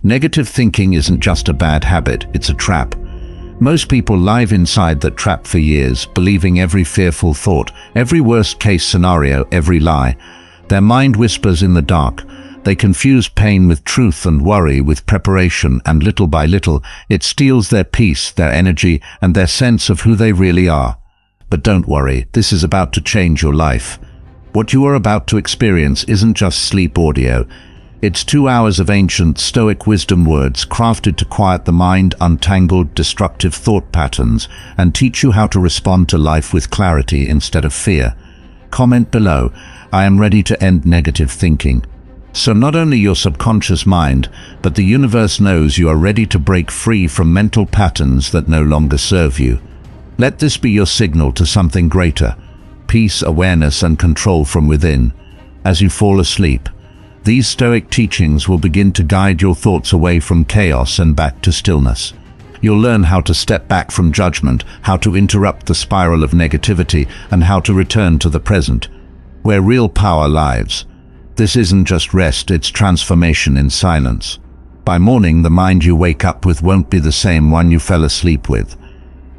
Negative thinking isn't just a bad habit, it's a trap. Most people live inside that trap for years, believing every fearful thought, every worst-case scenario, every lie. Their mind whispers in the dark. They confuse pain with truth and worry with preparation, and little by little, it steals their peace, their energy, and their sense of who they really are. But don't worry, this is about to change your life. What you are about to experience isn't just sleep audio. It's 2 hours of ancient Stoic wisdom words crafted to quiet the mind, untangle destructive thought patterns, and teach you how to respond to life with clarity instead of fear. Comment below, I am ready to end negative thinking. So not only your subconscious mind, but the universe knows you are ready to break free from mental patterns that no longer serve you. Let this be your signal to something greater: peace, awareness, and control from within. As you fall asleep, these Stoic teachings will begin to guide your thoughts away from chaos and back to stillness. You'll learn how to step back from judgment, how to interrupt the spiral of negativity, and how to return to the present, where real power lives. This isn't just rest, it's transformation in silence. By morning, the mind you wake up with won't be the same one you fell asleep with.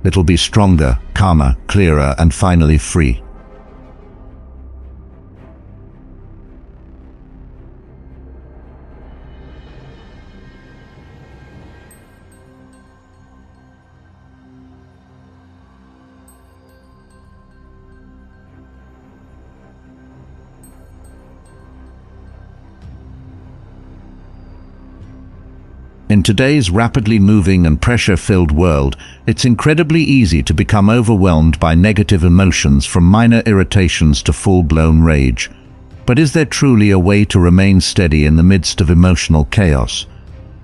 It'll be stronger, calmer, clearer, and finally free. In today's rapidly moving and pressure-filled world, it's incredibly easy to become overwhelmed by negative emotions, from minor irritations to full-blown rage. But is there truly a way to remain steady in the midst of emotional chaos?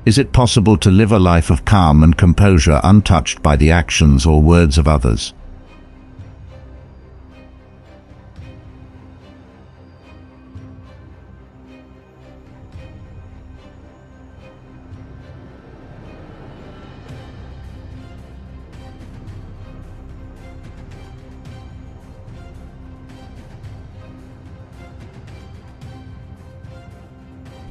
Is it possible to live a life of calm and composure untouched by the actions or words of others?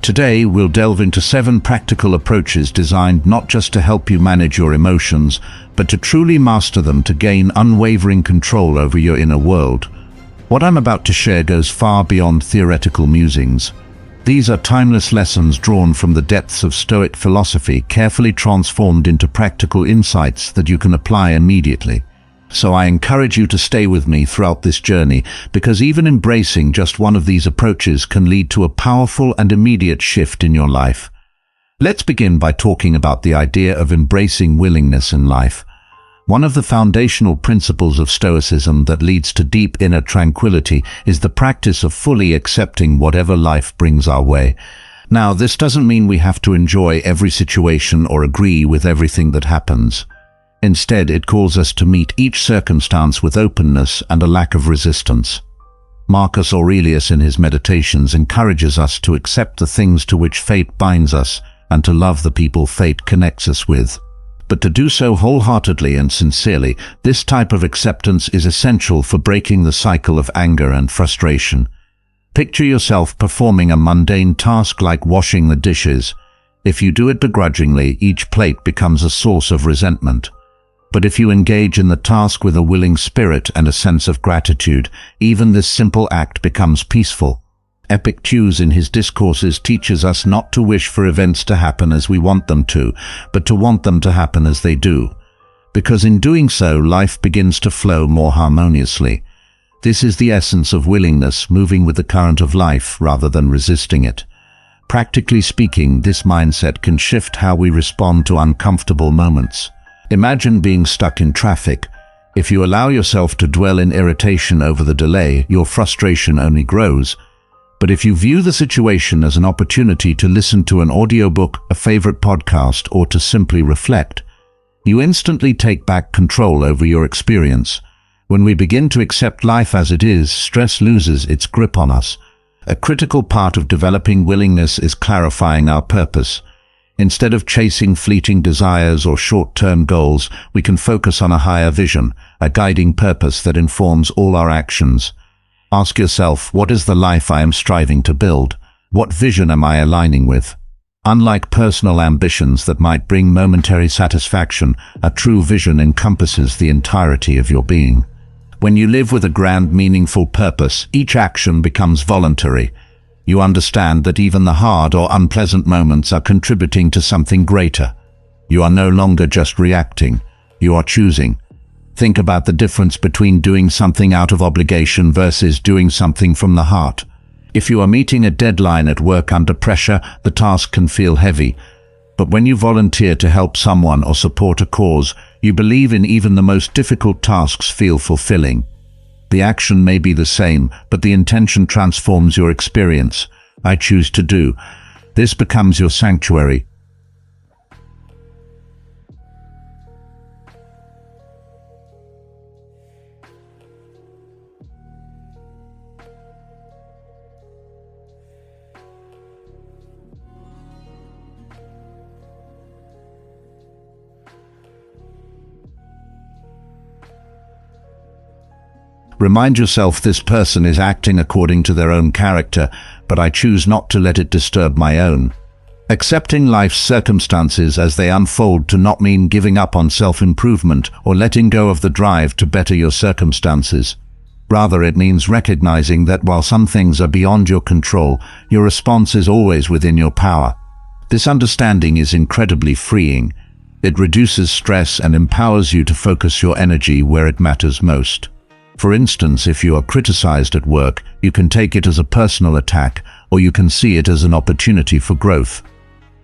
Today, we'll delve into 7 practical approaches designed not just to help you manage your emotions, but to truly master them, to gain unwavering control over your inner world. What I'm about to share goes far beyond theoretical musings. These are timeless lessons drawn from the depths of Stoic philosophy, carefully transformed into practical insights that you can apply immediately. So I encourage you to stay with me throughout this journey, because even embracing just one of these approaches can lead to a powerful and immediate shift in your life. Let's begin by talking about the idea of embracing willingness in life. One of the foundational principles of Stoicism that leads to deep inner tranquility is the practice of fully accepting whatever life brings our way. Now, this doesn't mean we have to enjoy every situation or agree with everything that happens. Instead, it calls us to meet each circumstance with openness and a lack of resistance. Marcus Aurelius in his Meditations encourages us to accept the things to which fate binds us and to love the people fate connects us with. But to do so wholeheartedly and sincerely, this type of acceptance is essential for breaking the cycle of anger and frustration. Picture yourself performing a mundane task like washing the dishes. If you do it begrudgingly, each plate becomes a source of resentment. But if you engage in the task with a willing spirit and a sense of gratitude, even this simple act becomes peaceful. Epictetus in his discourses teaches us not to wish for events to happen as we want them to, but to want them to happen as they do. Because in doing so, life begins to flow more harmoniously. This is the essence of willingness, moving with the current of life rather than resisting it. Practically speaking, this mindset can shift how we respond to uncomfortable moments. Imagine being stuck in traffic. If you allow yourself to dwell in irritation over the delay, your frustration only grows. But if you view the situation as an opportunity to listen to an audiobook, a favorite podcast, or to simply reflect, you instantly take back control over your experience. When we begin to accept life as it is, stress loses its grip on us. A critical part of developing willingness is clarifying our purpose. Instead of chasing fleeting desires or short-term goals, we can focus on a higher vision, a guiding purpose that informs all our actions. Ask yourself, what is the life I am striving to build? What vision am I aligning with? Unlike personal ambitions that might bring momentary satisfaction, a true vision encompasses the entirety of your being. When you live with a grand, meaningful purpose, each action becomes voluntary. You understand that even the hard or unpleasant moments are contributing to something greater. You are no longer just reacting, you are choosing. Think about the difference between doing something out of obligation versus doing something from the heart. If you are meeting a deadline at work under pressure, the task can feel heavy. But when you volunteer to help someone or support a cause, you believe in even the most difficult tasks feel fulfilling. The action may be the same, but the intention transforms your experience. I choose to do. This becomes your sanctuary. Remind yourself this person is acting according to their own character, but I choose not to let it disturb my own. Accepting life's circumstances as they unfold do not mean giving up on self-improvement or letting go of the drive to better your circumstances. Rather, it means recognizing that while some things are beyond your control, your response is always within your power. This understanding is incredibly freeing. It reduces stress and empowers you to focus your energy where it matters most. For instance, if you are criticized at work, you can take it as a personal attack, or you can see it as an opportunity for growth.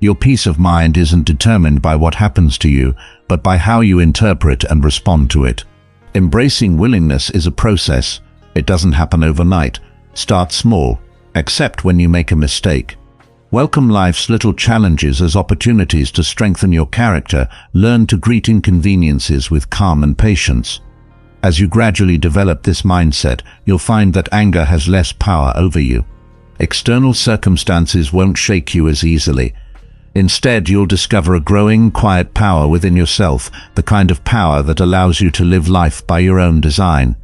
Your peace of mind isn't determined by what happens to you, but by how you interpret and respond to it. Embracing willingness is a process. It doesn't happen overnight. Start small. Accept when you make a mistake. Welcome life's little challenges as opportunities to strengthen your character. Learn to greet inconveniences with calm and patience. As you gradually develop this mindset, you'll find that anger has less power over you. External circumstances won't shake you as easily. Instead, you'll discover a growing, quiet power within yourself, the kind of power that allows you to live life by your own design.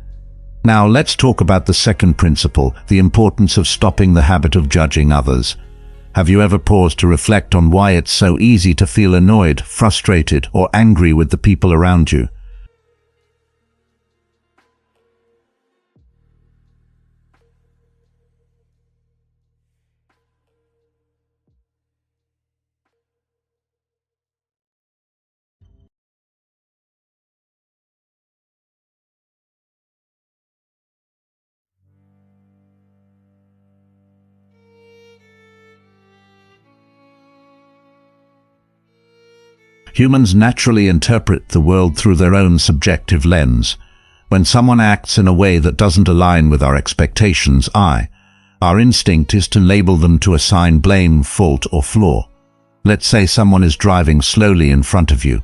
Now, let's talk about the second principle, the importance of stopping the habit of judging others. Have you ever paused to reflect on why it's so easy to feel annoyed, frustrated, or angry with the people around you? Humans naturally interpret the world through their own subjective lens. When someone acts in a way that doesn't align with our expectations, our instinct is to label them, to assign blame, fault, or flaw. Let's say someone is driving slowly in front of you.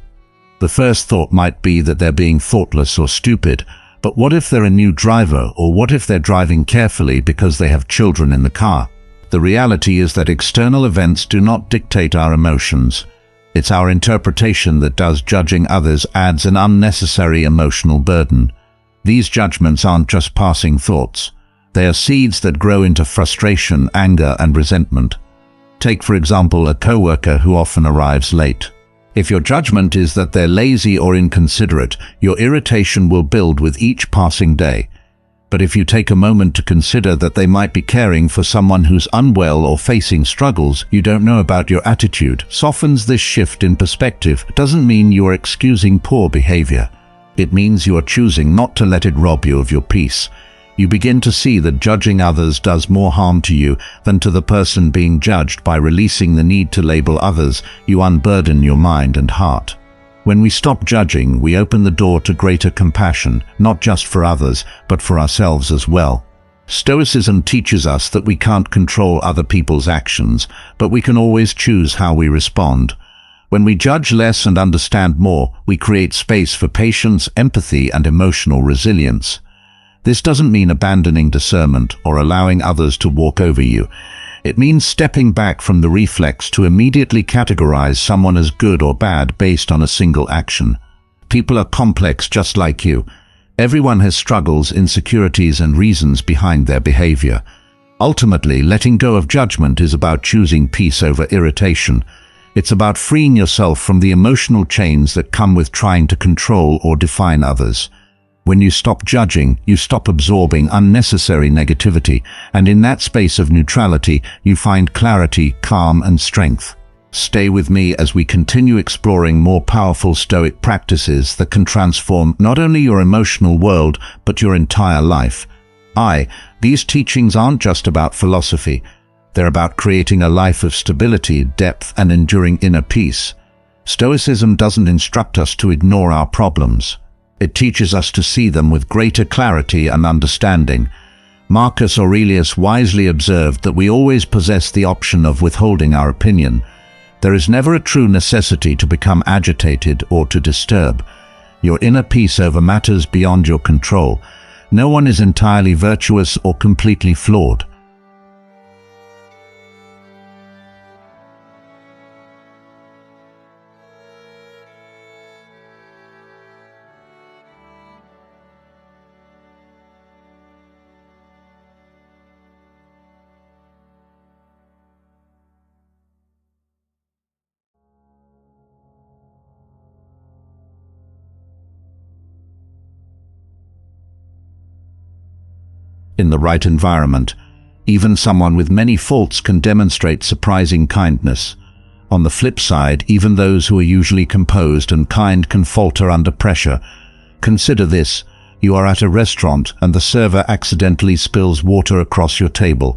The first thought might be that they're being thoughtless or stupid, but what if they're a new driver, or what if they're driving carefully because they have children in the car? The reality is that external events do not dictate our emotions. It's our interpretation that does. Judging others adds an unnecessary emotional burden. These judgments aren't just passing thoughts. They are seeds that grow into frustration, anger, and resentment. Take, for example, a coworker who often arrives late. If your judgment is that they're lazy or inconsiderate, your irritation will build with each passing day. But if you take a moment to consider that they might be caring for someone who's unwell or facing struggles you don't know about, your attitude softens. This shift in perspective doesn't mean you are excusing poor behavior. It means you are choosing not to let it rob you of your peace. You begin to see that judging others does more harm to you than to the person being judged. By releasing the need to label others, you unburden your mind and heart. When we stop judging, we open the door to greater compassion, not just for others, but for ourselves as well. Stoicism teaches us that we can't control other people's actions, but we can always choose how we respond. When we judge less and understand more, we create space for patience, empathy, and emotional resilience. This doesn't mean abandoning discernment or allowing others to walk over you. It means stepping back from the reflex to immediately categorize someone as good or bad based on a single action. People are complex just like you. Everyone has struggles, insecurities, and reasons behind their behavior. Ultimately, letting go of judgment is about choosing peace over irritation. It's about freeing yourself from the emotional chains that come with trying to control or define others. When you stop judging, you stop absorbing unnecessary negativity, and in that space of neutrality, you find clarity, calm, and strength. Stay with me as we continue exploring more powerful Stoic practices that can transform not only your emotional world, but your entire life. These teachings aren't just about philosophy. They're about creating a life of stability, depth, and enduring inner peace. Stoicism doesn't instruct us to ignore our problems. It teaches us to see them with greater clarity and understanding. Marcus Aurelius wisely observed that we always possess the option of withholding our opinion. There is never a true necessity to become agitated or to disturb your inner peace over matters beyond your control. No one is entirely virtuous or completely flawed. In the right environment, even someone with many faults can demonstrate surprising kindness. On the flip side, even those who are usually composed and kind can falter under pressure. Consider this: you are at a restaurant and the server accidentally spills water across your table.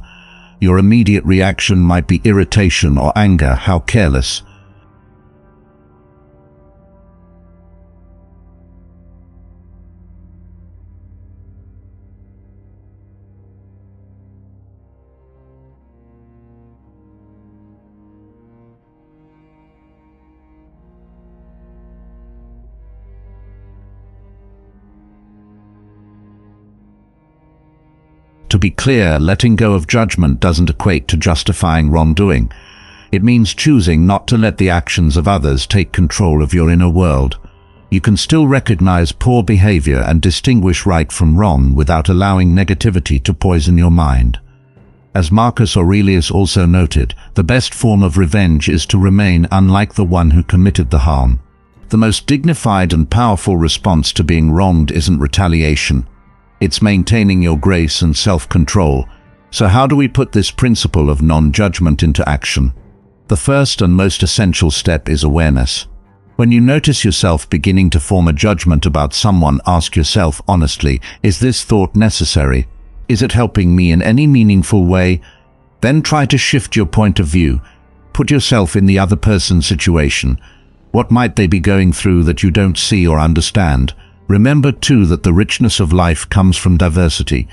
Your immediate reaction might be irritation or anger. How careless. To be clear, letting go of judgment doesn't equate to justifying wrongdoing. It means choosing not to let the actions of others take control of your inner world. You can still recognize poor behavior and distinguish right from wrong without allowing negativity to poison your mind. As Marcus Aurelius also noted, the best form of revenge is to remain unlike the one who committed the harm. The most dignified and powerful response to being wronged isn't retaliation. It's maintaining your grace and self-control. So how do we put this principle of non-judgment into action? The first and most essential step is awareness. When you notice yourself beginning to form a judgment about someone, ask yourself honestly, is this thought necessary? Is it helping me in any meaningful way? Then try to shift your point of view. Put yourself in the other person's situation. What might they be going through that you don't see or understand? Remember too that the richness of life comes from diversity.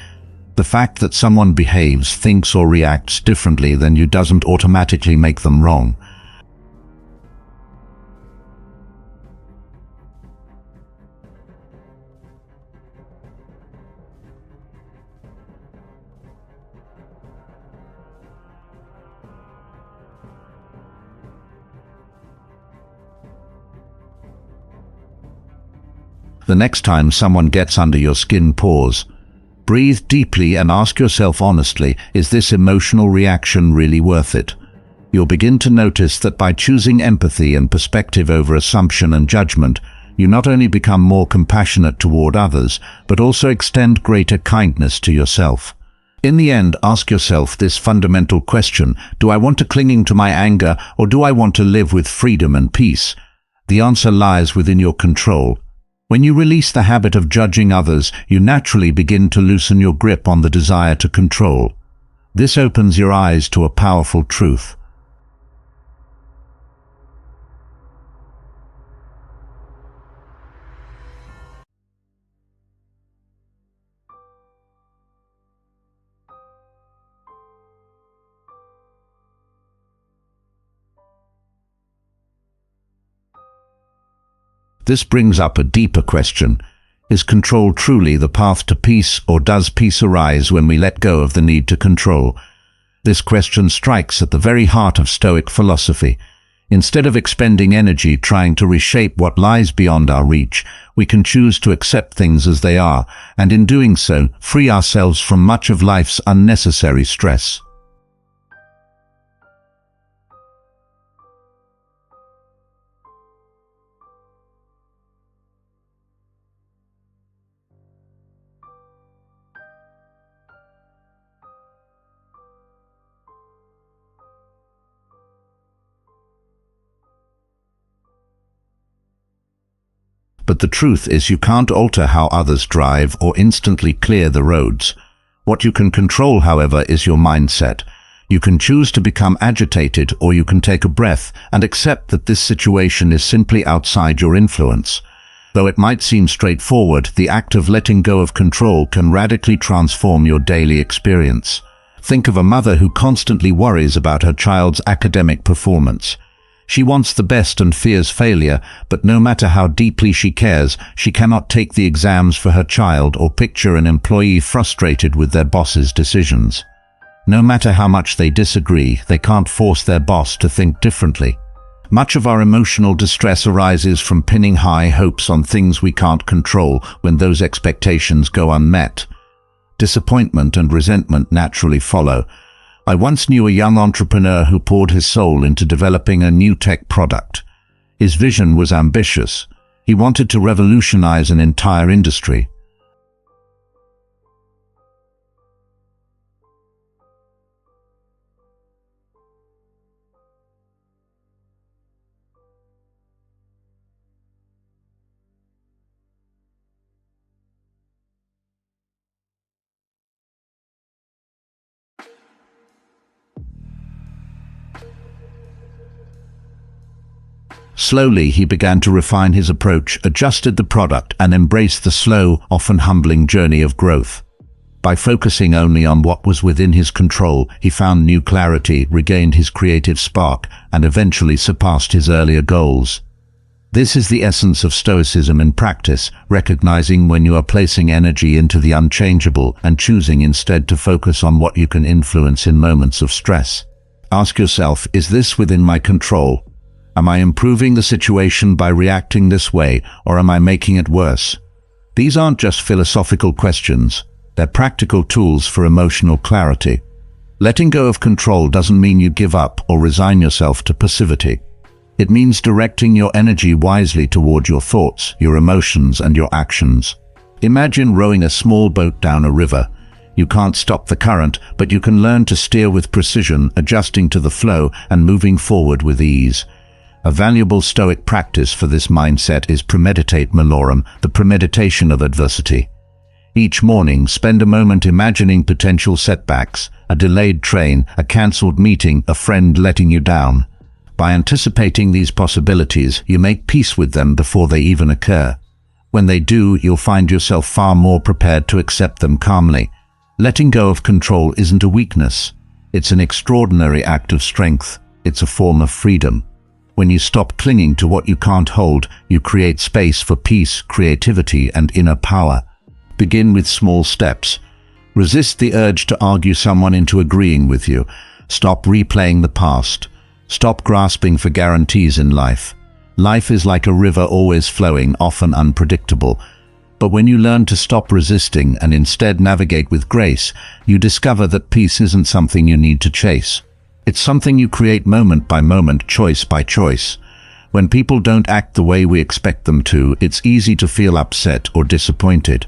The fact that someone behaves, thinks or reacts differently than you doesn't automatically make them wrong. The next time someone gets under your skin, pause. Breathe deeply and ask yourself honestly, is this emotional reaction really worth it? You'll begin to notice that by choosing empathy and perspective over assumption and judgment, you not only become more compassionate toward others, but also extend greater kindness to yourself. In the end, ask yourself this fundamental question: do I want to cling to my anger, or do I want to live with freedom and peace? The answer lies within your control. When you release the habit of judging others, you naturally begin to loosen your grip on the desire to control. This opens your eyes to a powerful truth. This brings up a deeper question. Is control truly the path to peace, or does peace arise when we let go of the need to control? This question strikes at the very heart of Stoic philosophy. Instead of expending energy trying to reshape what lies beyond our reach, we can choose to accept things as they are, and in doing so, free ourselves from much of life's unnecessary stress. But the truth is you can't alter how others drive or instantly clear the roads. What you can control, however, is your mindset. You can choose to become agitated, or you can take a breath and accept that this situation is simply outside your influence. Though it might seem straightforward, the act of letting go of control can radically transform your daily experience. Think of a mother who constantly worries about her child's academic performance. She wants the best and fears failure, but no matter how deeply she cares, she cannot take the exams for her child or picture an employee frustrated with their boss's decisions. No matter how much they disagree, they can't force their boss to think differently. Much of our emotional distress arises from pinning high hopes on things we can't control when those expectations go unmet. Disappointment and resentment naturally follow. I once knew a young entrepreneur who poured his soul into developing a new tech product. His vision was ambitious. He wanted to revolutionize an entire industry. Slowly, he began to refine his approach, adjusted the product, and embraced the slow, often humbling journey of growth. By focusing only on what was within his control, he found new clarity, regained his creative spark, and eventually surpassed his earlier goals. This is the essence of Stoicism in practice, recognizing when you are placing energy into the unchangeable and choosing instead to focus on what you can influence in moments of stress. Ask yourself, is this within my control? Am I improving the situation by reacting this way, or am I making it worse? These aren't just philosophical questions. They're practical tools for emotional clarity. Letting go of control doesn't mean you give up or resign yourself to passivity. It means directing your energy wisely toward your thoughts, your emotions, and your actions. Imagine rowing a small boat down a river. You can't stop the current, but you can learn to steer with precision, adjusting to the flow and moving forward with ease. A valuable Stoic practice for this mindset is premeditate malorum, the premeditation of adversity. Each morning, spend a moment imagining potential setbacks, a delayed train, a cancelled meeting, a friend letting you down. By anticipating these possibilities, you make peace with them before they even occur. When they do, you'll find yourself far more prepared to accept them calmly. Letting go of control isn't a weakness. It's an extraordinary act of strength. It's a form of freedom. When you stop clinging to what you can't hold, you create space for peace, creativity, and inner power. Begin with small steps. Resist the urge to argue someone into agreeing with you. Stop replaying the past. Stop grasping for guarantees in life. Life is like a river, always flowing, often unpredictable. But when you learn to stop resisting and instead navigate with grace, you discover that peace isn't something you need to chase. It's something you create moment by moment, choice by choice. When people don't act the way we expect them to, it's easy to feel upset or disappointed.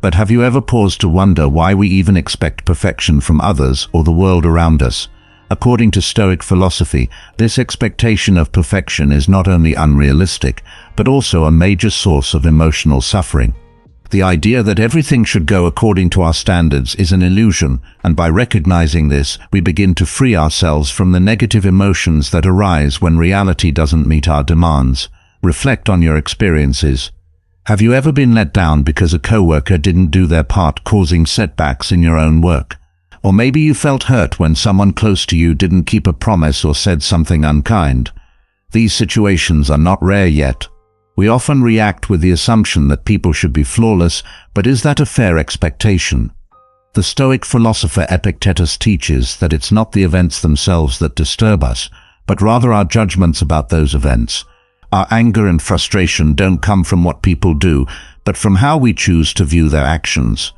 But have you ever paused to wonder why we even expect perfection from others or the world around us? According to Stoic philosophy, this expectation of perfection is not only unrealistic, but also a major source of emotional suffering. The idea that everything should go according to our standards is an illusion, and by recognizing this, we begin to free ourselves from the negative emotions that arise when reality doesn't meet our demands. Reflect on your experiences. Have you ever been let down because a coworker didn't do their part, causing setbacks in your own work? Or maybe you felt hurt when someone close to you didn't keep a promise or said something unkind. These situations are not rare yet. We often react with the assumption that people should be flawless, but is that a fair expectation? The Stoic philosopher Epictetus teaches that it's not the events themselves that disturb us, but rather our judgments about those events. Our anger and frustration don't come from what people do, but from how we choose to view their actions.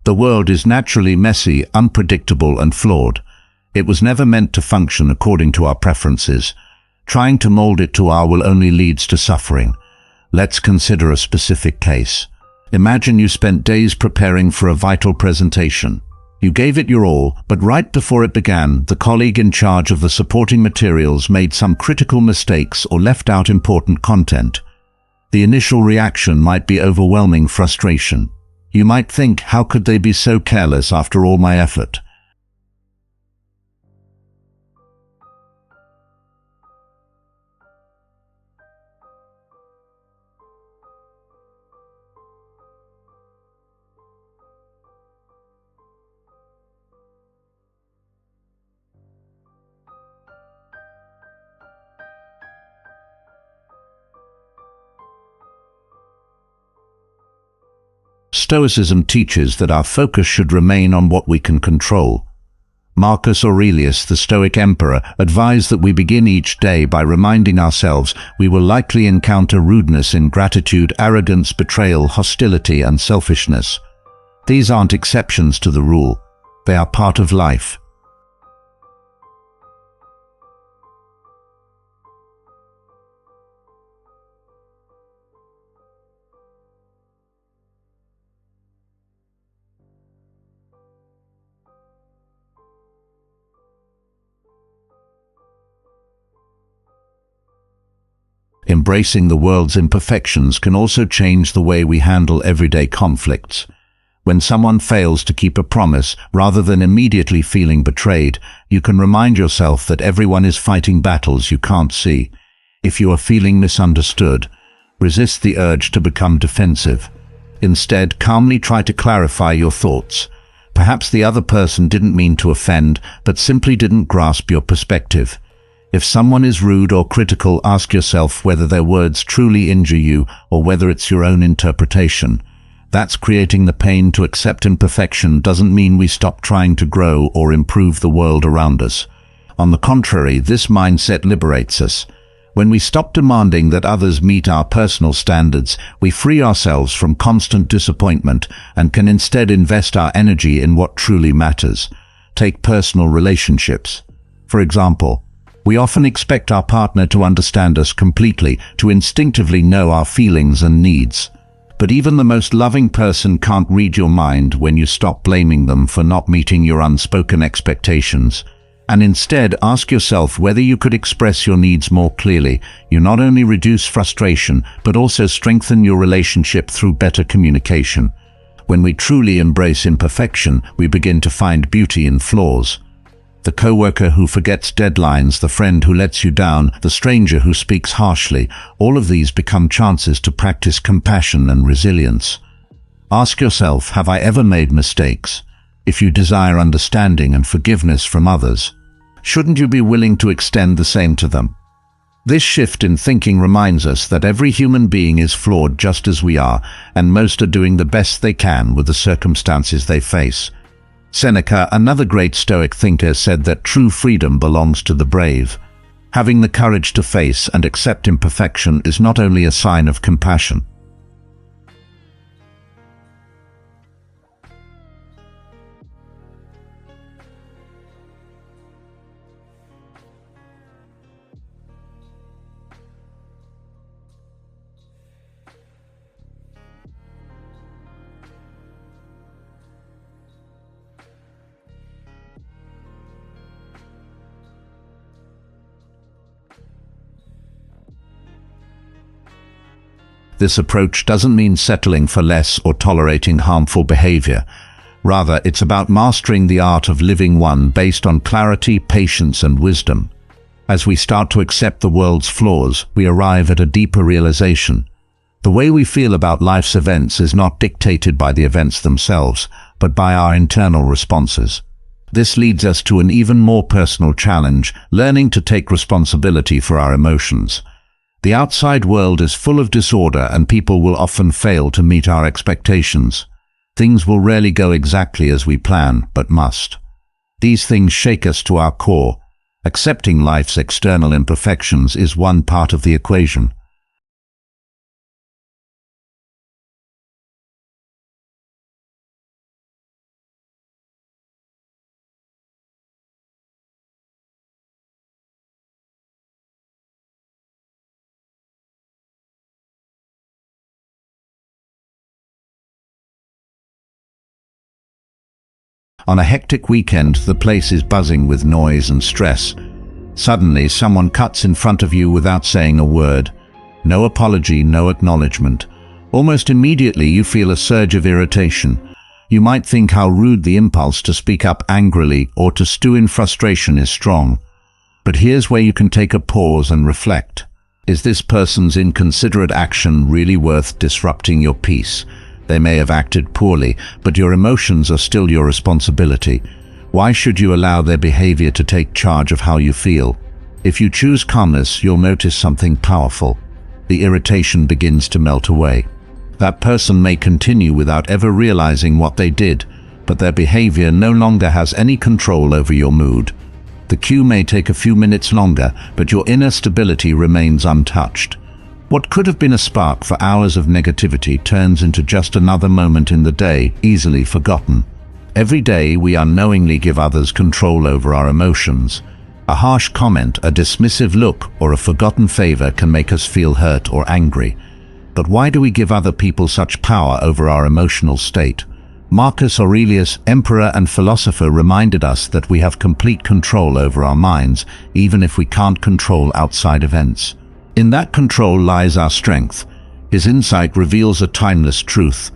The world is naturally messy, unpredictable, and flawed. It was never meant to function according to our preferences. Trying to mold it to our will only leads to suffering. Let's consider a specific case. Imagine you spent days preparing for a vital presentation. You gave it your all, but right before it began, the colleague in charge of the supporting materials made some critical mistakes or left out important content. The initial reaction might be overwhelming frustration. You might think, how could they be so careless after all my effort? Stoicism teaches that our focus should remain on what we can control. Marcus Aurelius, the Stoic emperor, advised that we begin each day by reminding ourselves we will likely encounter rudeness, ingratitude, arrogance, betrayal, hostility, and selfishness. These aren't exceptions to the rule. They are part of life. Embracing the world's imperfections can also change the way we handle everyday conflicts. When someone fails to keep a promise, rather than immediately feeling betrayed, you can remind yourself that everyone is fighting battles you can't see. If you are feeling misunderstood, resist the urge to become defensive. Instead, calmly try to clarify your thoughts. Perhaps the other person didn't mean to offend, but simply didn't grasp your perspective. If someone is rude or critical, ask yourself whether their words truly injure you or whether it's your own interpretation. That's creating the pain. To accept imperfection doesn't mean we stop trying to grow or improve the world around us. On the contrary, this mindset liberates us. When we stop demanding that others meet our personal standards, we free ourselves from constant disappointment and can instead invest our energy in what truly matters. Take personal relationships. For example, we often expect our partner to understand us completely, to instinctively know our feelings and needs. But even the most loving person can't read your mind when you stop blaming them for not meeting your unspoken expectations. And instead, ask yourself whether you could express your needs more clearly. You not only reduce frustration, but also strengthen your relationship through better communication. When we truly embrace imperfection, we begin to find beauty in flaws. The coworker who forgets deadlines, the friend who lets you down, the stranger who speaks harshly, all of these become chances to practice compassion and resilience. Ask yourself, have I ever made mistakes? If you desire understanding and forgiveness from others, shouldn't you be willing to extend the same to them? This shift in thinking reminds us that every human being is flawed just as we are, and most are doing the best they can with the circumstances they face. Seneca, another great Stoic thinker, said that true freedom belongs to the brave. Having the courage to face and accept imperfection is not only a sign of compassion. This approach doesn't mean settling for less or tolerating harmful behavior. Rather, it's about mastering the art of living one based on clarity, patience, and wisdom. As we start to accept the world's flaws, we arrive at a deeper realization. The way we feel about life's events is not dictated by the events themselves, but by our internal responses. This leads us to an even more personal challenge, learning to take responsibility for our emotions. The outside world is full of disorder, and people will often fail to meet our expectations. Things will rarely go exactly as we plan, but must. These things shake us to our core. Accepting life's external imperfections is one part of the equation. On a hectic weekend, the place is buzzing with noise and stress. Suddenly, someone cuts in front of you without saying a word. No apology, no acknowledgement. Almost immediately, you feel a surge of irritation. You might think how rude the impulse to speak up angrily or to stew in frustration is strong. But here's where you can take a pause and reflect. Is this person's inconsiderate action really worth disrupting your peace? They may have acted poorly, but your emotions are still your responsibility. Why should you allow their behavior to take charge of how you feel? If you choose calmness, you'll notice something powerful. The irritation begins to melt away. That person may continue without ever realizing what they did, but their behavior no longer has any control over your mood. The cue may take a few minutes longer, but your inner stability remains untouched. What could have been a spark for hours of negativity turns into just another moment in the day, easily forgotten. Every day we unknowingly give others control over our emotions. A harsh comment, a dismissive look, or a forgotten favor can make us feel hurt or angry. But why do we give other people such power over our emotional state? Marcus Aurelius, emperor and philosopher, reminded us that we have complete control over our minds, even if we can't control outside events. In that control lies our strength. His insight reveals a timeless truth.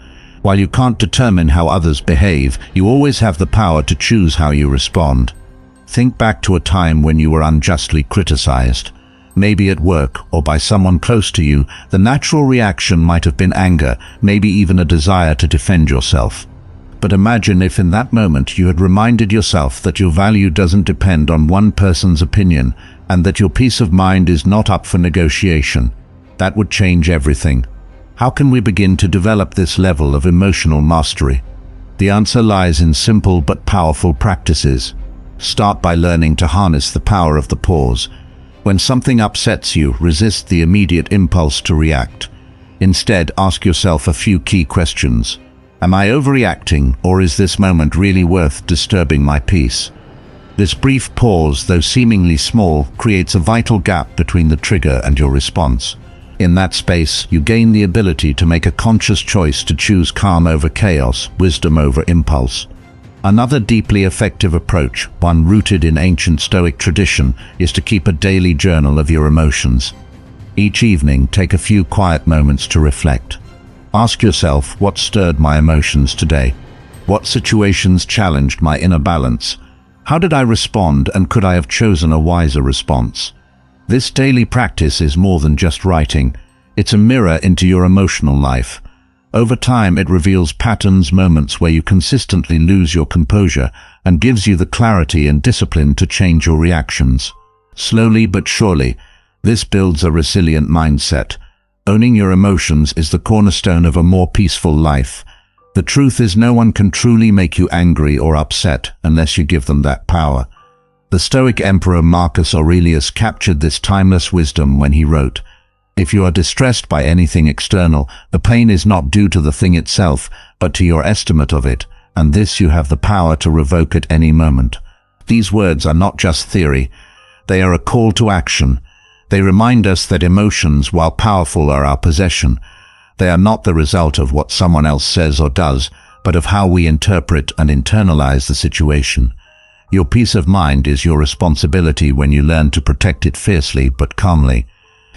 While you can't determine how others behave, you always have the power to choose how you respond. Think back to a time when you were unjustly criticized. Maybe at work or by someone close to you, the natural reaction might have been anger, maybe even a desire to defend yourself. But imagine if in that moment you had reminded yourself that your value doesn't depend on one person's opinion, and that your peace of mind is not up for negotiation. That would change everything. How can we begin to develop this level of emotional mastery? The answer lies in simple but powerful practices. Start by learning to harness the power of the pause. When something upsets you, resist the immediate impulse to react. Instead, ask yourself a few key questions. Am I overreacting, or is this moment really worth disturbing my peace? This brief pause, though seemingly small, creates a vital gap between the trigger and your response. In that space, you gain the ability to make a conscious choice to choose calm over chaos, wisdom over impulse. Another deeply effective approach, one rooted in ancient Stoic tradition, is to keep a daily journal of your emotions. Each evening, take a few quiet moments to reflect. Ask yourself, what stirred my emotions today? What situations challenged my inner balance? How did I respond, and could I have chosen a wiser response? This daily practice is more than just writing. It's a mirror into your emotional life. Over time, it reveals patterns, moments where you consistently lose your composure, and gives you the clarity and discipline to change your reactions. Slowly but surely, this builds a resilient mindset. Owning your emotions is the cornerstone of a more peaceful life. The truth is, no one can truly make you angry or upset unless you give them that power. The Stoic emperor Marcus Aurelius captured this timeless wisdom when he wrote, "If you are distressed by anything external, the pain is not due to the thing itself, but to your estimate of it, and this you have the power to revoke at any moment." These words are not just theory. They are a call to action. They remind us that emotions, while powerful, are our possession. They are not the result of what someone else says or does, but of how we interpret and internalize the situation. Your peace of mind is your responsibility when you learn to protect it fiercely but calmly.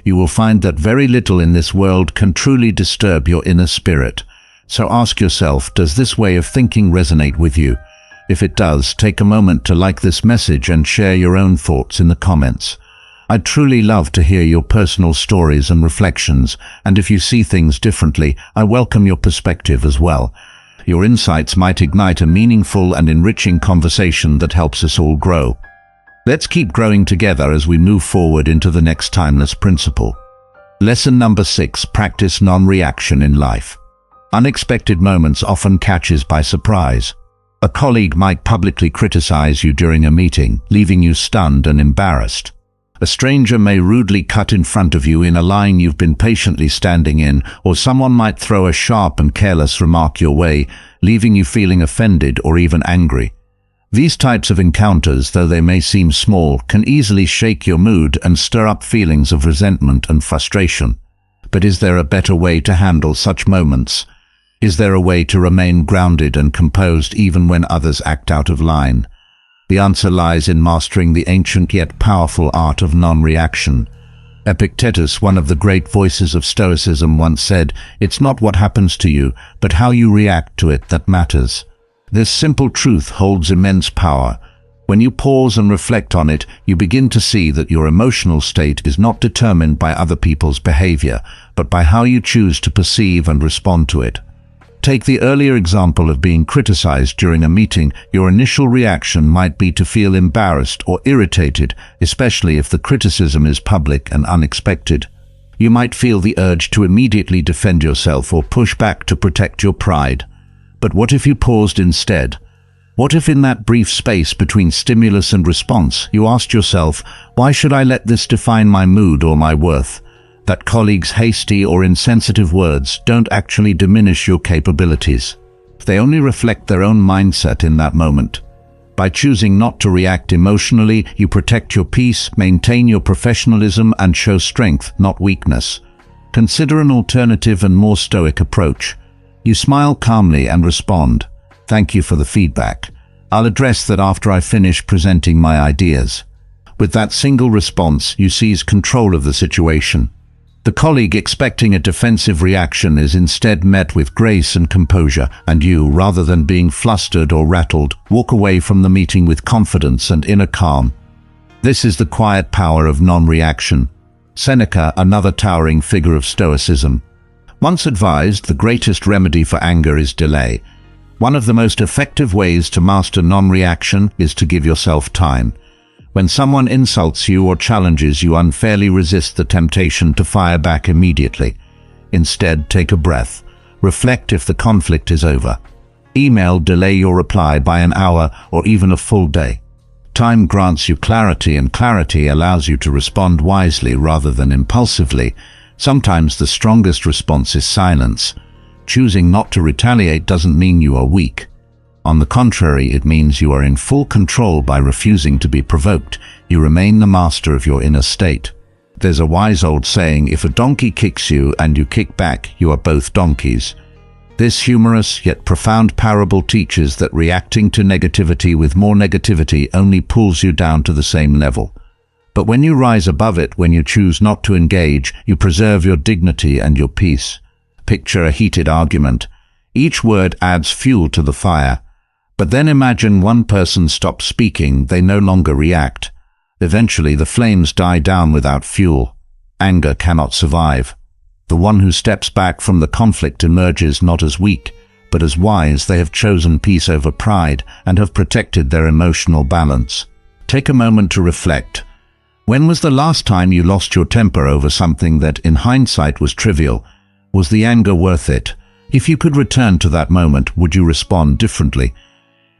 You will find that very little in this world can truly disturb your inner spirit. So ask yourself, does this way of thinking resonate with you? If it does, take a moment to like this message and share your own thoughts in the comments. I'd truly love to hear your personal stories and reflections, and if you see things differently, I welcome your perspective as well. Your insights might ignite a meaningful and enriching conversation that helps us all grow. Let's keep growing together as we move forward into the next timeless principle. Lesson number 6, practice non-reaction in life. Unexpected moments often catch us by surprise. A colleague might publicly criticize you during a meeting, leaving you stunned and embarrassed. A stranger may rudely cut in front of you in a line you've been patiently standing in, or someone might throw a sharp and careless remark your way, leaving you feeling offended or even angry. These types of encounters, though they may seem small, can easily shake your mood and stir up feelings of resentment and frustration. But is there a better way to handle such moments? Is there a way to remain grounded and composed even when others act out of line? The answer lies in mastering the ancient yet powerful art of non-reaction. Epictetus, one of the great voices of Stoicism, once said, "It's not what happens to you, but how you react to it that matters." This simple truth holds immense power. When you pause and reflect on it, you begin to see that your emotional state is not determined by other people's behavior, but by how you choose to perceive and respond to it. Take the earlier example of being criticized during a meeting. Your initial reaction might be to feel embarrassed or irritated, especially if the criticism is public and unexpected. You might feel the urge to immediately defend yourself or push back to protect your pride. But what if you paused instead? What if in that brief space between stimulus and response, you asked yourself, why should I let this define my mood or my worth? That colleagues' hasty or insensitive words don't actually diminish your capabilities. They only reflect their own mindset in that moment. By choosing not to react emotionally, you protect your peace, maintain your professionalism, and show strength, not weakness. Consider an alternative and more stoic approach. You smile calmly and respond, "Thank you for the feedback. I'll address that after I finish presenting my ideas." With that single response, you seize control of the situation. The colleague expecting a defensive reaction is instead met with grace and composure, and you, rather than being flustered or rattled, walk away from the meeting with confidence and inner calm. This is the quiet power of non-reaction. Seneca, another towering figure of Stoicism, once advised the greatest remedy for anger is delay. One of the most effective ways to master non-reaction is to give yourself time. When someone insults you or challenges you unfairly, resist the temptation to fire back immediately. Instead, take a breath. Reflect if the conflict is over. Delay your reply by an hour or even a full day. Time grants you clarity, and clarity allows you to respond wisely rather than impulsively. Sometimes the strongest response is silence. Choosing not to retaliate doesn't mean you are weak. On the contrary, it means you are in full control. By refusing to be provoked, you remain the master of your inner state. There's a wise old saying, if a donkey kicks you and you kick back, you are both donkeys. This humorous yet profound parable teaches that reacting to negativity with more negativity only pulls you down to the same level. But when you rise above it, when you choose not to engage, you preserve your dignity and your peace. Picture a heated argument. Each word adds fuel to the fire. But then imagine one person stops speaking, they no longer react. Eventually the flames die down without fuel. Anger cannot survive. The one who steps back from the conflict emerges not as weak, but as wise. They have chosen peace over pride and have protected their emotional balance. Take a moment to reflect. When was the last time you lost your temper over something that in hindsight was trivial? Was the anger worth it? If you could return to that moment, would you respond differently?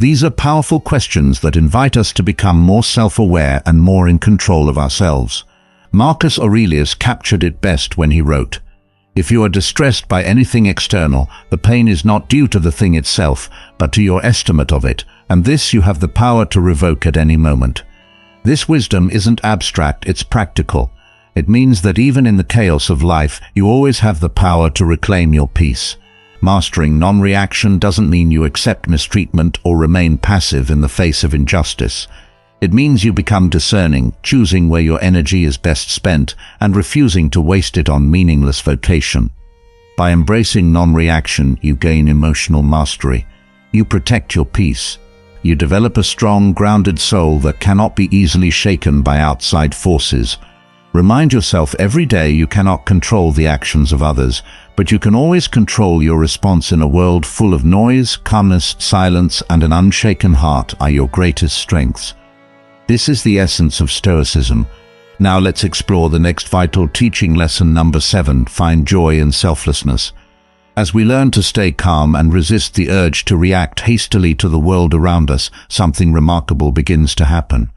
These are powerful questions that invite us to become more self-aware and more in control of ourselves. Marcus Aurelius captured it best when he wrote, "If you are distressed by anything external, the pain is not due to the thing itself, but to your estimate of it, and this you have the power to revoke at any moment." This wisdom isn't abstract, it's practical. It means that even in the chaos of life, you always have the power to reclaim your peace. Mastering non-reaction doesn't mean you accept mistreatment or remain passive in the face of injustice. It means you become discerning, choosing where your energy is best spent and refusing to waste it on meaningless vocation. By embracing non-reaction, you gain emotional mastery. You protect your peace. You develop a strong, grounded soul that cannot be easily shaken by outside forces. Remind yourself every day you cannot control the actions of others, but you can always control your response. In a world full of noise, calmness, silence, and an unshaken heart are your greatest strengths. This is the essence of Stoicism. Now let's explore the next vital teaching, lesson number 7, find joy in selflessness. As we learn to stay calm and resist the urge to react hastily to the world around us, something remarkable begins to happen.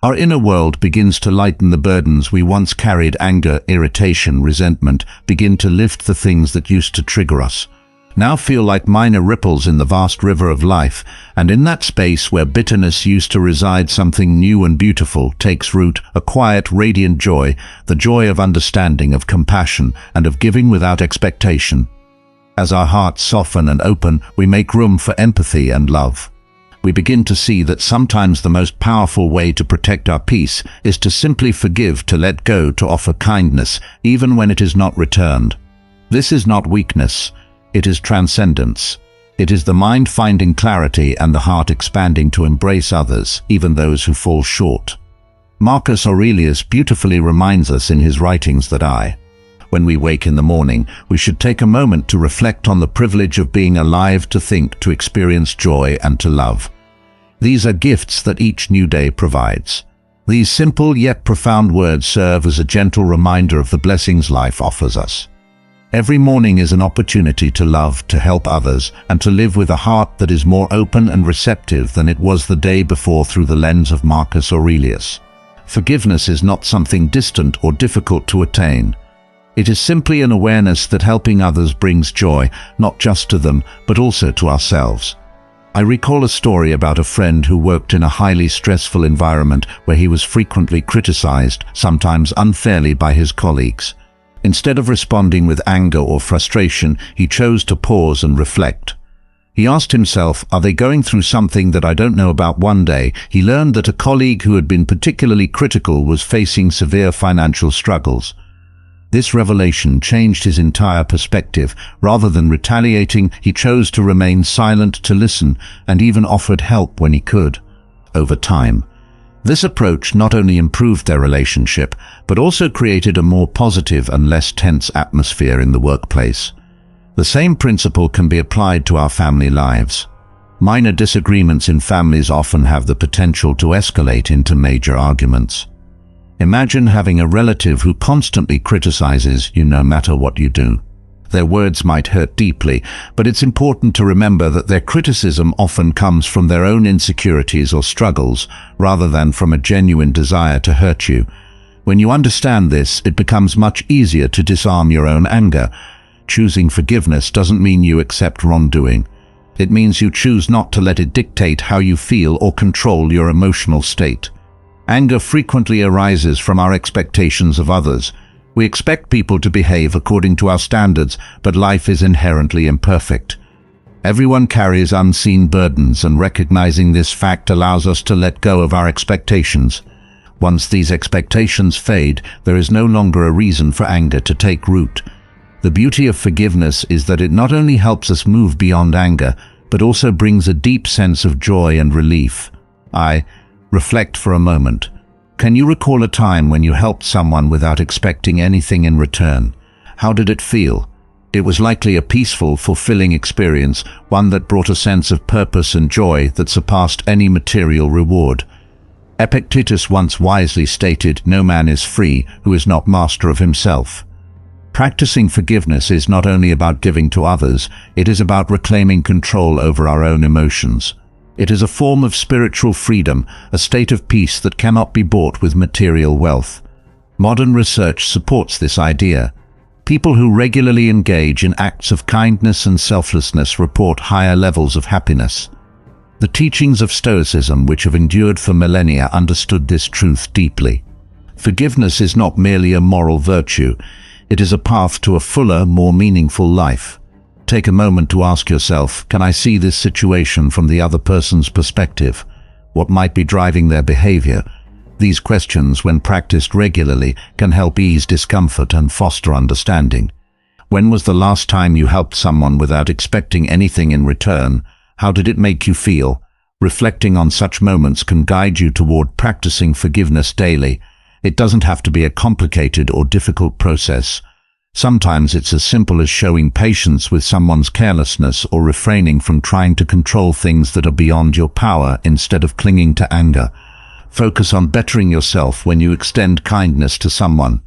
Our inner world begins to lighten the burdens we once carried. Anger, irritation, resentment begin to lift. The things that used to trigger us now feel like minor ripples in the vast river of life, and in that space where bitterness used to reside, something new and beautiful takes root, a quiet, radiant joy, the joy of understanding, of compassion, and of giving without expectation. As our hearts soften and open, we make room for empathy and love. We begin to see that sometimes the most powerful way to protect our peace is to simply forgive, to let go, to offer kindness, even when it is not returned. This is not weakness. It is transcendence. It is the mind finding clarity and the heart expanding to embrace others, even those who fall short. Marcus Aurelius beautifully reminds us in his writings that when we wake in the morning, we should take a moment to reflect on the privilege of being alive, to think, to experience joy, and to love. These are gifts that each new day provides. These simple yet profound words serve as a gentle reminder of the blessings life offers us. Every morning is an opportunity to love, to help others, and to live with a heart that is more open and receptive than it was the day before, through the lens of Marcus Aurelius. Forgiveness is not something distant or difficult to attain. It is simply an awareness that helping others brings joy, not just to them, but also to ourselves. I recall a story about a friend who worked in a highly stressful environment where he was frequently criticized, sometimes unfairly, by his colleagues. Instead of responding with anger or frustration, he chose to pause and reflect. He asked himself, are they going through something that I don't know about? One day, he learned that a colleague who had been particularly critical was facing severe financial struggles. This revelation changed his entire perspective. Rather than retaliating, he chose to remain silent, to listen, and even offered help when he could. Over time, this approach not only improved their relationship, but also created a more positive and less tense atmosphere in the workplace. The same principle can be applied to our family lives. Minor disagreements in families often have the potential to escalate into major arguments. Imagine having a relative who constantly criticizes you no matter what you do. Their words might hurt deeply, but it's important to remember that their criticism often comes from their own insecurities or struggles, rather than from a genuine desire to hurt you. When you understand this, it becomes much easier to disarm your own anger. Choosing forgiveness doesn't mean you accept wrongdoing. It means you choose not to let it dictate how you feel or control your emotional state. Anger frequently arises from our expectations of others. We expect people to behave according to our standards, but life is inherently imperfect. Everyone carries unseen burdens, and recognizing this fact allows us to let go of our expectations. Once these expectations fade, there is no longer a reason for anger to take root. The beauty of forgiveness is that it not only helps us move beyond anger, but also brings a deep sense of joy and relief. Reflect for a moment. Can you recall a time when you helped someone without expecting anything in return? How did it feel? It was likely a peaceful, fulfilling experience, one that brought a sense of purpose and joy that surpassed any material reward. Epictetus once wisely stated, "No man is free who is not master of himself." Practicing forgiveness is not only about giving to others, it is about reclaiming control over our own emotions. It is a form of spiritual freedom, a state of peace that cannot be bought with material wealth. Modern research supports this idea. People who regularly engage in acts of kindness and selflessness report higher levels of happiness. The teachings of Stoicism, which have endured for millennia, understood this truth deeply. Forgiveness is not merely a moral virtue, it is a path to a fuller, more meaningful life. Take a moment to ask yourself, can I see this situation from the other person's perspective? What might be driving their behavior? These questions, when practiced regularly, can help ease discomfort and foster understanding. When was the last time you helped someone without expecting anything in return? How did it make you feel? Reflecting on such moments can guide you toward practicing forgiveness daily. It doesn't have to be a complicated or difficult process. Sometimes it's as simple as showing patience with someone's carelessness or refraining from trying to control things that are beyond your power instead of clinging to anger. Focus on bettering yourself when you extend kindness to someone.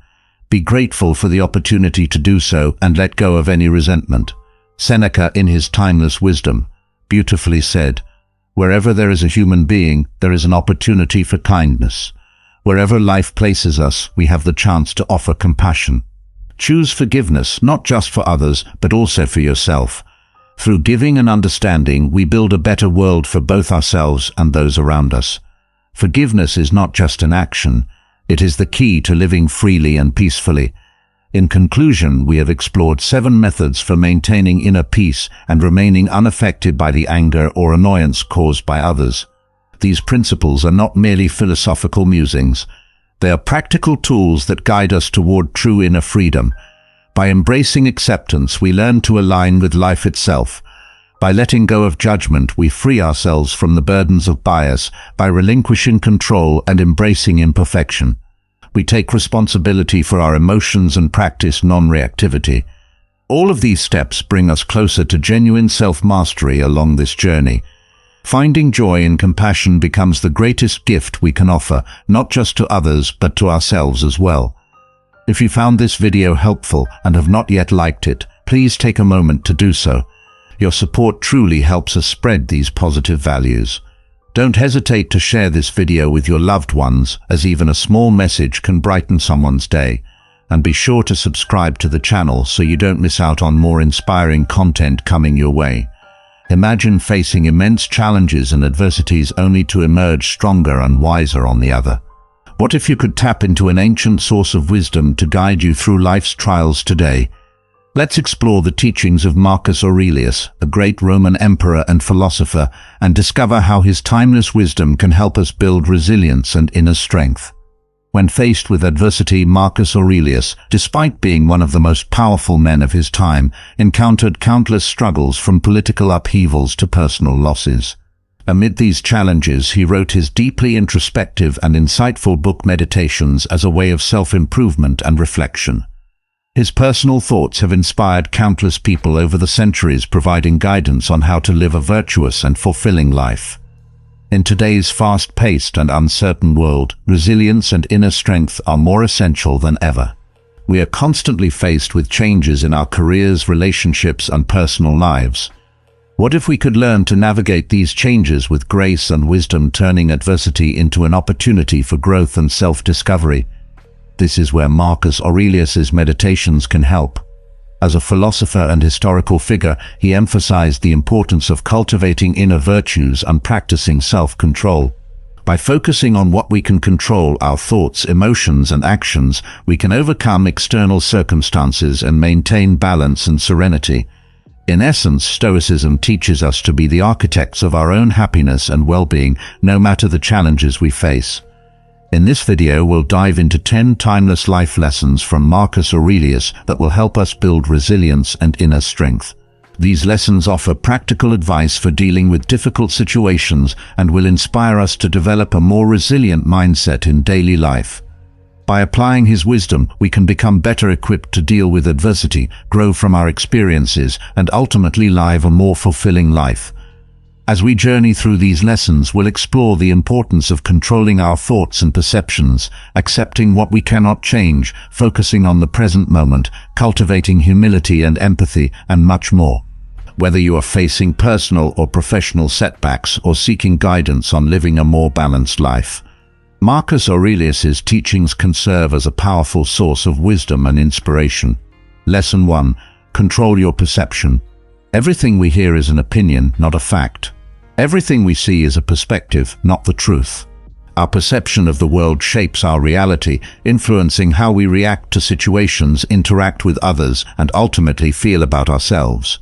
Be grateful for the opportunity to do so and let go of any resentment. Seneca, in his timeless wisdom, beautifully said, "Wherever there is a human being, there is an opportunity for kindness. Wherever life places us, we have the chance to offer compassion. Choose forgiveness, not just for others, but also for yourself. Through giving and understanding, we build a better world for both ourselves and those around us." Forgiveness is not just an action, it is the key to living freely and peacefully. In conclusion, we have explored 7 methods for maintaining inner peace and remaining unaffected by the anger or annoyance caused by others. These principles are not merely philosophical musings. They are practical tools that guide us toward true inner freedom. By embracing acceptance, we learn to align with life itself. By letting go of judgment, we free ourselves from the burdens of bias. By relinquishing control and embracing imperfection, we take responsibility for our emotions and practice non-reactivity. All of these steps bring us closer to genuine self-mastery along this journey. Finding joy and compassion becomes the greatest gift we can offer, not just to others, but to ourselves as well. If you found this video helpful and have not yet liked it, please take a moment to do so. Your support truly helps us spread these positive values. Don't hesitate to share this video with your loved ones, as even a small message can brighten someone's day. And be sure to subscribe to the channel so you don't miss out on more inspiring content coming your way. Imagine facing immense challenges and adversities only to emerge stronger and wiser on the other. What if you could tap into an ancient source of wisdom to guide you through life's trials today? Let's explore the teachings of Marcus Aurelius, a great Roman emperor and philosopher, and discover how his timeless wisdom can help us build resilience and inner strength. When faced with adversity, Marcus Aurelius, despite being one of the most powerful men of his time, encountered countless struggles from political upheavals to personal losses. Amid these challenges, he wrote his deeply introspective and insightful book Meditations as a way of self-improvement and reflection. His personal thoughts have inspired countless people over the centuries, providing guidance on how to live a virtuous and fulfilling life. In today's fast-paced and uncertain world, resilience and inner strength are more essential than ever. We are constantly faced with changes in our careers, relationships, and personal lives. What if we could learn to navigate these changes with grace and wisdom, turning adversity into an opportunity for growth and self-discovery? This is where Marcus Aurelius's Meditations can help. As a philosopher and historical figure, he emphasized the importance of cultivating inner virtues and practicing self-control. By focusing on what we can control, our thoughts, emotions, and actions, we can overcome external circumstances and maintain balance and serenity. In essence, Stoicism teaches us to be the architects of our own happiness and well-being, no matter the challenges we face. In this video, we'll dive into 10 timeless life lessons from Marcus Aurelius that will help us build resilience and inner strength. These lessons offer practical advice for dealing with difficult situations and will inspire us to develop a more resilient mindset in daily life. By applying his wisdom, we can become better equipped to deal with adversity, grow from our experiences, and ultimately live a more fulfilling life. As we journey through these lessons, we'll explore the importance of controlling our thoughts and perceptions, accepting what we cannot change, focusing on the present moment, cultivating humility and empathy, and much more. Whether you are facing personal or professional setbacks or seeking guidance on living a more balanced life, Marcus Aurelius's teachings can serve as a powerful source of wisdom and inspiration. Lesson 1. Control your perception. Everything we hear is an opinion, not a fact. Everything we see is a perspective, not the truth. Our perception of the world shapes our reality, influencing how we react to situations, interact with others, and ultimately feel about ourselves.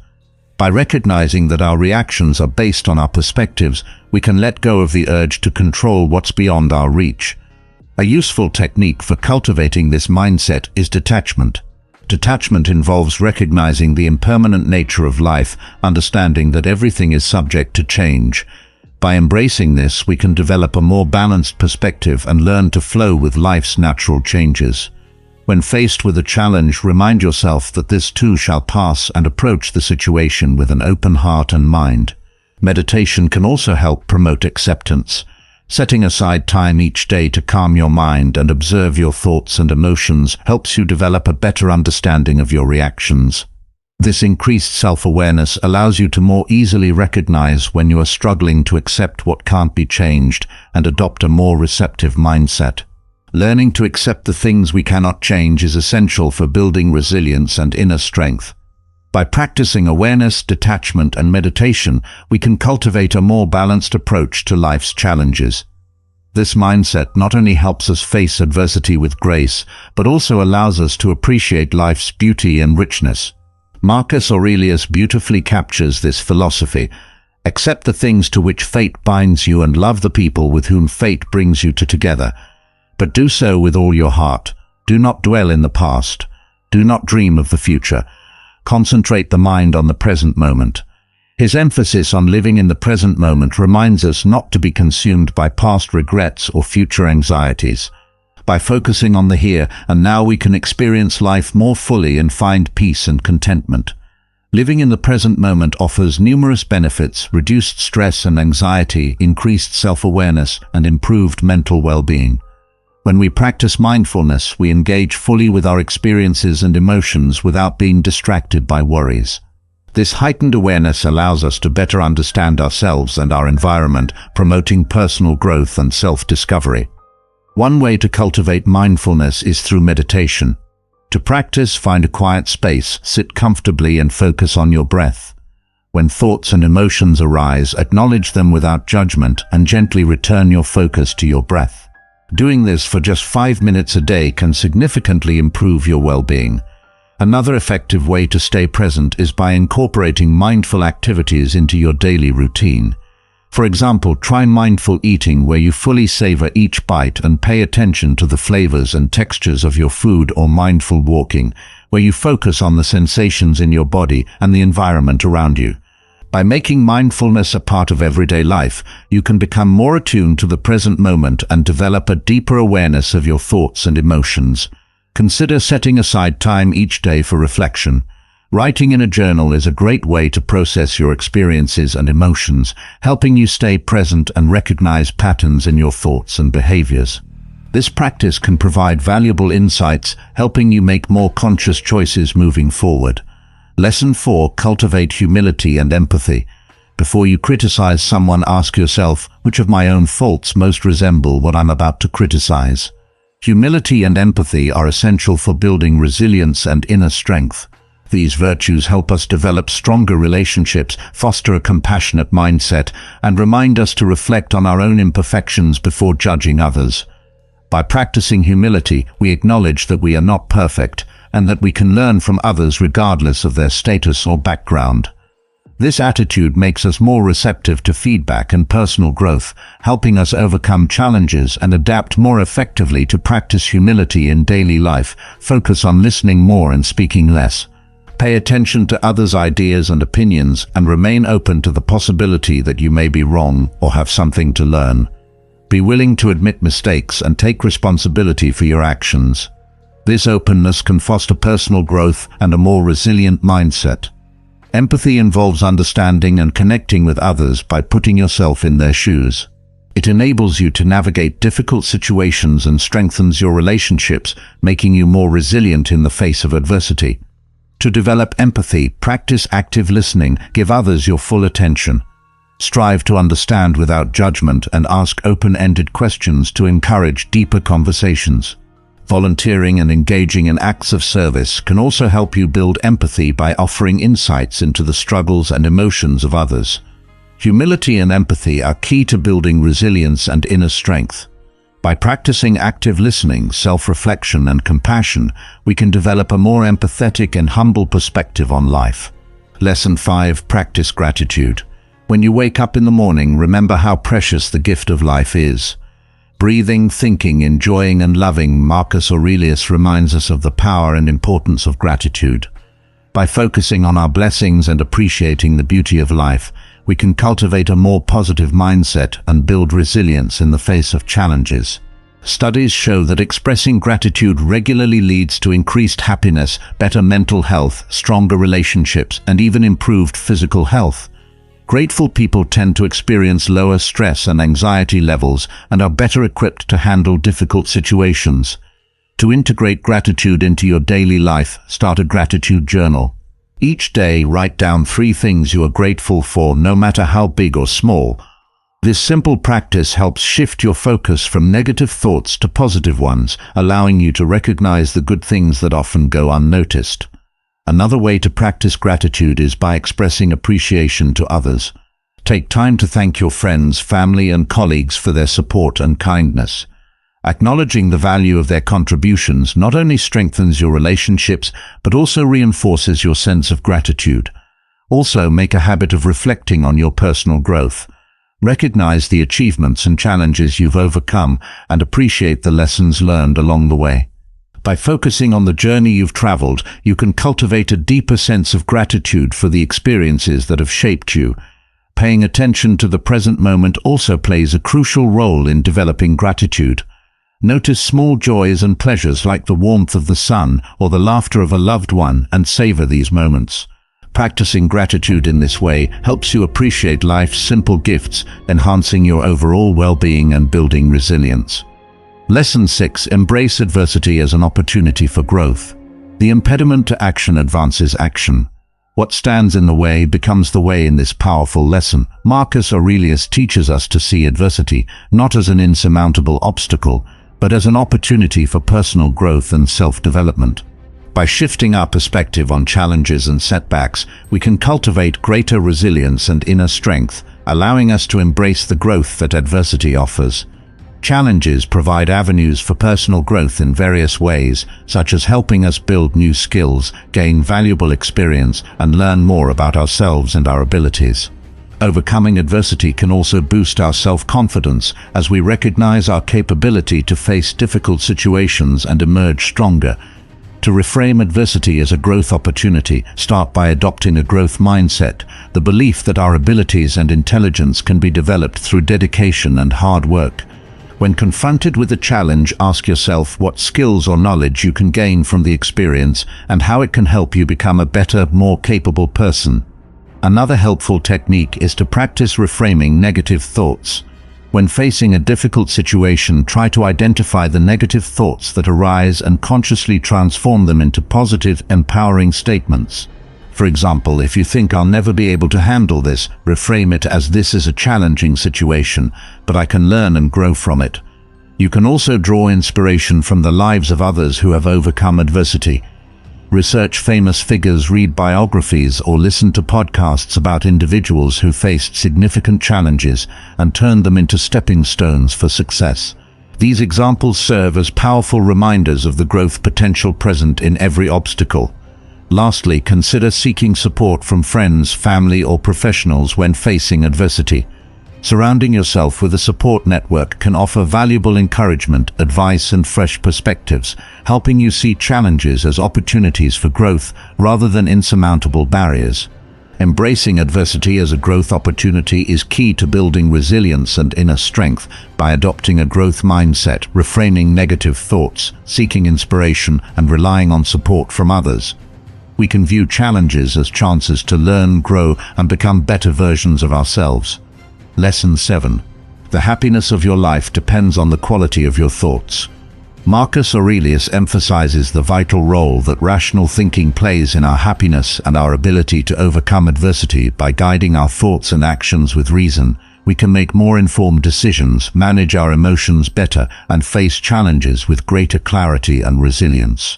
By recognizing that our reactions are based on our perspectives, we can let go of the urge to control what's beyond our reach. A useful technique for cultivating this mindset is detachment. Detachment involves recognizing the impermanent nature of life, understanding that everything is subject to change. By embracing this, we can develop a more balanced perspective and learn to flow with life's natural changes. When faced with a challenge, remind yourself that this too shall pass and approach the situation with an open heart and mind. Meditation can also help promote acceptance. Setting aside time each day to calm your mind and observe your thoughts and emotions helps you develop a better understanding of your reactions. This increased self-awareness allows you to more easily recognize when you are struggling to accept what can't be changed and adopt a more receptive mindset. Learning to accept the things we cannot change is essential for building resilience and inner strength. By practicing awareness, detachment, and meditation, we can cultivate a more balanced approach to life's challenges. This mindset not only helps us face adversity with grace, but also allows us to appreciate life's beauty and richness. Marcus Aurelius beautifully captures this philosophy. Accept the things to which fate binds you and love the people with whom fate brings you together. But do so with all your heart. Do not dwell in the past. Do not dream of the future. Concentrate the mind on the present moment. His emphasis on living in the present moment reminds us not to be consumed by past regrets or future anxieties. By focusing on the here and now, we can experience life more fully and find peace and contentment. Living in the present moment offers numerous benefits: reduced stress and anxiety, increased self-awareness, and improved mental well-being. When we practice mindfulness, we engage fully with our experiences and emotions without being distracted by worries. This heightened awareness allows us to better understand ourselves and our environment, promoting personal growth and self-discovery. One way to cultivate mindfulness is through meditation. To practice, find a quiet space, sit comfortably, and focus on your breath. When thoughts and emotions arise, acknowledge them without judgment and gently return your focus to your breath. Doing this for just 5 minutes a day can significantly improve your well-being. Another effective way to stay present is by incorporating mindful activities into your daily routine. For example, try mindful eating, where you fully savor each bite and pay attention to the flavors and textures of your food, or mindful walking, where you focus on the sensations in your body and the environment around you. By making mindfulness a part of everyday life, you can become more attuned to the present moment and develop a deeper awareness of your thoughts and emotions. Consider setting aside time each day for reflection. Writing in a journal is a great way to process your experiences and emotions, helping you stay present and recognize patterns in your thoughts and behaviors. This practice can provide valuable insights, helping you make more conscious choices moving forward. Lesson 4. Cultivate humility and empathy. Before you criticize someone, ask yourself, which of my own faults most resemble what I'm about to criticize? Humility and empathy are essential for building resilience and inner strength. These virtues help us develop stronger relationships, foster a compassionate mindset, and remind us to reflect on our own imperfections before judging others. By practicing humility, we acknowledge that we are not perfect and that we can learn from others regardless of their status or background. This attitude makes us more receptive to feedback and personal growth, helping us overcome challenges and adapt more effectively. To practice humility in daily life, focus on listening more and speaking less. Pay attention to others' ideas and opinions, and remain open to the possibility that you may be wrong or have something to learn. Be willing to admit mistakes and take responsibility for your actions. This openness can foster personal growth and a more resilient mindset. Empathy involves understanding and connecting with others by putting yourself in their shoes. It enables you to navigate difficult situations and strengthens your relationships, making you more resilient in the face of adversity. To develop empathy, practice active listening, give others your full attention. Strive to understand without judgment and ask open-ended questions to encourage deeper conversations. Volunteering and engaging in acts of service can also help you build empathy by offering insights into the struggles and emotions of others. Humility and empathy are key to building resilience and inner strength. By practicing active listening, self-reflection, and compassion, we can develop a more empathetic and humble perspective on life. Lesson 5. Practice gratitude. When you wake up in the morning, remember how precious the gift of life is. Breathing, thinking, enjoying, and loving, Marcus Aurelius reminds us of the power and importance of gratitude. By focusing on our blessings and appreciating the beauty of life, we can cultivate a more positive mindset and build resilience in the face of challenges. Studies show that expressing gratitude regularly leads to increased happiness, better mental health, stronger relationships, and even improved physical health. Grateful people tend to experience lower stress and anxiety levels and are better equipped to handle difficult situations. To integrate gratitude into your daily life, start a gratitude journal. Each day, write down 3 things you are grateful for, no matter how big or small. This simple practice helps shift your focus from negative thoughts to positive ones, allowing you to recognize the good things that often go unnoticed. Another way to practice gratitude is by expressing appreciation to others. Take time to thank your friends, family, and colleagues for their support and kindness. Acknowledging the value of their contributions not only strengthens your relationships, but also reinforces your sense of gratitude. Also, make a habit of reflecting on your personal growth. Recognize the achievements and challenges you've overcome and appreciate the lessons learned along the way. By focusing on the journey you've traveled, you can cultivate a deeper sense of gratitude for the experiences that have shaped you. Paying attention to the present moment also plays a crucial role in developing gratitude. Notice small joys and pleasures like the warmth of the sun or the laughter of a loved one and savor these moments. Practicing gratitude in this way helps you appreciate life's simple gifts, enhancing your overall well-being and building resilience. Lesson 6. Embrace adversity as an opportunity for growth. The impediment to action advances action. What stands in the way becomes the way in this powerful lesson. Marcus Aurelius teaches us to see adversity not as an insurmountable obstacle, but as an opportunity for personal growth and self-development. By shifting our perspective on challenges and setbacks, we can cultivate greater resilience and inner strength, allowing us to embrace the growth that adversity offers. Challenges provide avenues for personal growth in various ways, such as helping us build new skills, gain valuable experience, and learn more about ourselves and our abilities. Overcoming adversity can also boost our self-confidence as we recognize our capability to face difficult situations and emerge stronger. To reframe adversity as a growth opportunity, start by adopting a growth mindset, the belief that our abilities and intelligence can be developed through dedication and hard work. When confronted with a challenge, ask yourself what skills or knowledge you can gain from the experience and how it can help you become a better, more capable person. Another helpful technique is to practice reframing negative thoughts. When facing a difficult situation, try to identify the negative thoughts that arise and consciously transform them into positive, empowering statements. For example, if you think I'll never be able to handle this, reframe it as this is a challenging situation, but I can learn and grow from it. You can also draw inspiration from the lives of others who have overcome adversity. Research famous figures, read biographies, or listen to podcasts about individuals who faced significant challenges and turned them into stepping stones for success. These examples serve as powerful reminders of the growth potential present in every obstacle. Lastly, consider seeking support from friends, family, or professionals when facing adversity. Surrounding yourself with a support network can offer valuable encouragement, advice, and fresh perspectives, helping you see challenges as opportunities for growth rather than insurmountable barriers. Embracing adversity as a growth opportunity is key to building resilience and inner strength. By adopting a growth mindset, reframing negative thoughts, seeking inspiration, and relying on support from others, we can view challenges as chances to learn, grow, and become better versions of ourselves. Lesson 7. The happiness of your life depends on the quality of your thoughts. Marcus Aurelius emphasizes the vital role that rational thinking plays in our happiness and our ability to overcome adversity. By guiding our thoughts and actions with reason, we can make more informed decisions, manage our emotions better, and face challenges with greater clarity and resilience.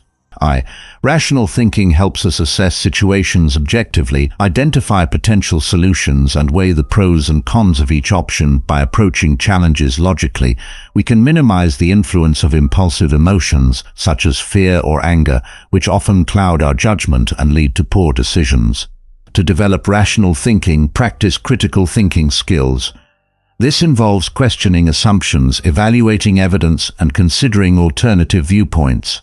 Rational thinking helps us assess situations objectively, identify potential solutions, and weigh the pros and cons of each option. By approaching challenges logically, we can minimize the influence of impulsive emotions, such as fear or anger, which often cloud our judgment and lead to poor decisions. To develop rational thinking, practice critical thinking skills. This involves questioning assumptions, evaluating evidence, and considering alternative viewpoints.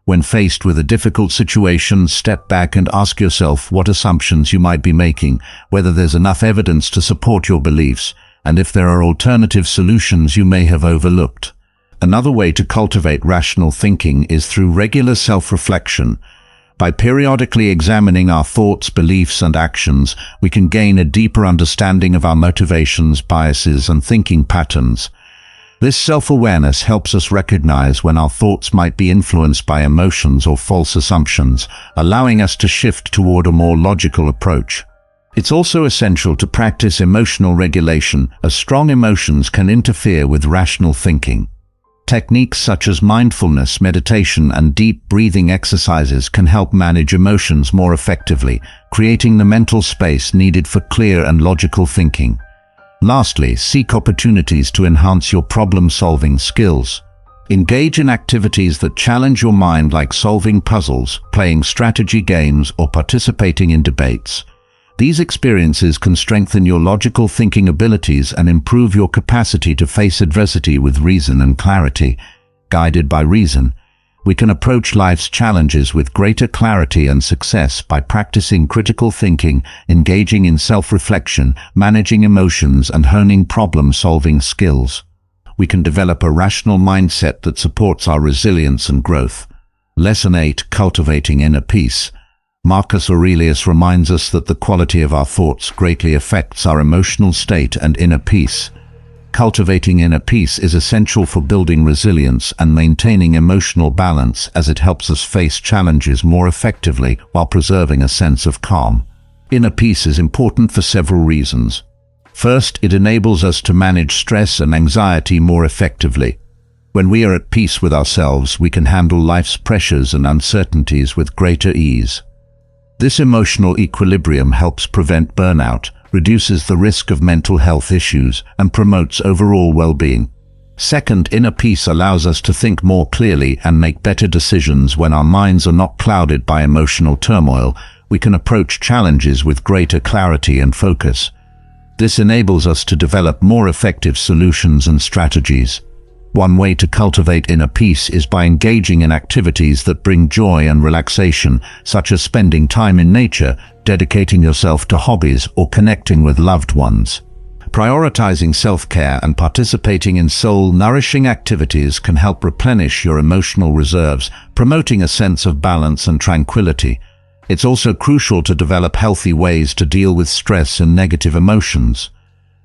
When faced with a difficult situation, step back and ask yourself what assumptions you might be making, whether there's enough evidence to support your beliefs, and if there are alternative solutions you may have overlooked. Another way to cultivate rational thinking is through regular self-reflection. By periodically examining our thoughts, beliefs, and actions, we can gain a deeper understanding of our motivations, biases, and thinking patterns. This self-awareness helps us recognize when our thoughts might be influenced by emotions or false assumptions, allowing us to shift toward a more logical approach. It's also essential to practice emotional regulation, as strong emotions can interfere with rational thinking. Techniques such as mindfulness, meditation, and deep breathing exercises can help manage emotions more effectively, creating the mental space needed for clear and logical thinking. Lastly, seek opportunities to enhance your problem-solving skills. Engage in activities that challenge your mind, like solving puzzles, playing strategy games, or participating in debates. These experiences can strengthen your logical thinking abilities and improve your capacity to face adversity with reason and clarity. Guided by reason, we can approach life's challenges with greater clarity and success by practicing critical thinking, engaging in self-reflection, managing emotions, and honing problem-solving skills. We can develop a rational mindset that supports our resilience and growth. Lesson 8: Cultivating Inner Peace. Marcus Aurelius reminds us that the quality of our thoughts greatly affects our emotional state and inner peace. Cultivating inner peace is essential for building resilience and maintaining emotional balance, as it helps us face challenges more effectively while preserving a sense of calm. Inner peace is important for several reasons. First, it enables us to manage stress and anxiety more effectively. When we are at peace with ourselves, we can handle life's pressures and uncertainties with greater ease. This emotional equilibrium helps prevent burnout, reduces the risk of mental health issues, and promotes overall well-being. Second, inner peace allows us to think more clearly and make better decisions. When our minds are not clouded by emotional turmoil, we can approach challenges with greater clarity and focus. This enables us to develop more effective solutions and strategies. One way to cultivate inner peace is by engaging in activities that bring joy and relaxation, such as spending time in nature, dedicating yourself to hobbies, or connecting with loved ones. Prioritizing self-care and participating in soul-nourishing activities can help replenish your emotional reserves, promoting a sense of balance and tranquility. It's also crucial to develop healthy ways to deal with stress and negative emotions.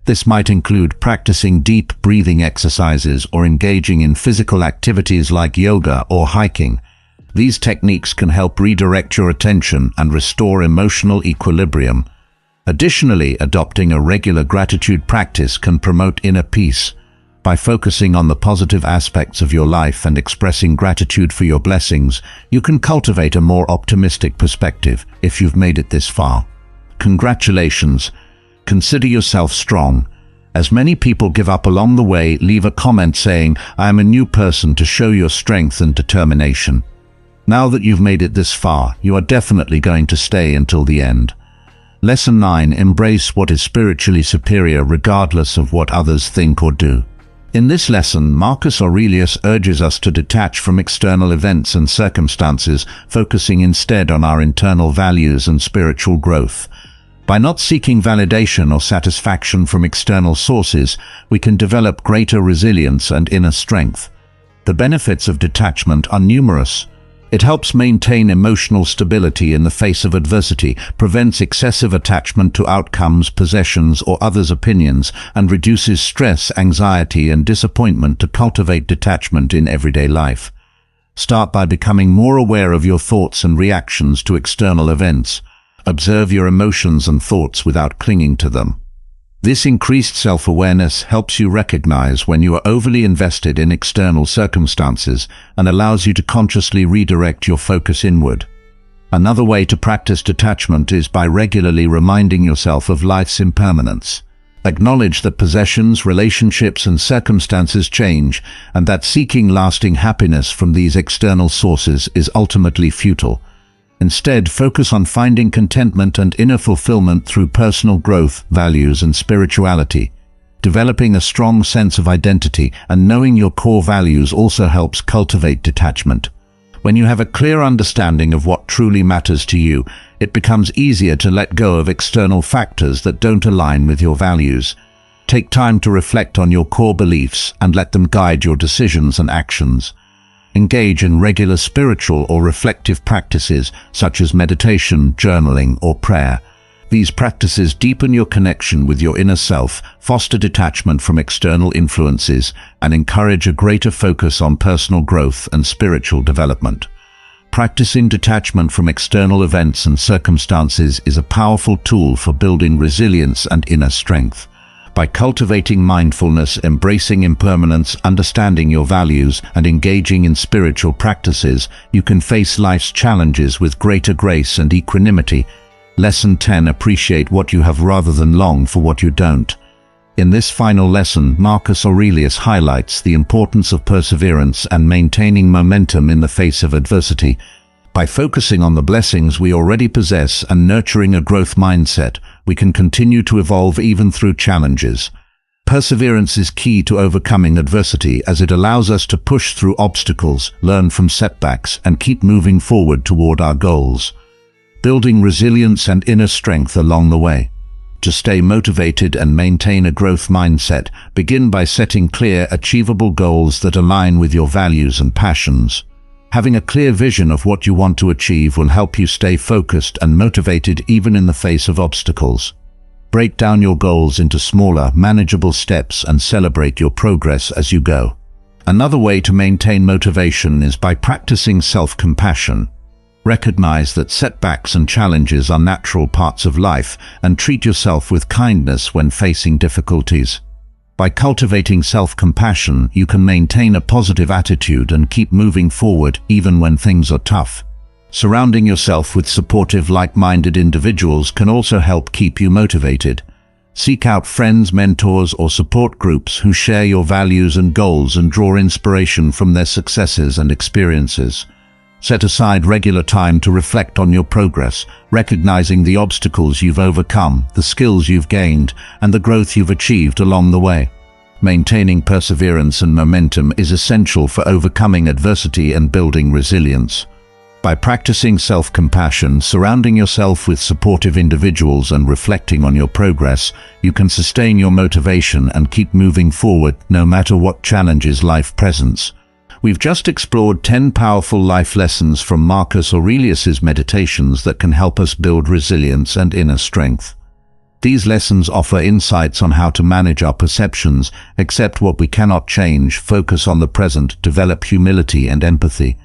This might include practicing deep breathing exercises or engaging in physical activities like yoga or hiking. These techniques can help redirect your attention and restore emotional equilibrium. Additionally, adopting a regular gratitude practice can promote inner peace. By focusing on the positive aspects of your life and expressing gratitude for your blessings, you can cultivate a more optimistic perspective. If you've made it this far, congratulations. Consider yourself strong. As many people give up along the way, leave a comment saying, "I am a new person," to show your strength and determination. Now that you've made it this far, you are definitely going to stay until the end. Lesson 9: Embrace what is spiritually superior regardless of what others think or do. In this lesson, Marcus Aurelius urges us to detach from external events and circumstances, focusing instead on our internal values and spiritual growth. By not seeking validation or satisfaction from external sources, we can develop greater resilience and inner strength. The benefits of detachment are numerous. It helps maintain emotional stability in the face of adversity, prevents excessive attachment to outcomes, possessions, or others' opinions, and reduces stress, anxiety, and disappointment. To cultivate detachment in everyday life, start by becoming more aware of your thoughts and reactions to external events. Observe your emotions and thoughts without clinging to them. This increased self-awareness helps you recognize when you are overly invested in external circumstances and allows you to consciously redirect your focus inward. Another way to practice detachment is by regularly reminding yourself of life's impermanence. Acknowledge that possessions, relationships, and circumstances change, and that seeking lasting happiness from these external sources is ultimately futile. Instead, focus on finding contentment and inner fulfillment through personal growth, values, and spirituality. Developing a strong sense of identity and knowing your core values also helps cultivate detachment. When you have a clear understanding of what truly matters to you, it becomes easier to let go of external factors that don't align with your values. Take time to reflect on your core beliefs and let them guide your decisions and actions. Engage in regular spiritual or reflective practices such as meditation, journaling, or prayer. These practices deepen your connection with your inner self, foster detachment from external influences, and encourage a greater focus on personal growth and spiritual development. Practicing detachment from external events and circumstances is a powerful tool for building resilience and inner strength. By cultivating mindfulness, embracing impermanence, understanding your values, and engaging in spiritual practices, you can face life's challenges with greater grace and equanimity. Lesson 10. Appreciate what you have rather than long for what you don't. In this final lesson, Marcus Aurelius highlights the importance of perseverance and maintaining momentum in the face of adversity. By focusing on the blessings we already possess and nurturing a growth mindset, we can continue to evolve even through challenges. Perseverance is key to overcoming adversity, as it allows us to push through obstacles, learn from setbacks, and keep moving forward toward our goals, building resilience and inner strength along the way. To stay motivated and maintain a growth mindset, begin by setting clear, achievable goals that align with your values and passions. Having a clear vision of what you want to achieve will help you stay focused and motivated even in the face of obstacles. Break down your goals into smaller, manageable steps and celebrate your progress as you go. Another way to maintain motivation is by practicing self-compassion. Recognize that setbacks and challenges are natural parts of life, and treat yourself with kindness when facing difficulties. By cultivating self-compassion, you can maintain a positive attitude and keep moving forward even when things are tough. Surrounding yourself with supportive, like-minded individuals can also help keep you motivated. Seek out friends, mentors, or support groups who share your values and goals and draw inspiration from their successes and experiences. Set aside regular time to reflect on your progress, recognizing the obstacles you've overcome, the skills you've gained, and the growth you've achieved along the way. Maintaining perseverance and momentum is essential for overcoming adversity and building resilience. By practicing self-compassion, surrounding yourself with supportive individuals, and reflecting on your progress, you can sustain your motivation and keep moving forward no matter what challenges life presents. We've just explored 10 powerful life lessons from Marcus Aurelius's meditations that can help us build resilience and inner strength. These lessons offer insights on how to manage our perceptions, accept what we cannot change, focus on the present, develop humility and empathy.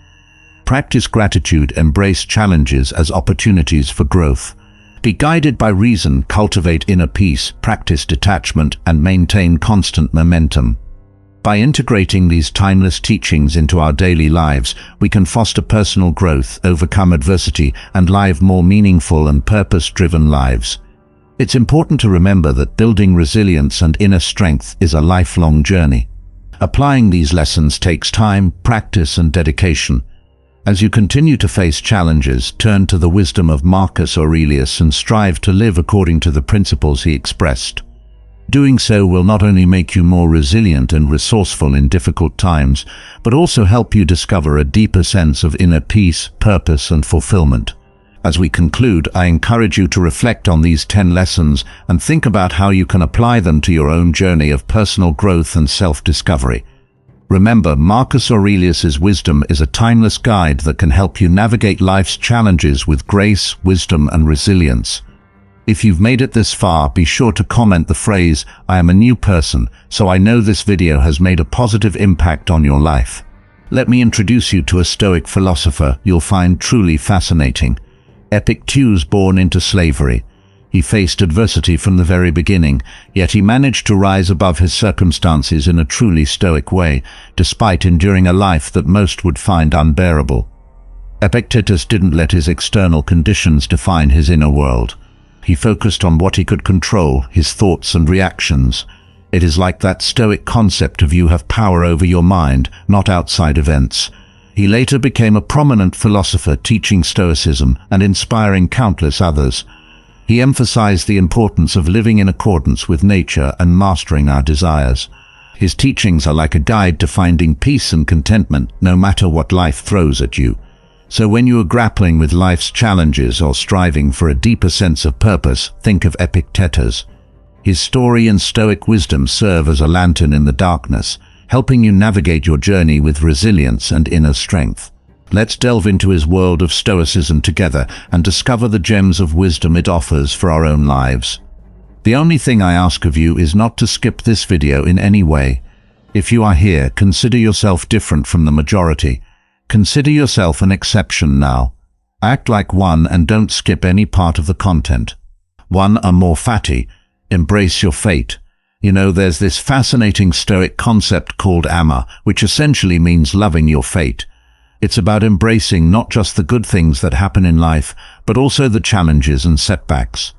Practice gratitude, embrace challenges as opportunities for growth. Be guided by reason, cultivate inner peace, practice detachment, and maintain constant momentum. By integrating these timeless teachings into our daily lives, we can foster personal growth, overcome adversity, and live more meaningful and purpose-driven lives. It's important to remember that building resilience and inner strength is a lifelong journey. Applying these lessons takes time, practice, and dedication. As you continue to face challenges, turn to the wisdom of Marcus Aurelius and strive to live according to the principles he expressed. Doing so will not only make you more resilient and resourceful in difficult times, but also help you discover a deeper sense of inner peace, purpose, and fulfillment. As we conclude, I encourage you to reflect on these 10 lessons and think about how you can apply them to your own journey of personal growth and self-discovery. Remember, Marcus Aurelius's wisdom is a timeless guide that can help you navigate life's challenges with grace, wisdom, and resilience. If you've made it this far, be sure to comment the phrase, "I am a new person, so I know this video has made a positive impact on your life." Let me introduce you to a Stoic philosopher you'll find truly fascinating. Epictetus, born into slavery. He faced adversity from the very beginning, yet he managed to rise above his circumstances in a truly Stoic way, despite enduring a life that most would find unbearable. Epictetus didn't let his external conditions define his inner world. He focused on what he could control, his thoughts and reactions. It is like that Stoic concept of you have power over your mind, not outside events. He later became a prominent philosopher, teaching Stoicism and inspiring countless others. He emphasized the importance of living in accordance with nature and mastering our desires. His teachings are like a guide to finding peace and contentment no matter what life throws at you. So when you are grappling with life's challenges or striving for a deeper sense of purpose, think of Epictetus. His story and Stoic wisdom serve as a lantern in the darkness, helping you navigate your journey with resilience and inner strength. Let's delve into his world of Stoicism together and discover the gems of wisdom it offers for our own lives. The only thing I ask of you is not to skip this video in any way. If you are here, consider yourself different from the majority. Consider yourself an exception now. Act like one and don't skip any part of the content. 1. Amor, Fati. Embrace your fate. You know, there's this fascinating Stoic concept called Amor, which essentially means loving your fate. It's about embracing not just the good things that happen in life, but also the challenges and setbacks.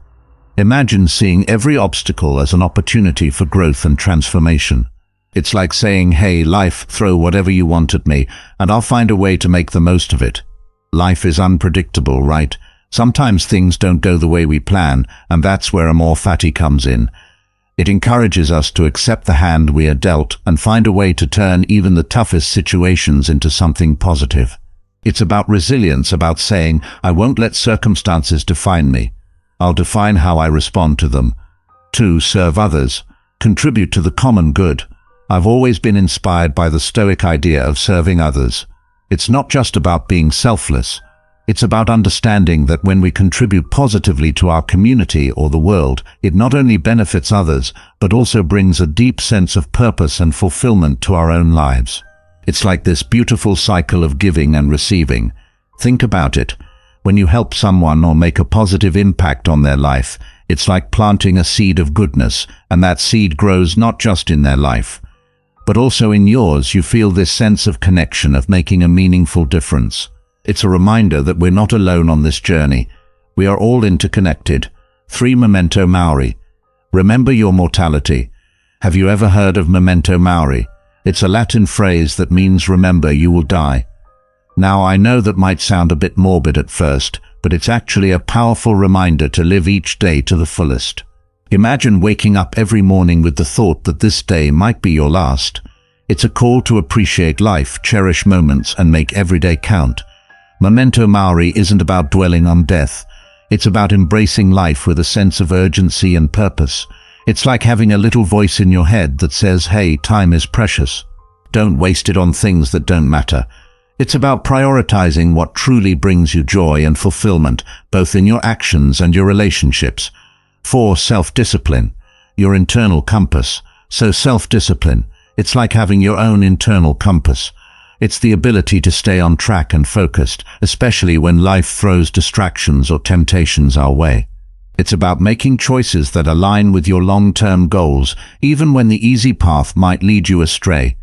Imagine seeing every obstacle as an opportunity for growth and transformation. It's like saying, hey, life, throw whatever you want at me, and I'll find a way to make the most of it. Life is unpredictable, right? Sometimes things don't go the way we plan, and that's where Amor Fati comes in. It encourages us to accept the hand we are dealt and find a way to turn even the toughest situations into something positive. It's about resilience, about saying, I won't let circumstances define me. I'll define how I respond to them. 2. Serve others. Contribute to the common good. I've always been inspired by the Stoic idea of serving others. It's not just about being selfless. It's about understanding that when we contribute positively to our community or the world, it not only benefits others, but also brings a deep sense of purpose and fulfillment to our own lives. It's like this beautiful cycle of giving and receiving. Think about it. When you help someone or make a positive impact on their life, it's like planting a seed of goodness, and that seed grows not just in their life, but also in yours. You feel this sense of connection, of making a meaningful difference. It's a reminder that we're not alone on this journey. We are all interconnected. 3. Memento Mori. Remember your mortality. Have you ever heard of Memento Mori? It's a Latin phrase that means remember you will die. Now, I know that might sound a bit morbid at first, but it's actually a powerful reminder to live each day to the fullest. Imagine waking up every morning with the thought that this day might be your last. It's a call to appreciate life, cherish moments, and make every day count. Memento Mori isn't about dwelling on death. It's about embracing life with a sense of urgency and purpose. It's like having a little voice in your head that says, hey, time is precious. Don't waste it on things that don't matter. It's about prioritizing what truly brings you joy and fulfillment, both in your actions and your relationships. 4. Self-discipline. Your internal compass. So self-discipline. It's like having your own internal compass. It's the ability to stay on track and focused, especially when life throws distractions or temptations our way. It's about making choices that align with your long-term goals, even when the easy path might lead you astray.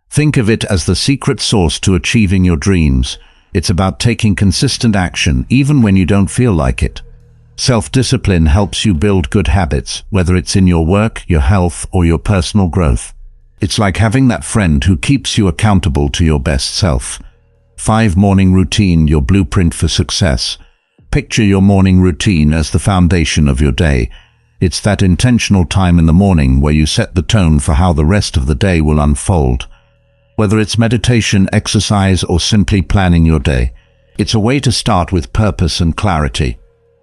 Think of it as the secret sauce to achieving your dreams. It's about taking consistent action, even when you don't feel like it. Self-discipline helps you build good habits, whether it's in your work, your health, or your personal growth. It's like having that friend who keeps you accountable to your best self. 5. Morning routine, your blueprint for success. Picture your morning routine as the foundation of your day. It's that intentional time in the morning where you set the tone for how the rest of the day will unfold. Whether it's meditation, exercise, or simply planning your day, it's a way to start with purpose and clarity.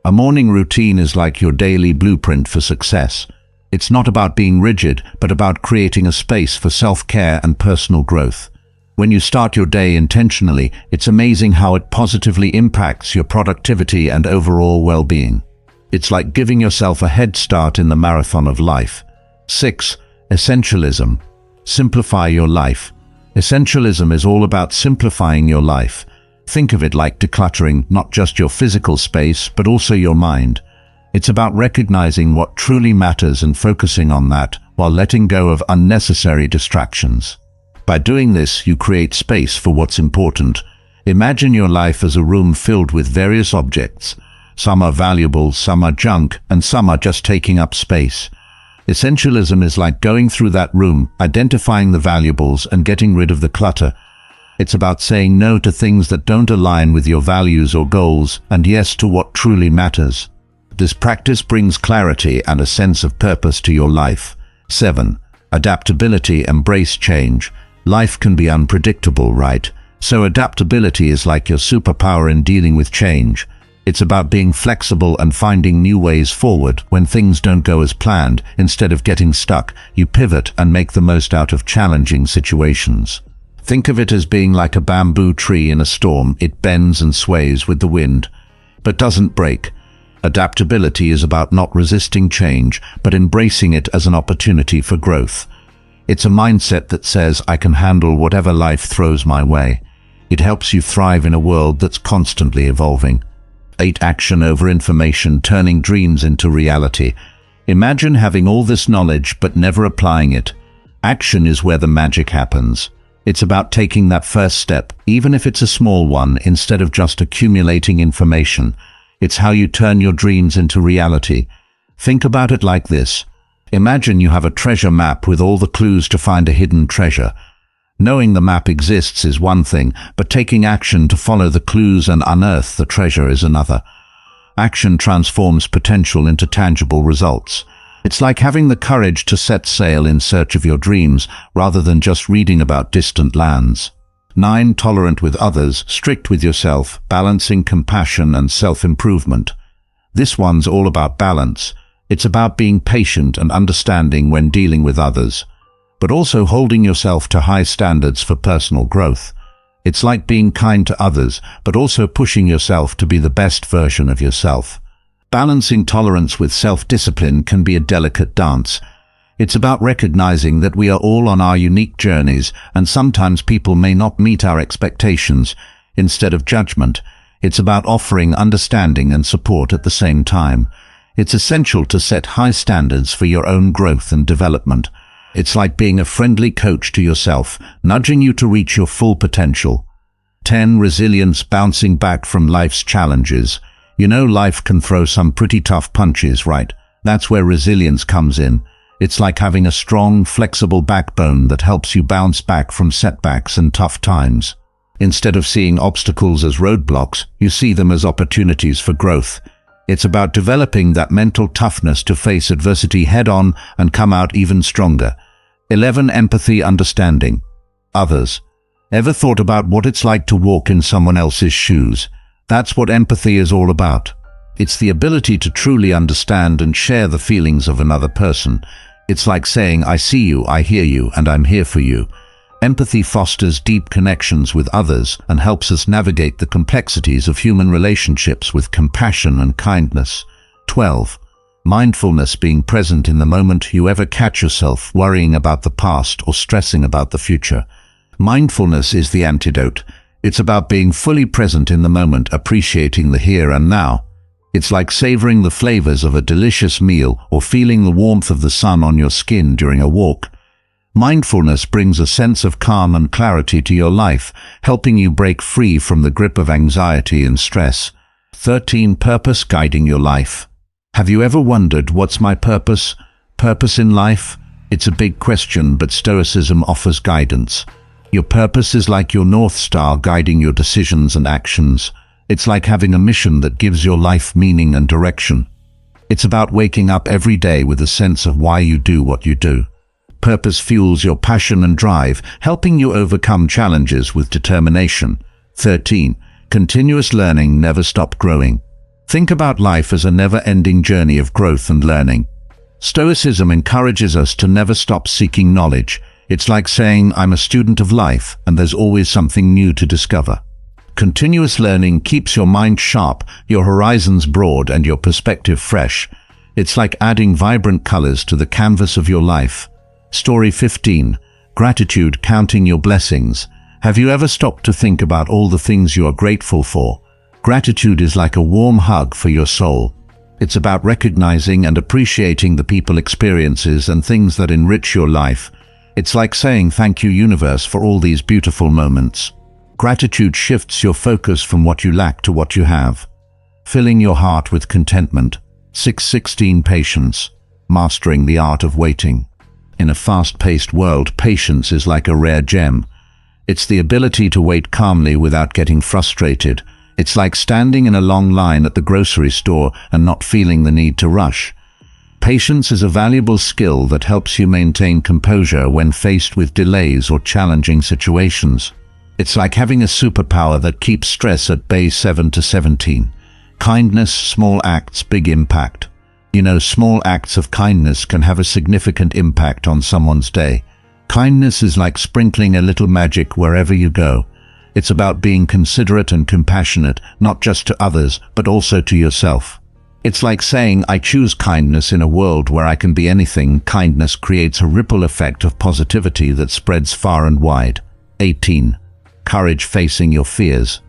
A morning routine is like your daily blueprint for success. It's not about being rigid, but about creating a space for self-care and personal growth. When you start your day intentionally, it's amazing how it positively impacts your productivity and overall well-being. It's like giving yourself a head start in the marathon of life. 6. Essentialism. Simplify your life. Essentialism is all about simplifying your life. Think of it like decluttering not just your physical space, but also your mind. It's about recognizing what truly matters and focusing on that, while letting go of unnecessary distractions. By doing this, you create space for what's important. Imagine your life as a room filled with various objects. Some are valuable, some are junk, and some are just taking up space. Essentialism is like going through that room, identifying the valuables, and getting rid of the clutter. It's about saying no to things that don't align with your values or goals, and yes to what truly matters. This practice brings clarity and a sense of purpose to your life. 7. Adaptability. Embrace change. Life can be unpredictable, right? So adaptability is like your superpower in dealing with change. It's about being flexible and finding new ways forward when things don't go as planned. Instead of getting stuck, you pivot and make the most out of challenging situations. Think of it as being like a bamboo tree in a storm. It bends and sways with the wind, but doesn't break. Adaptability is about not resisting change, but embracing it as an opportunity for growth. It's a mindset that says, I can handle whatever life throws my way. It helps you thrive in a world that's constantly evolving. 8. Action over information, turning dreams into reality. Imagine having all this knowledge but never applying it. Action is where the magic happens. It's about taking that first step, even if it's a small one, instead of just accumulating information. It's how you turn your dreams into reality. Think about it like this. Imagine you have a treasure map with all the clues to find a hidden treasure. Knowing the map exists is one thing, but taking action to follow the clues and unearth the treasure is another. Action transforms potential into tangible results. It's like having the courage to set sail in search of your dreams, rather than just reading about distant lands. 9. Tolerant with others, strict with yourself, balancing compassion and self-improvement. This one's all about balance. It's about being patient and understanding when dealing with others, but also holding yourself to high standards for personal growth. It's like being kind to others, but also pushing yourself to be the best version of yourself. Balancing tolerance with self-discipline can be a delicate dance. It's about recognizing that we are all on our unique journeys, and sometimes people may not meet our expectations. Instead of judgment, it's about offering understanding and support at the same time. It's essential to set high standards for your own growth and development. It's like being a friendly coach to yourself, nudging you to reach your full potential. 10. Resilience, bouncing back from life's challenges. You know, life can throw some pretty tough punches, right? That's where resilience comes in. It's like having a strong, flexible backbone that helps you bounce back from setbacks and tough times. Instead of seeing obstacles as roadblocks, you see them as opportunities for growth. It's about developing that mental toughness to face adversity head-on and come out even stronger. 11. Empathy, understanding others. Ever thought about what it's like to walk in someone else's shoes? That's what empathy is all about. It's the ability to truly understand and share the feelings of another person. It's like saying, I see you, I hear you, and I'm here for you. Empathy fosters deep connections with others and helps us navigate the complexities of human relationships with compassion and kindness. 12. Mindfulness, being present in the moment. You ever catch yourself worrying about the past or stressing about the future? Mindfulness is the antidote. It's about being fully present in the moment, appreciating the here and now. It's like savoring the flavors of a delicious meal or feeling the warmth of the sun on your skin during a walk. Mindfulness brings a sense of calm and clarity to your life, helping you break free from the grip of anxiety and stress. 13. Purpose, guiding your life. Have you ever wondered, what's my purpose? Purpose in life? It's a big question, but Stoicism offers guidance. Your purpose is like your North Star guiding your decisions and actions. It's like having a mission that gives your life meaning and direction. It's about waking up every day with a sense of why you do what you do. Purpose fuels your passion and drive, helping you overcome challenges with determination. 13. Continuous learning, never stop growing. Think about life as a never-ending journey of growth and learning. Stoicism encourages us to never stop seeking knowledge. It's like saying, I'm a student of life, and there's always something new to discover. Continuous learning keeps your mind sharp, your horizons broad, and your perspective fresh. It's like adding vibrant colors to the canvas of your life. Story 15. Gratitude, counting your blessings. Have you ever stopped to think about all the things you are grateful for? Gratitude is like a warm hug for your soul. It's about recognizing and appreciating the people, experiences, and things that enrich your life. It's like saying, thank you, universe, for all these beautiful moments. Gratitude shifts your focus from what you lack to what you have, filling your heart with contentment. 6:16. Patience, mastering the art of waiting. In a fast-paced world, patience is like a rare gem. It's the ability to wait calmly without getting frustrated. It's like standing in a long line at the grocery store and not feeling the need to rush. Patience is a valuable skill that helps you maintain composure when faced with delays or challenging situations. It's like having a superpower that keeps stress at bay. 7-17. Kindness, small acts, big impact. You know, small acts of kindness can have a significant impact on someone's day. Kindness is like sprinkling a little magic wherever you go. It's about being considerate and compassionate, not just to others, but also to yourself. It's like saying, I choose kindness in a world where I can be anything. Kindness creates a ripple effect of positivity that spreads far and wide. 18. Courage facing your fears.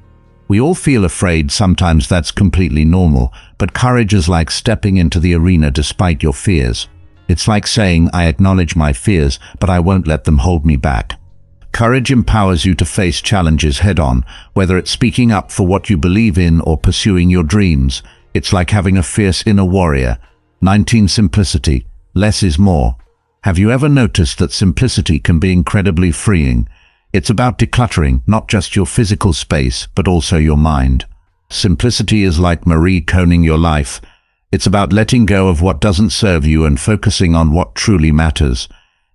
We all feel afraid, sometimes that's completely normal, but courage is like stepping into the arena despite your fears. It's like saying, I acknowledge my fears, but I won't let them hold me back. Courage empowers you to face challenges head-on, whether it's speaking up for what you believe in or pursuing your dreams. It's like having a fierce inner warrior. 19. Simplicity. Less is more. Have you ever noticed that simplicity can be incredibly freeing? It's about decluttering, not just your physical space, but also your mind. Simplicity is like Mori coning your life. It's about letting go of what doesn't serve you and focusing on what truly matters.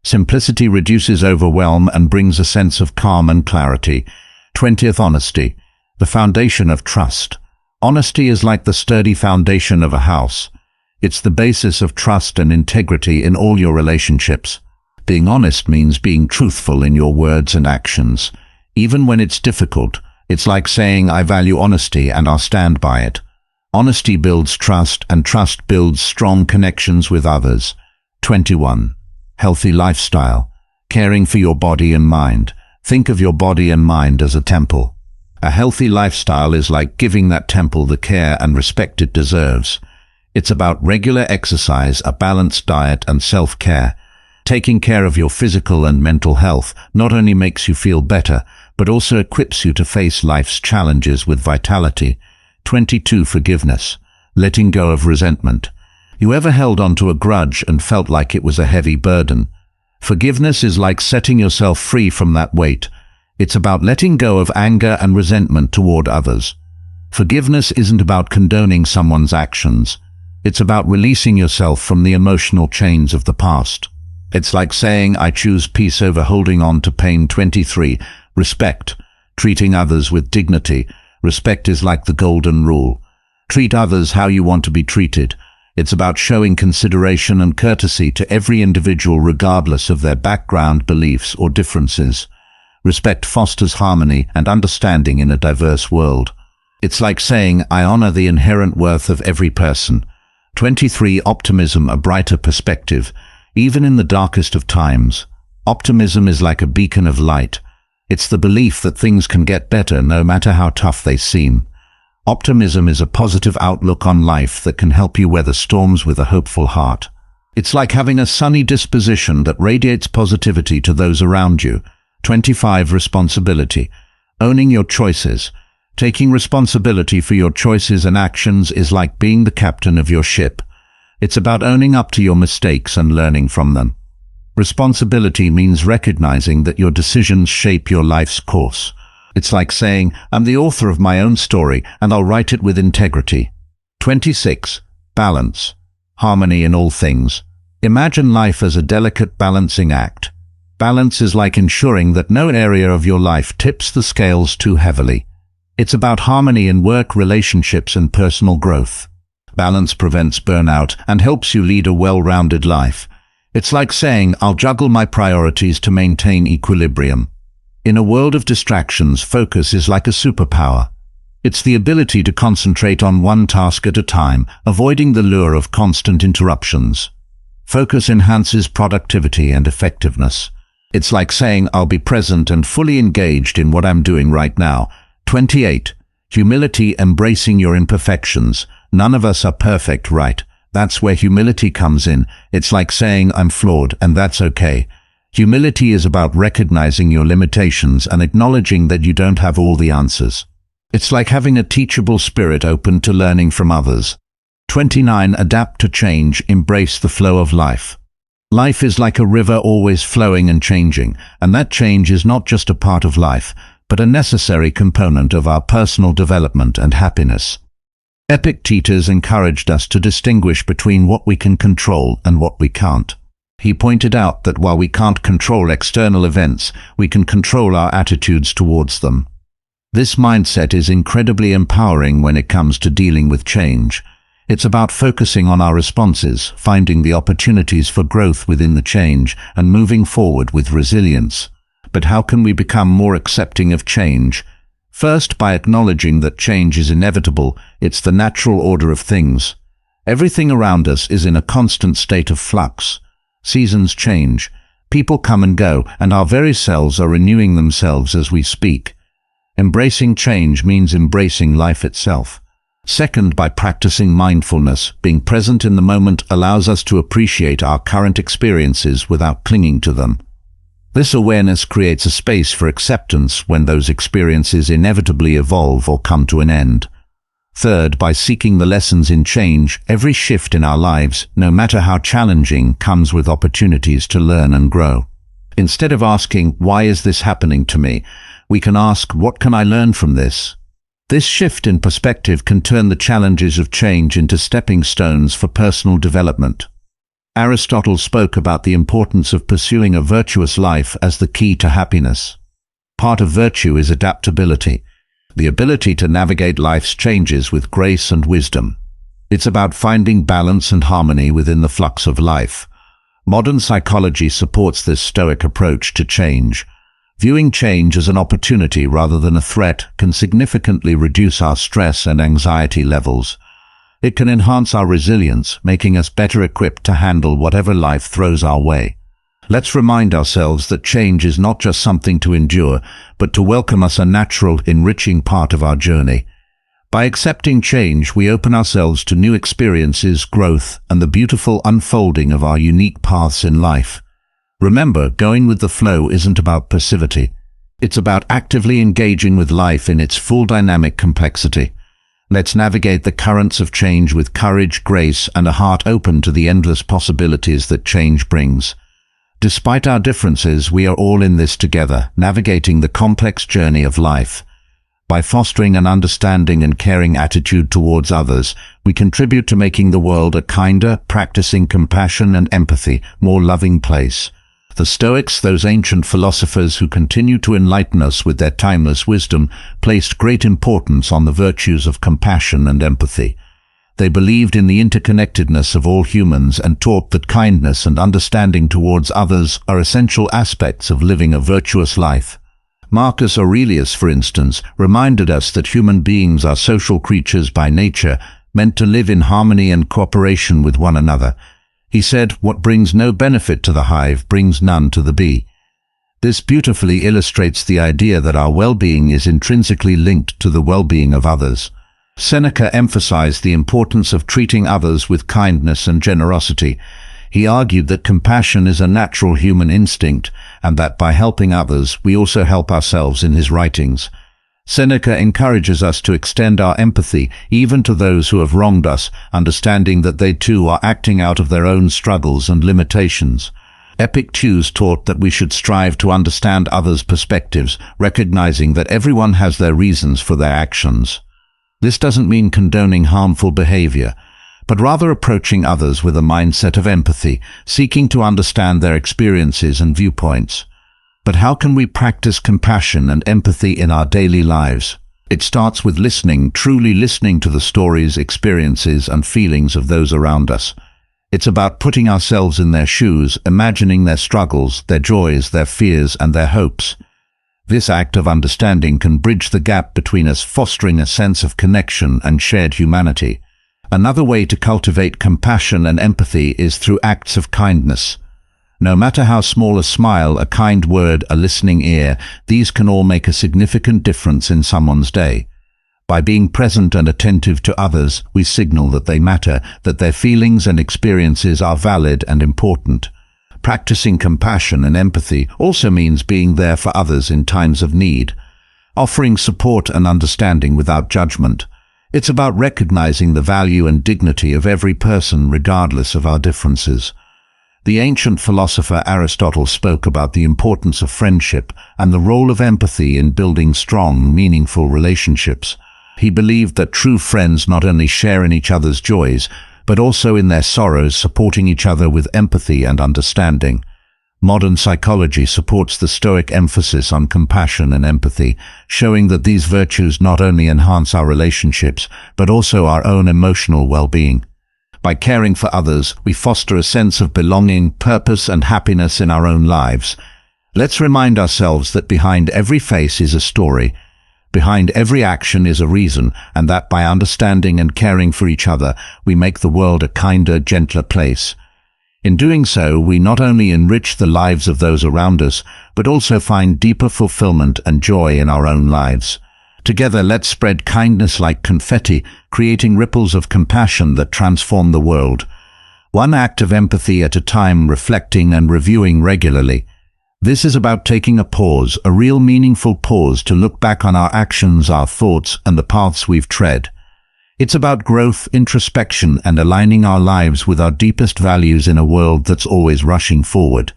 Simplicity reduces overwhelm and brings a sense of calm and clarity. 20th. Honesty. The foundation of trust. Honesty is like the sturdy foundation of a house. It's the basis of trust and integrity in all your relationships. Being honest means being truthful in your words and actions. Even when it's difficult, it's like saying, I value honesty and I'll stand by it. Honesty builds trust, and trust builds strong connections with others. 21. Healthy lifestyle. Caring for your body and mind. Think of your body and mind as a temple. A healthy lifestyle is like giving that temple the care and respect it deserves. It's about regular exercise, a balanced diet, and self-care. Taking care of your physical and mental health not only makes you feel better, but also equips you to face life's challenges with vitality. 22. Forgiveness. Letting go of resentment. You ever held onto a grudge and felt like it was a heavy burden? Forgiveness is like setting yourself free from that weight. It's about letting go of anger and resentment toward others. Forgiveness isn't about condoning someone's actions. It's about releasing yourself from the emotional chains of the past. It's like saying, I choose peace over holding on to pain. 23. Respect. Treating others with dignity. Respect is like the golden rule. Treat others how you want to be treated. It's about showing consideration and courtesy to every individual regardless of their background, beliefs, or differences. Respect fosters harmony and understanding in a diverse world. It's like saying, I honor the inherent worth of every person. 23. Optimism. A brighter perspective. Even in the darkest of times, optimism is like a beacon of light. It's the belief that things can get better no matter how tough they seem. Optimism is a positive outlook on life that can help you weather storms with a hopeful heart. It's like having a sunny disposition that radiates positivity to those around you. 25. Responsibility. Owning your choices. Taking responsibility for your choices and actions is like being the captain of your ship. It's about owning up to your mistakes and learning from them. Responsibility means recognizing that your decisions shape your life's course. It's like saying, I'm the author of my own story and I'll write it with integrity. 26. Balance. Harmony in all things. Imagine life as a delicate balancing act. Balance is like ensuring that no area of your life tips the scales too heavily. It's about harmony in work, relationships, and personal growth. Balance prevents burnout and helps you lead a well-rounded life. It's like saying, I'll juggle my priorities to maintain equilibrium. In a world of distractions, focus is like a superpower. It's the ability to concentrate on one task at a time, avoiding the lure of constant interruptions. Focus enhances productivity and effectiveness. It's like saying, I'll be present and fully engaged in what I'm doing right now. 28. Humility. Embracing your imperfections. None of us are perfect, right? That's where humility comes in. It's like saying, I'm flawed, and that's okay. Humility is about recognizing your limitations and acknowledging that you don't have all the answers. It's like having a teachable spirit open to learning from others. 29. Adapt to change. Embrace the flow of life. Life is like a river, always flowing and changing, and that change is not just a part of life, but a necessary component of our personal development and happiness. Epictetus encouraged us to distinguish between what we can control and what we can't. He pointed out that while we can't control external events, we can control our attitudes towards them. This mindset is incredibly empowering when it comes to dealing with change. It's about focusing on our responses, finding the opportunities for growth within the change, and moving forward with resilience. But how can we become more accepting of change? First, by acknowledging that change is inevitable. It's the natural order of things. Everything around us is in a constant state of flux. Seasons change, people come and go, and our very selves are renewing themselves as we speak. Embracing change means embracing life itself. Second, by practicing mindfulness, being present in the moment allows us to appreciate our current experiences without clinging to them. This awareness creates a space for acceptance when those experiences inevitably evolve or come to an end. Third, by seeking the lessons in change, every shift in our lives, no matter how challenging, comes with opportunities to learn and grow. Instead of asking, "Why is this happening to me?" we can ask, "What can I learn from this?" This shift in perspective can turn the challenges of change into stepping stones for personal development. Aristotle spoke about the importance of pursuing a virtuous life as the key to happiness. Part of virtue is adaptability, the ability to navigate life's changes with grace and wisdom. It's about finding balance and harmony within the flux of life. Modern psychology supports this Stoic approach to change. Viewing change as an opportunity rather than a threat can significantly reduce our stress and anxiety levels. It can enhance our resilience, making us better equipped to handle whatever life throws our way. Let's remind ourselves that change is not just something to endure, but to welcome as a natural, enriching part of our journey. By accepting change, we open ourselves to new experiences, growth, and the beautiful unfolding of our unique paths in life. Remember, going with the flow isn't about passivity. It's about actively engaging with life in its full dynamic complexity. Let's navigate the currents of change with courage, grace, and a heart open to the endless possibilities that change brings. Despite our differences, we are all in this together, navigating the complex journey of life. By fostering an understanding and caring attitude towards others, we contribute to making the world a kinder, practicing compassion and empathy, more loving place. The Stoics, those ancient philosophers who continue to enlighten us with their timeless wisdom, placed great importance on the virtues of compassion and empathy. They believed in the interconnectedness of all humans and taught that kindness and understanding towards others are essential aspects of living a virtuous life. Marcus Aurelius, for instance, reminded us that human beings are social creatures by nature, meant to live in harmony and cooperation with one another. He said, "What brings no benefit to the hive brings none to the bee." This beautifully illustrates the idea that our well-being is intrinsically linked to the well-being of others. Seneca emphasized the importance of treating others with kindness and generosity. He argued that compassion is a natural human instinct, and that by helping others, we also help ourselves in his writings. Seneca encourages us to extend our empathy even to those who have wronged us, understanding that they too are acting out of their own struggles and limitations. Epictetus taught that we should strive to understand others' perspectives, recognizing that everyone has their reasons for their actions. This doesn't mean condoning harmful behavior, but rather approaching others with a mindset of empathy, seeking to understand their experiences and viewpoints. But how can we practice compassion and empathy in our daily lives? It starts with listening, truly listening to the stories, experiences, and feelings of those around us. It's about putting ourselves in their shoes, imagining their struggles, their joys, their fears, and their hopes. This act of understanding can bridge the gap between us, fostering a sense of connection and shared humanity. Another way to cultivate compassion and empathy is through acts of kindness. No matter how small a smile, a kind word, a listening ear, these can all make a significant difference in someone's day. By being present and attentive to others, we signal that they matter, that their feelings and experiences are valid and important. Practicing compassion and empathy also means being there for others in times of need, offering support and understanding without judgment. It's about recognizing the value and dignity of every person regardless of our differences. The ancient philosopher Aristotle spoke about the importance of friendship and the role of empathy in building strong, meaningful relationships. He believed that true friends not only share in each other's joys, but also in their sorrows, supporting each other with empathy and understanding. Modern psychology supports the Stoic emphasis on compassion and empathy, showing that these virtues not only enhance our relationships, but also our own emotional well-being. By caring for others, we foster a sense of belonging, purpose, and happiness in our own lives. Let's remind ourselves that behind every face is a story, behind every action is a reason, and that by understanding and caring for each other, we make the world a kinder, gentler place. In doing so, we not only enrich the lives of those around us, but also find deeper fulfillment and joy in our own lives. Together, let's spread kindness like confetti, creating ripples of compassion that transform the world. One act of empathy at a time, reflecting and reviewing regularly. This is about taking a pause, a real meaningful pause to look back on our actions, our thoughts, and the paths we've tread. It's about growth, introspection, and aligning our lives with our deepest values in a world that's always rushing forward.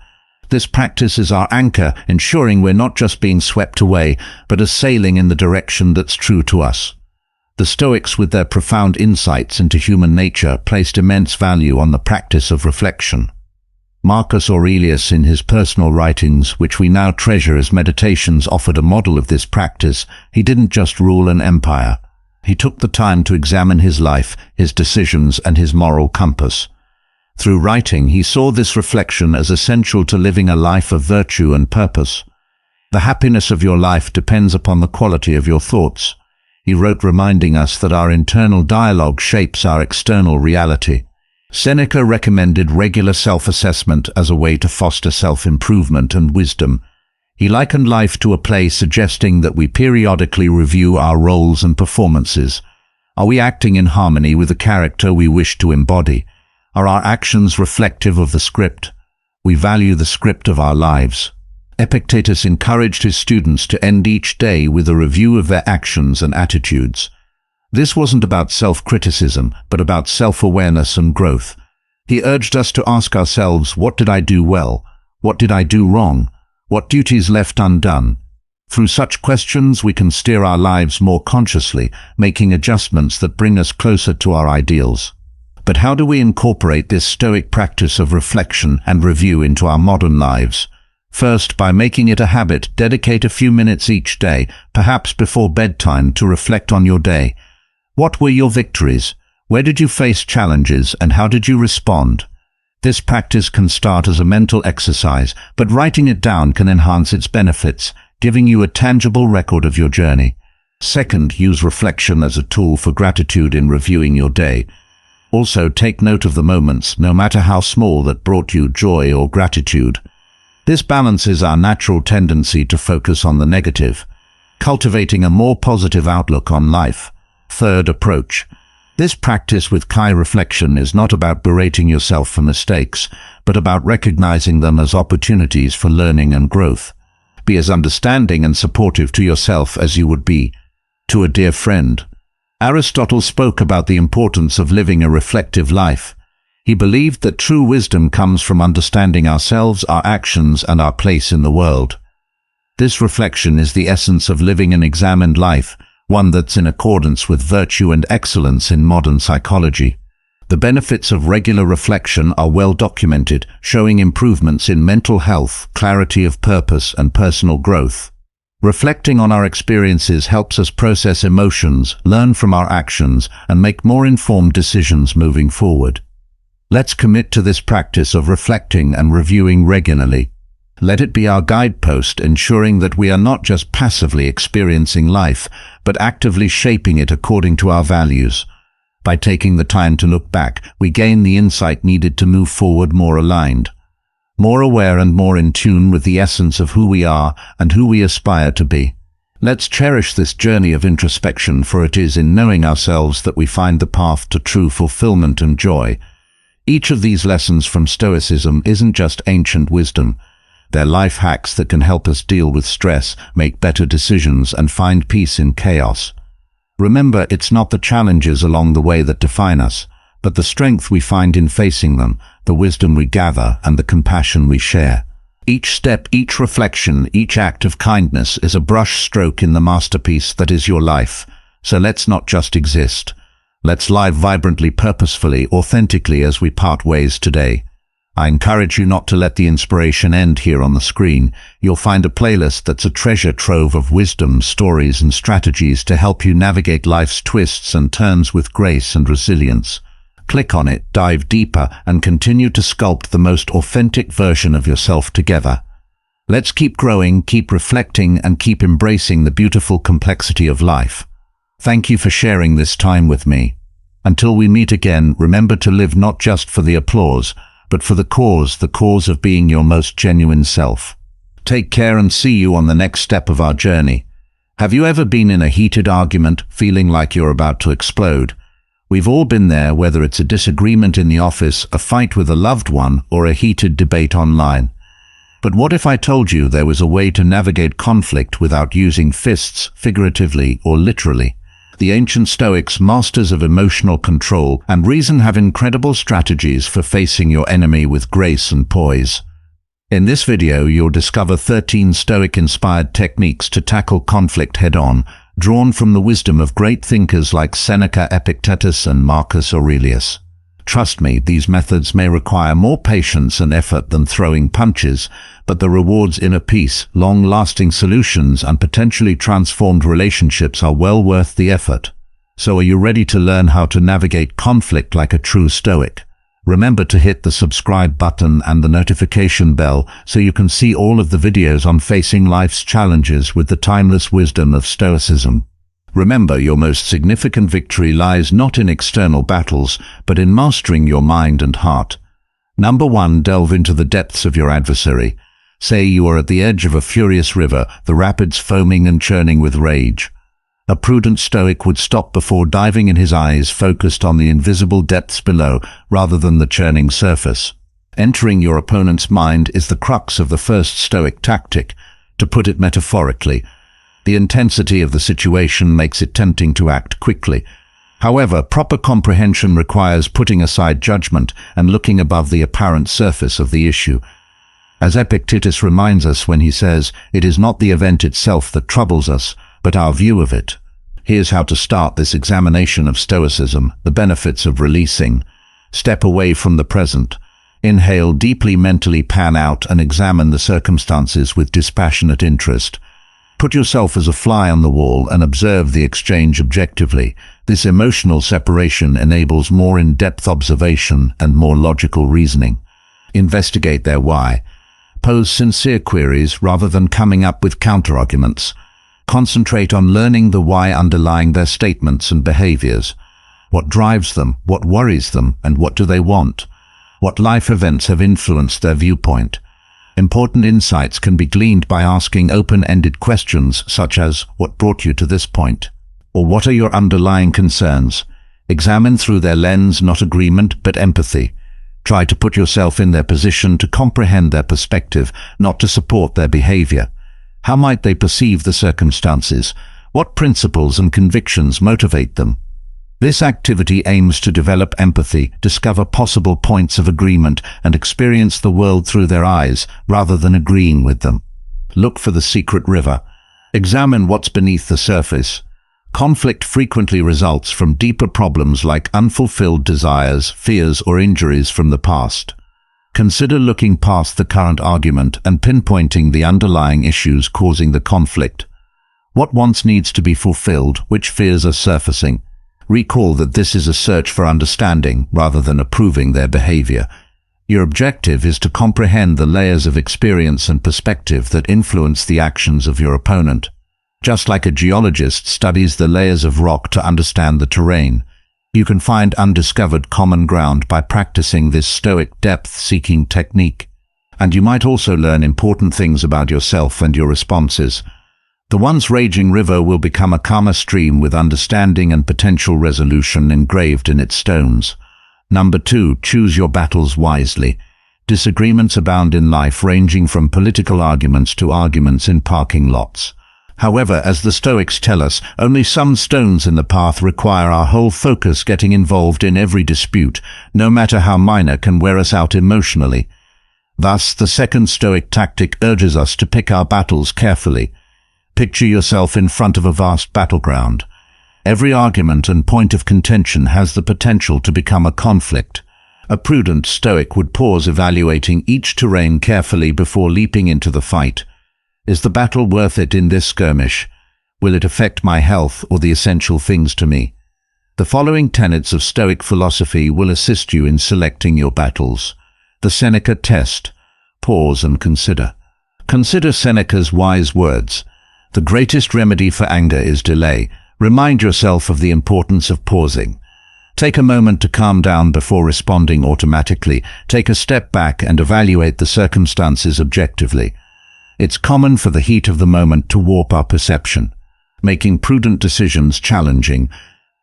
This practice is our anchor, ensuring we're not just being swept away, but are sailing in the direction that's true to us. The Stoics, with their profound insights into human nature, placed immense value on the practice of reflection. Marcus Aurelius, in his personal writings, which we now treasure as meditations, offered a model of this practice. He didn't just rule an empire. He took the time to examine his life, his decisions, and his moral compass. Through writing, he saw this reflection as essential to living a life of virtue and purpose. The happiness of your life depends upon the quality of your thoughts. He wrote, reminding us that our internal dialogue shapes our external reality. Seneca recommended regular self-assessment as a way to foster self-improvement and wisdom. He likened life to a play, suggesting that we periodically review our roles and performances. Are we acting in harmony with the character we wish to embody? Are our actions reflective of the script? We value the script of our lives. Epictetus encouraged his students to end each day with a review of their actions and attitudes. This wasn't about self-criticism, but about self-awareness and growth. He urged us to ask ourselves, what did I do well? What did I do wrong? What duties left undone? Through such questions, we can steer our lives more consciously, making adjustments that bring us closer to our ideals. But how do we incorporate this Stoic practice of reflection and review into our modern lives? First, by making it a habit, dedicate a few minutes each day, perhaps before bedtime, to reflect on your day. What were your victories? Where did you face challenges, and how did you respond? This practice can start as a mental exercise, but writing it down can enhance its benefits, giving you a tangible record of your journey. Second, use reflection as a tool for gratitude in reviewing your day. Also, take note of the moments, no matter how small, that brought you joy or gratitude. This balances our natural tendency to focus on the negative, cultivating a more positive outlook on life. Third, approach. This practice with Kai reflection is not about berating yourself for mistakes, but about recognizing them as opportunities for learning and growth. Be as understanding and supportive to yourself as you would be to a dear friend. Aristotle spoke about the importance of living a reflective life. He believed that true wisdom comes from understanding ourselves, our actions, and our place in the world. This reflection is the essence of living an examined life, one that's in accordance with virtue and excellence in modern psychology. The benefits of regular reflection are well documented, showing improvements in mental health, clarity of purpose, and personal growth. Reflecting on our experiences helps us process emotions, learn from our actions, and make more informed decisions moving forward. Let's commit to this practice of reflecting and reviewing regularly. Let it be our guidepost, ensuring that we are not just passively experiencing life, but actively shaping it according to our values. By taking the time to look back, we gain the insight needed to move forward more aligned, more aware, and more in tune with the essence of who we are and who we aspire to be. Let's cherish this journey of introspection, for it is in knowing ourselves that we find the path to true fulfillment and joy. Each of these lessons from Stoicism isn't just ancient wisdom. They're life hacks that can help us deal with stress, make better decisions, and find peace in chaos. Remember, it's not the challenges along the way that define us, but the strength we find in facing them, the wisdom we gather, and the compassion we share. Each step, each reflection, each act of kindness is a brush stroke in the masterpiece that is your life. So let's not just exist. Let's live vibrantly, purposefully, authentically as we part ways today. I encourage you not to let the inspiration end here on the screen. You'll find a playlist that's a treasure trove of wisdom, stories, and strategies to help you navigate life's twists and turns with grace and resilience. Click on it, dive deeper, and continue to sculpt the most authentic version of yourself together. Let's keep growing, keep reflecting, and keep embracing the beautiful complexity of life. Thank you for sharing this time with me. Until we meet again, remember to live not just for the applause, but for the cause of being your most genuine self. Take care and see you on the next step of our journey. Have you ever been in a heated argument, feeling like you're about to explode? We've all been there, whether it's a disagreement in the office, a fight with a loved one, or a heated debate online. But what if I told you there was a way to navigate conflict without using fists, figuratively or literally? The ancient Stoics, masters of emotional control and reason, have incredible strategies for facing your enemy with grace and poise. In this video, you'll discover 13 Stoic-inspired techniques to tackle conflict head-on, drawn from the wisdom of great thinkers like Seneca, Epictetus, and Marcus Aurelius. Trust me, these methods may require more patience and effort than throwing punches, but the rewards, inner peace, long-lasting solutions, and potentially transformed relationships are well worth the effort. So are you ready to learn how to navigate conflict like a true Stoic? Remember to hit the subscribe button and the notification bell so you can see all of the videos on facing life's challenges with the timeless wisdom of Stoicism. Remember, your most significant victory lies not in external battles, but in mastering your mind and heart. Number 1. Delve into the depths of your adversary. Say you are at the edge of a furious river, the rapids foaming and churning with rage. A prudent Stoic would stop before diving in, his eyes focused on the invisible depths below rather than the churning surface. Entering your opponent's mind is the crux of the first Stoic tactic. To put it metaphorically, the intensity of the situation makes it tempting to act quickly. However, proper comprehension requires putting aside judgment and looking above the apparent surface of the issue. As Epictetus reminds us when he says, "It is not the event itself that troubles us, but our view of it." Here's how to start this examination of Stoicism, the benefits of releasing. Step away from the present. Inhale deeply, mentally pan out and examine the circumstances with dispassionate interest. Put yourself as a fly on the wall and observe the exchange objectively. This emotional separation enables more in-depth observation and more logical reasoning. Investigate their why. Pose sincere queries rather than coming up with counter-arguments. Concentrate on learning the why underlying their statements and behaviors. What drives them, what worries them, and what do they want? What life events have influenced their viewpoint? Important insights can be gleaned by asking open-ended questions such as, "What brought you to this point?" Or "What are your underlying concerns?" Examine through their lens, not agreement, but empathy. Try to put yourself in their position, to comprehend their perspective, not to support their behavior. How might they perceive the circumstances? What principles and convictions motivate them? This activity aims to develop empathy, discover possible points of agreement, and experience the world through their eyes, rather than agreeing with them. Look for the secret river. Examine what's beneath the surface. Conflict frequently results from deeper problems like unfulfilled desires, fears, or injuries from the past. Consider looking past the current argument and pinpointing the underlying issues causing the conflict. What wants needs to be fulfilled, which fears are surfacing? Recall that this is a search for understanding rather than approving their behavior. Your objective is to comprehend the layers of experience and perspective that influence the actions of your opponent. Just like a geologist studies the layers of rock to understand the terrain, you can find undiscovered common ground by practicing this Stoic depth-seeking technique. And you might also learn important things about yourself and your responses. The once raging river will become a calmer stream with understanding and potential resolution engraved in its stones. Number 2, choose your battles wisely. Disagreements abound in life, ranging from political arguments to arguments in parking lots. However, as the Stoics tell us, only some stones in the path require our whole focus. Getting involved in every dispute, no matter how minor, can wear us out emotionally. Thus, the second Stoic tactic urges us to pick our battles carefully. Picture yourself in front of a vast battleground. Every argument and point of contention has the potential to become a conflict. A prudent Stoic would pause, evaluating each terrain carefully before leaping into the fight. Is the battle worth it in this skirmish? Will it affect my health or the essential things to me? The following tenets of Stoic philosophy will assist you in selecting your battles. The Seneca test. Pause and consider. Consider Seneca's wise words. The greatest remedy for anger is delay. Remind yourself of the importance of pausing. Take a moment to calm down before responding automatically. Take a step back and evaluate the circumstances objectively. It's common for the heat of the moment to warp our perception, making prudent decisions challenging.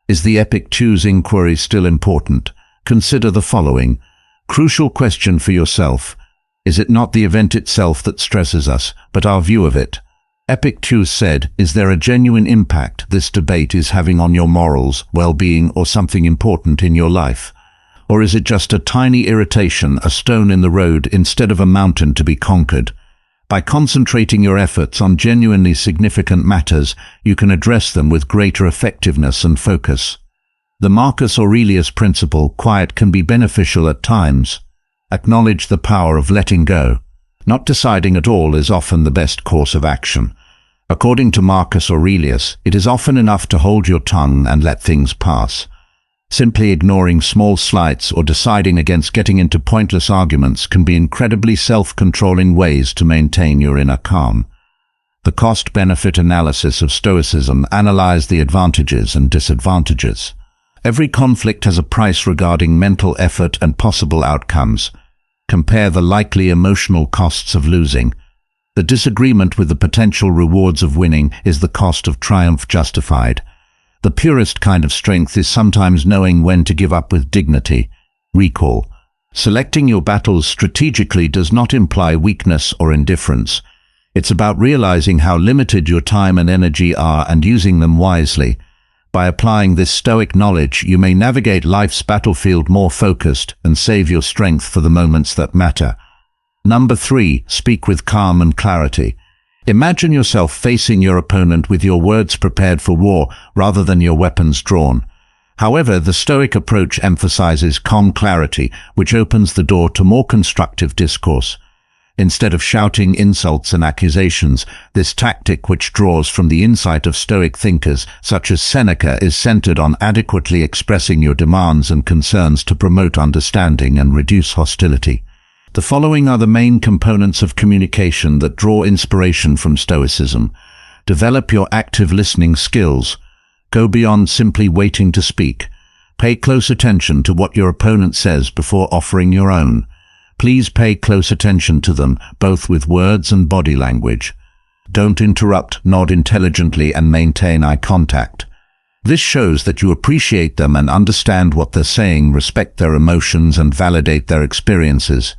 Is the Epictetus inquiry still important? Consider the following. Crucial question for yourself. Is it not the event itself that stresses us, but our view of it? Epictetus said, is there a genuine impact this debate is having on your morals, well-being, or something important in your life? Or is it just a tiny irritation, a stone in the road instead of a mountain to be conquered? By concentrating your efforts on genuinely significant matters, you can address them with greater effectiveness and focus. The Marcus Aurelius principle, quiet can be beneficial at times. Acknowledge the power of letting go. Not deciding at all is often the best course of action. According to Marcus Aurelius, it is often enough to hold your tongue and let things pass. Simply ignoring small slights or deciding against getting into pointless arguments can be incredibly self-controlling ways to maintain your inner calm. The cost-benefit analysis of Stoicism analyzes the advantages and disadvantages. Every conflict has a price regarding mental effort and possible outcomes. Compare the likely emotional costs of losing. The disagreement with the potential rewards of winning is the cost of triumph justified. The purest kind of strength is sometimes knowing when to give up with dignity. Recall. Selecting your battles strategically does not imply weakness or indifference. It's about realizing how limited your time and energy are and using them wisely. By applying this Stoic knowledge, you may navigate life's battlefield more focused and save your strength for the moments that matter. Number 3, speak with calm and clarity. Imagine yourself facing your opponent with your words prepared for war rather than your weapons drawn. However, the Stoic approach emphasizes calm clarity, which opens the door to more constructive discourse. Instead of shouting insults and accusations, this tactic, which draws from the insight of Stoic thinkers such as Seneca, is centered on adequately expressing your demands and concerns to promote understanding and reduce hostility. The following are the main components of communication that draw inspiration from Stoicism. Develop your active listening skills. Go beyond simply waiting to speak. Pay close attention to what your opponent says before offering your own. Please pay close attention to them, both with words and body language. Don't interrupt, nod intelligently, and maintain eye contact. This shows that you appreciate them and understand what they're saying, respect their emotions, and validate their experiences.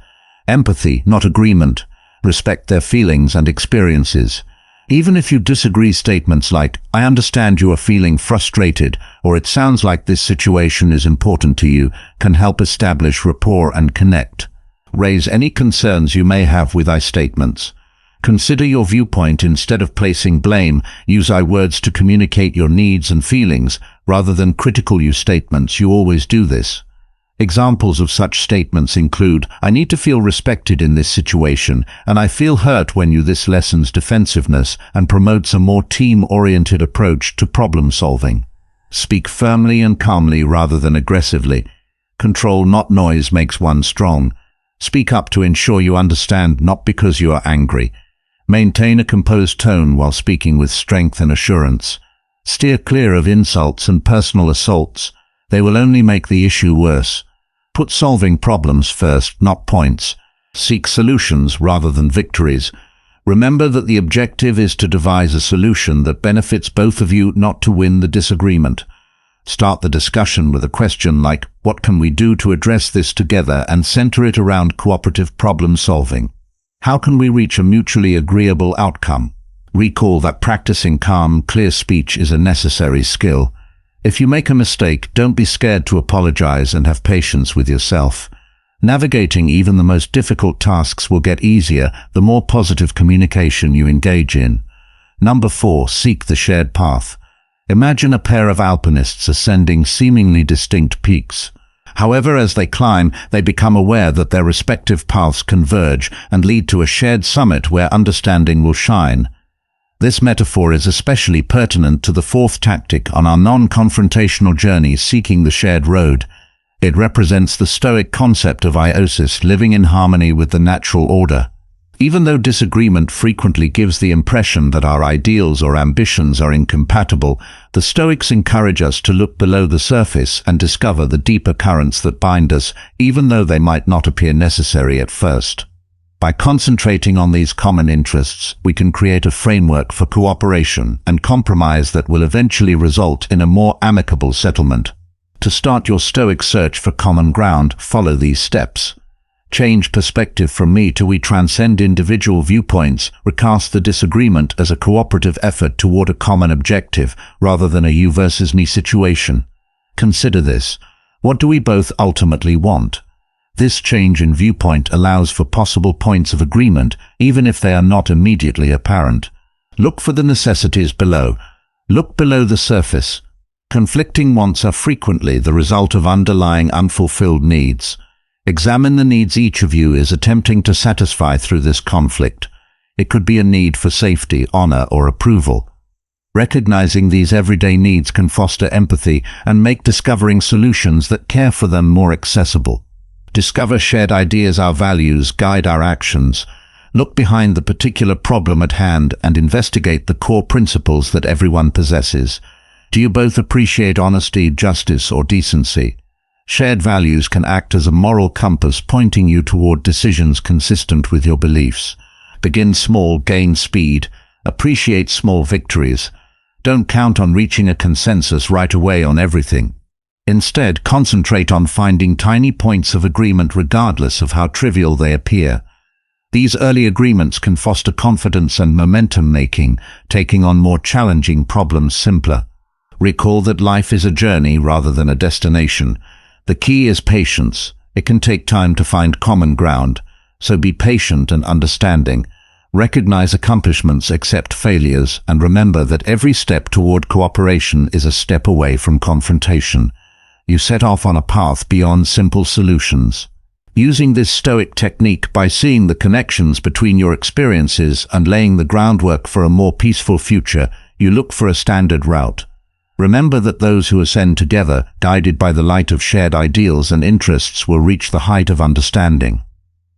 Empathy, not agreement. Respect their feelings and experiences. Even if you disagree, statements like, "I understand you are feeling frustrated," or "It sounds like this situation is important to you," can help establish rapport and connect. Raise any concerns you may have with I statements. Consider your viewpoint instead of placing blame. Use I words to communicate your needs and feelings, rather than critical you statements. You always do this. Examples of such statements include, "I need to feel respected in this situation, and I feel hurt when you." This lessens defensiveness and promotes a more team-oriented approach to problem solving. Speak firmly and calmly rather than aggressively. Control, not noise, makes one strong. Speak up to ensure you understand, not because you are angry. Maintain a composed tone while speaking with strength and assurance. Steer clear of insults and personal assaults. They will only make the issue worse. Put solving problems first, not points. Seek solutions rather than victories. Remember that the objective is to devise a solution that benefits both of you, not to win the disagreement. Start the discussion with a question like, "What can we do to address this together?" and center it around cooperative problem solving. How can we reach a mutually agreeable outcome? Recall that practicing calm, clear speech is a necessary skill. If you make a mistake, don't be scared to apologize and have patience with yourself. Navigating even the most difficult tasks will get easier the more positive communication you engage in. Number 4, seek the shared path. Imagine a pair of alpinists ascending seemingly distinct peaks. However, as they climb, they become aware that their respective paths converge and lead to a shared summit where understanding will shine. This metaphor is especially pertinent to the fourth tactic on our non-confrontational journey seeking the shared road. It represents the Stoic concept of eiosis, living in harmony with the natural order. Even though disagreement frequently gives the impression that our ideals or ambitions are incompatible, the Stoics encourage us to look below the surface and discover the deeper currents that bind us, even though they might not appear necessary at first. By concentrating on these common interests, we can create a framework for cooperation and compromise that will eventually result in a more amicable settlement. To start your Stoic search for common ground, follow these steps. Change perspective from me to we transcend individual viewpoints, recast the disagreement as a cooperative effort toward a common objective, rather than a you versus me situation. Consider this. What do we both ultimately want? This change in viewpoint allows for possible points of agreement, even if they are not immediately apparent. Look for the necessities below. Look below the surface. Conflicting wants are frequently the result of underlying unfulfilled needs. Examine the needs each of you is attempting to satisfy through this conflict. It could be a need for safety, honor, or approval. Recognizing these everyday needs can foster empathy and make discovering solutions that care for them more accessible. Discover shared ideas. Our values guide our actions. Look behind the particular problem at hand and investigate the core principles that everyone possesses. Do you both appreciate honesty, justice, or decency? Shared values can act as a moral compass pointing you toward decisions consistent with your beliefs. Begin small, gain speed. Appreciate small victories. Don't count on reaching a consensus right away on everything. Instead, concentrate on finding tiny points of agreement regardless of how trivial they appear. These early agreements can foster confidence and momentum making, taking on more challenging problems simpler. Recall that life is a journey rather than a destination. The key is patience. It can take time to find common ground, so be patient and understanding. Recognize accomplishments, accept failures, and remember that every step toward cooperation is a step away from confrontation. You set off on a path beyond simple solutions. Using this Stoic technique by seeing the connections between your experiences and laying the groundwork for a more peaceful future, you look for a standard route. Remember that those who ascend together, guided by the light of shared ideals and interests, will reach the height of understanding.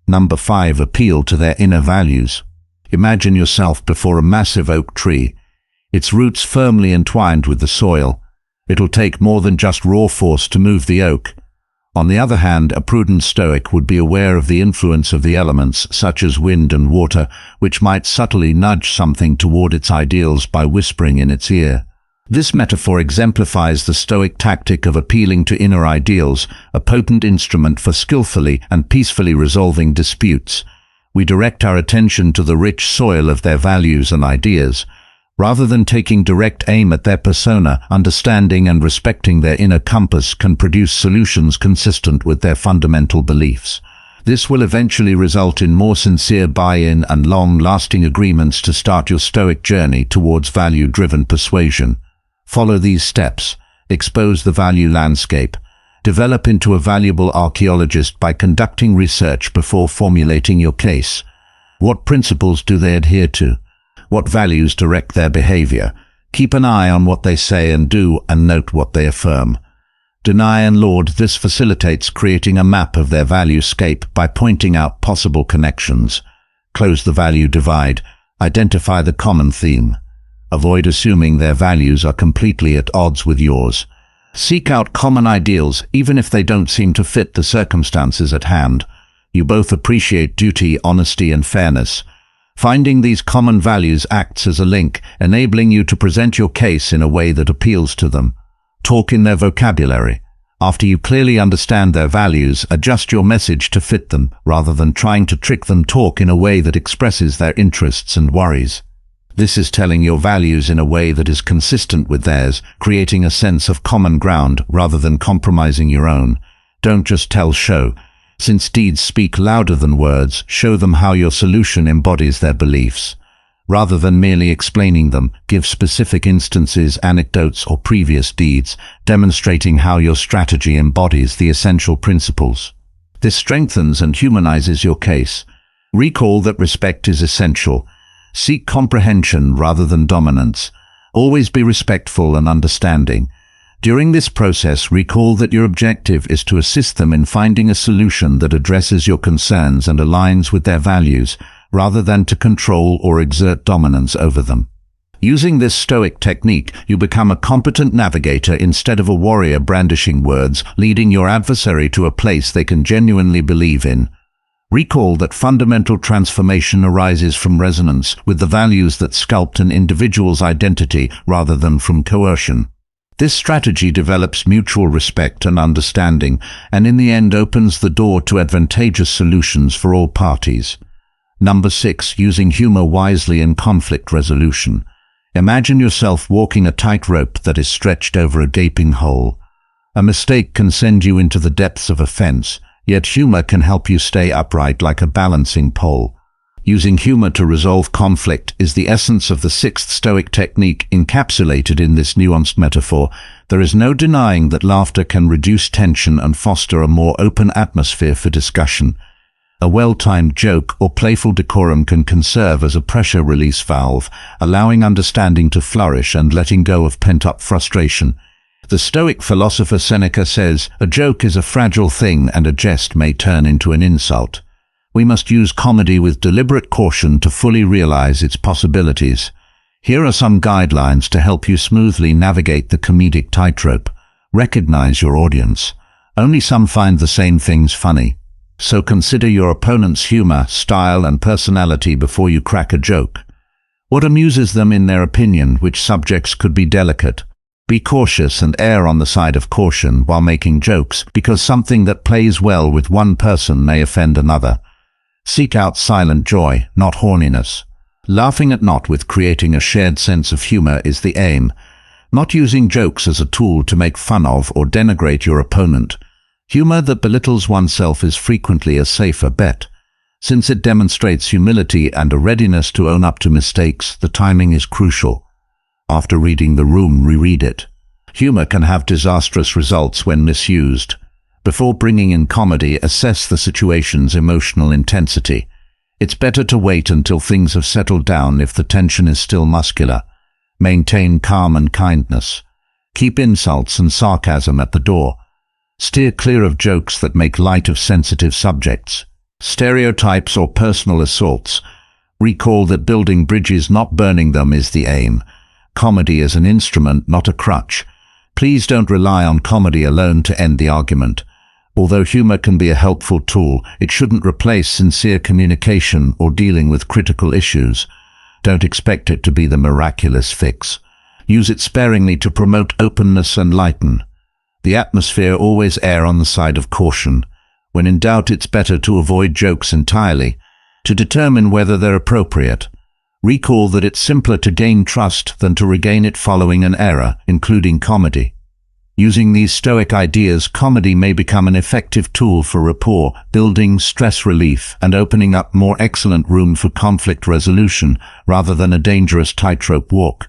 Number 5. Appeal to their inner values. Imagine yourself before a massive oak tree, its roots firmly entwined with the soil. It'll take more than just raw force to move the oak. On the other hand, a prudent Stoic would be aware of the influence of the elements, such as wind and water, which might subtly nudge something toward its ideals by whispering in its ear. This metaphor exemplifies the Stoic tactic of appealing to inner ideals, a potent instrument for skillfully and peacefully resolving disputes. We direct our attention to the rich soil of their values and ideas. Rather than taking direct aim at their persona, understanding and respecting their inner compass can produce solutions consistent with their fundamental beliefs. This will eventually result in more sincere buy-in and long-lasting agreements to start your Stoic journey towards value-driven persuasion. Follow these steps. Expose the value landscape. Develop into a valuable archaeologist by conducting research before formulating your case. What principles do they adhere to? What values direct their behavior? Keep an eye on what they say and do, and note what they affirm. Deny and laud. This facilitates creating a map of their valuescape by pointing out possible connections. Close the value divide. Identify the common theme. Avoid assuming their values are completely at odds with yours. Seek out common ideals, even if they don't seem to fit the circumstances at hand. You both appreciate duty, honesty, and fairness. Finding these common values acts as a link, enabling you to present your case in a way that appeals to them. Talk in their vocabulary. After you clearly understand their values, adjust your message to fit them, rather than trying to trick them. Talk in a way that expresses their interests and worries. This is telling your values in a way that is consistent with theirs, creating a sense of common ground rather than compromising your own. Don't just tell, show. Since deeds speak louder than words, show them how your solution embodies their beliefs. Rather than merely explaining them, give specific instances, anecdotes, or previous deeds, demonstrating how your strategy embodies the essential principles. This strengthens and humanizes your case. Recall that respect is essential. Seek comprehension rather than dominance. Always be respectful and understanding. During this process, recall that your objective is to assist them in finding a solution that addresses your concerns and aligns with their values, rather than to control or exert dominance over them. Using this Stoic technique, you become a competent navigator instead of a warrior brandishing words, leading your adversary to a place they can genuinely believe in. Recall that fundamental transformation arises from resonance with the values that sculpt an individual's identity rather than from coercion. This strategy develops mutual respect and understanding, and in the end opens the door to advantageous solutions for all parties. Number 6. Using humor wisely in conflict resolution. Imagine yourself walking a tightrope that is stretched over a gaping hole. A mistake can send you into the depths of offense, yet humor can help you stay upright like a balancing pole. Using humor to resolve conflict is the essence of the 6th Stoic technique encapsulated in this nuanced metaphor. There is no denying that laughter can reduce tension and foster a more open atmosphere for discussion. A well-timed joke or playful decorum can serve as a pressure release valve, allowing understanding to flourish and letting go of pent-up frustration. The Stoic philosopher Seneca says, "A joke is a fragile thing and a jest may turn into an insult." We must use comedy with deliberate caution to fully realize its possibilities. Here are some guidelines to help you smoothly navigate the comedic tightrope. Recognize your audience. Only some find the same things funny. So consider your opponent's humor, style, and personality before you crack a joke. What amuses them in their opinion? Which subjects could be delicate? Be cautious and err on the side of caution while making jokes, because something that plays well with one person may offend another. Seek out silent joy, not horniness. Laughing at not with creating a shared sense of humor is the aim, not using jokes as a tool to make fun of or denigrate your opponent. Humor that belittles oneself is frequently a safer bet. Since it demonstrates humility and a readiness to own up to mistakes, the timing is crucial. After reading the room, reread it. Humor can have disastrous results when misused. Before bringing in comedy, assess the situation's emotional intensity. It's better to wait until things have settled down if the tension is still muscular. Maintain calm and kindness. Keep insults and sarcasm at the door. Steer clear of jokes that make light of sensitive subjects. Stereotypes or personal assaults. Recall that building bridges, not burning them, is the aim. Comedy is an instrument, not a crutch. Please don't rely on comedy alone to end the argument. Although humor can be a helpful tool, it shouldn't replace sincere communication or dealing with critical issues. Don't expect it to be the miraculous fix. Use it sparingly to promote openness and lighten. The atmosphere always err on the side of caution. When in doubt, it's better to avoid jokes entirely. To determine whether they're appropriate, recall that it's simpler to gain trust than to regain it following an error, including comedy. Using these Stoic ideas, comedy may become an effective tool for rapport building, stress relief, and opening up more excellent room for conflict resolution rather than a dangerous tightrope walk.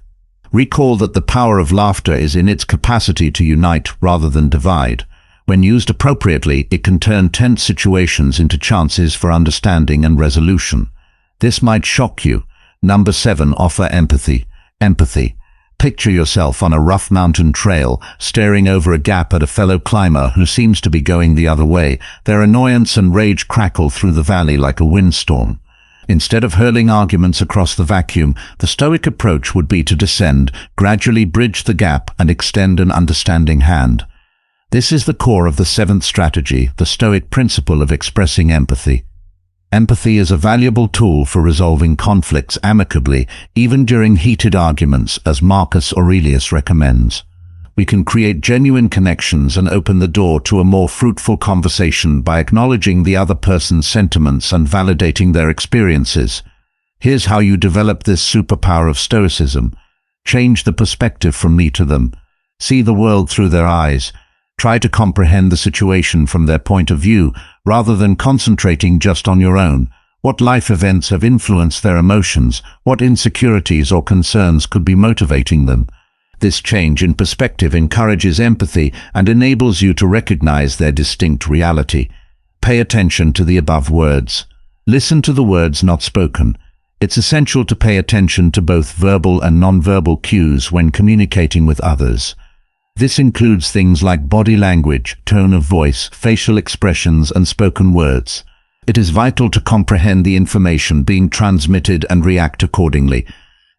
Recall that the power of laughter is in its capacity to unite rather than divide. When used appropriately, it can turn tense situations into chances for understanding and resolution. This might shock you. Number 7. Offer empathy. Empathy. Picture yourself on a rough mountain trail, staring over a gap at a fellow climber who seems to be going the other way. Their annoyance and rage crackle through the valley like a windstorm. Instead of hurling arguments across the vacuum, the Stoic approach would be to descend, gradually bridge the gap, and extend an understanding hand. This is the core of the 7th strategy, the Stoic principle of expressing empathy. Empathy is a valuable tool for resolving conflicts amicably, even during heated arguments, as Marcus Aurelius recommends. We can create genuine connections and open the door to a more fruitful conversation by acknowledging the other person's sentiments and validating their experiences. Here's how you develop this superpower of Stoicism. Change the perspective from me to them. See the world through their eyes. Try to comprehend the situation from their point of view, rather than concentrating just on your own. What life events have influenced their emotions? What insecurities or concerns could be motivating them? This change in perspective encourages empathy and enables you to recognize their distinct reality. Pay attention to the above words. Listen to the words not spoken. It's essential to pay attention to both verbal and nonverbal cues when communicating with others. This includes things like body language, tone of voice, facial expressions, and spoken words. It is vital to comprehend the information being transmitted and react accordingly.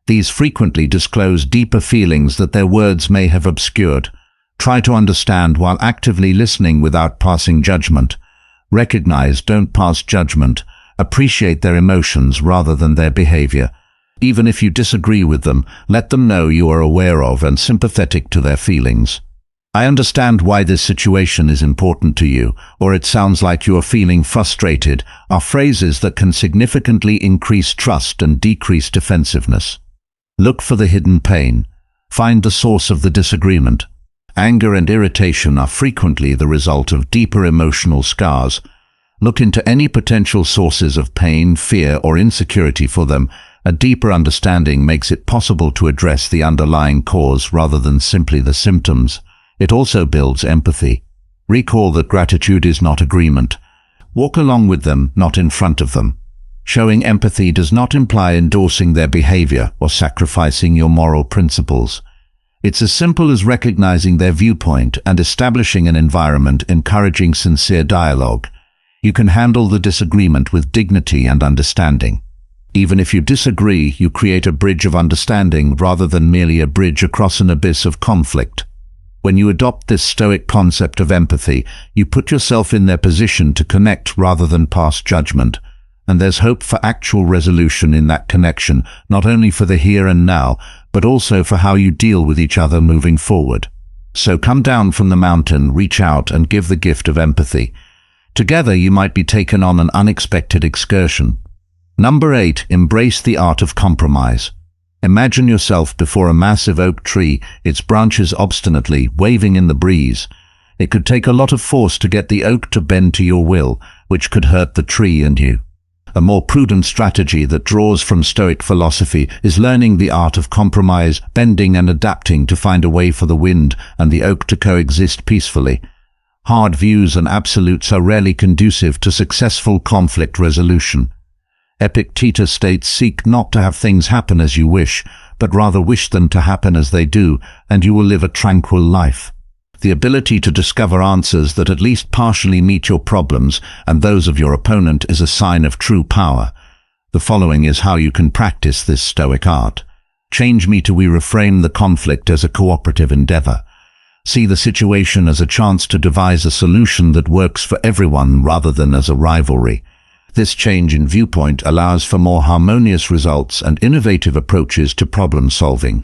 These frequently disclose deeper feelings that their words may have obscured. Try to understand while actively listening without passing judgment. Recognize, don't pass judgment. Appreciate their emotions rather than their behavior. Even if you disagree with them, let them know you are aware of and sympathetic to their feelings. I understand why this situation is important to you, or it sounds like you are feeling frustrated, are phrases that can significantly increase trust and decrease defensiveness. Look for the hidden pain. Find the source of the disagreement. Anger and irritation are frequently the result of deeper emotional scars. Look into any potential sources of pain, fear, or insecurity for them. A deeper understanding makes it possible to address the underlying cause rather than simply the symptoms. It also builds empathy. Recall that gratitude is not agreement. Walk along with them, not in front of them. Showing empathy does not imply endorsing their behavior or sacrificing your moral principles. It's as simple as recognizing their viewpoint and establishing an environment encouraging sincere dialogue. You can handle the disagreement with dignity and understanding. Even if you disagree, you create a bridge of understanding rather than merely a bridge across an abyss of conflict. When you adopt this Stoic concept of empathy, you put yourself in their position to connect rather than pass judgment. And there's hope for actual resolution in that connection, not only for the here and now, but also for how you deal with each other moving forward. So come down from the mountain, reach out, and give the gift of empathy. Together you might be taken on an unexpected excursion. Number 8, embrace the art of compromise. Imagine yourself before a massive oak tree, its branches obstinately waving in the breeze. It could take a lot of force to get the oak to bend to your will, which could hurt the tree and you. A more prudent strategy that draws from Stoic philosophy is learning the art of compromise, bending and adapting to find a way for the wind and the oak to coexist peacefully. Hard views and absolutes are rarely conducive to successful conflict resolution. Epictetus states, "Seek not to have things happen as you wish, but rather wish them to happen as they do, and you will live a tranquil life." The ability to discover answers that at least partially meet your problems and those of your opponent is a sign of true power. The following is how you can practice this Stoic art. Change me to we reframe the conflict as a cooperative endeavor. See the situation as a chance to devise a solution that works for everyone rather than as a rivalry. This change in viewpoint allows for more harmonious results and innovative approaches to problem solving.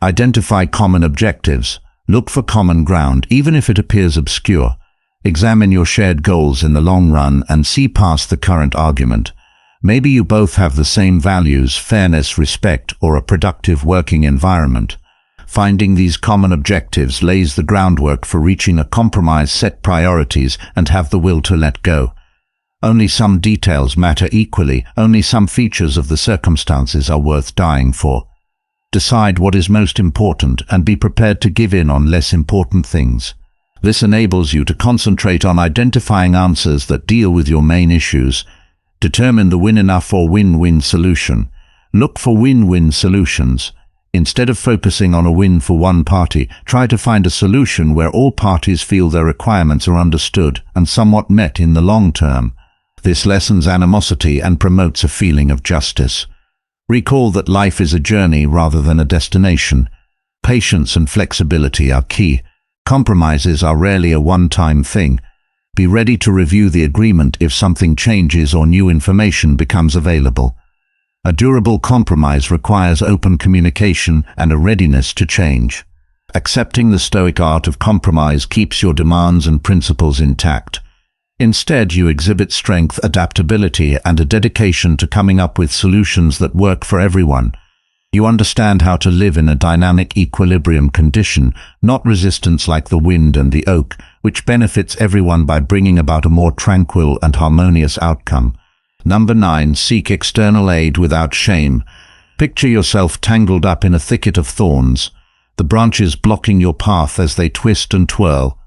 Identify common objectives. Look for common ground, even if it appears obscure. Examine your shared goals in the long run and see past the current argument. Maybe you both have the same values, fairness, respect, or a productive working environment. Finding these common objectives lays the groundwork for reaching a compromise, set priorities, and have the will to let go. Only some details matter equally, only some features of the circumstances are worth dying for. Decide what is most important and be prepared to give in on less important things. This enables you to concentrate on identifying answers that deal with your main issues. Determine the win-enough or win-win solution. Look for win-win solutions. Instead of focusing on a win for one party, try to find a solution where all parties feel their requirements are understood and somewhat met in the long term. This lessens animosity and promotes a feeling of justice. Recall that life is a journey rather than a destination. Patience and flexibility are key. Compromises are rarely a one-time thing. Be ready to review the agreement if something changes or new information becomes available. A durable compromise requires open communication and a readiness to change. Accepting the Stoic art of compromise keeps your demands and principles intact. Instead, you exhibit strength, adaptability, and a dedication to coming up with solutions that work for everyone. You understand how to live in a dynamic equilibrium condition, not resistance like the wind and the oak, which benefits everyone by bringing about a more tranquil and harmonious outcome. Number 9. Seek external aid without shame. Picture yourself tangled up in a thicket of thorns, the branches blocking your path as they twist and twirl.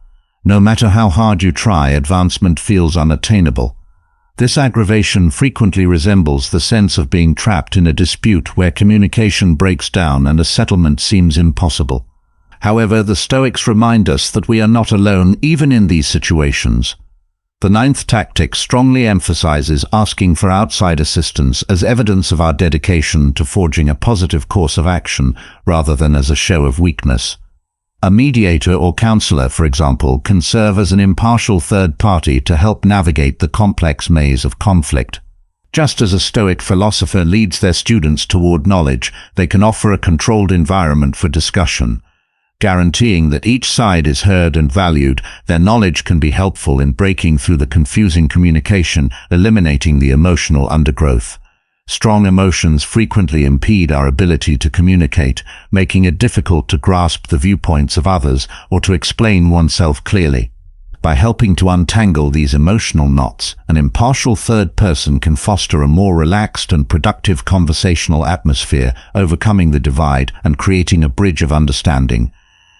No matter how hard you try, advancement feels unattainable. This aggravation frequently resembles the sense of being trapped in a dispute where communication breaks down and a settlement seems impossible. However, the Stoics remind us that we are not alone even in these situations. The 9th tactic strongly emphasizes asking for outside assistance as evidence of our dedication to forging a positive course of action rather than as a show of weakness. A mediator or counselor, for example, can serve as an impartial third party to help navigate the complex maze of conflict. Just as a Stoic philosopher leads their students toward knowledge, they can offer a controlled environment for discussion. Guaranteeing that each side is heard and valued, their knowledge can be helpful in breaking through the confusing communication, eliminating the emotional undergrowth. Strong emotions frequently impede our ability to communicate, making it difficult to grasp the viewpoints of others or to explain oneself clearly. By helping to untangle these emotional knots, an impartial third person can foster a more relaxed and productive conversational atmosphere, overcoming the divide and creating a bridge of understanding.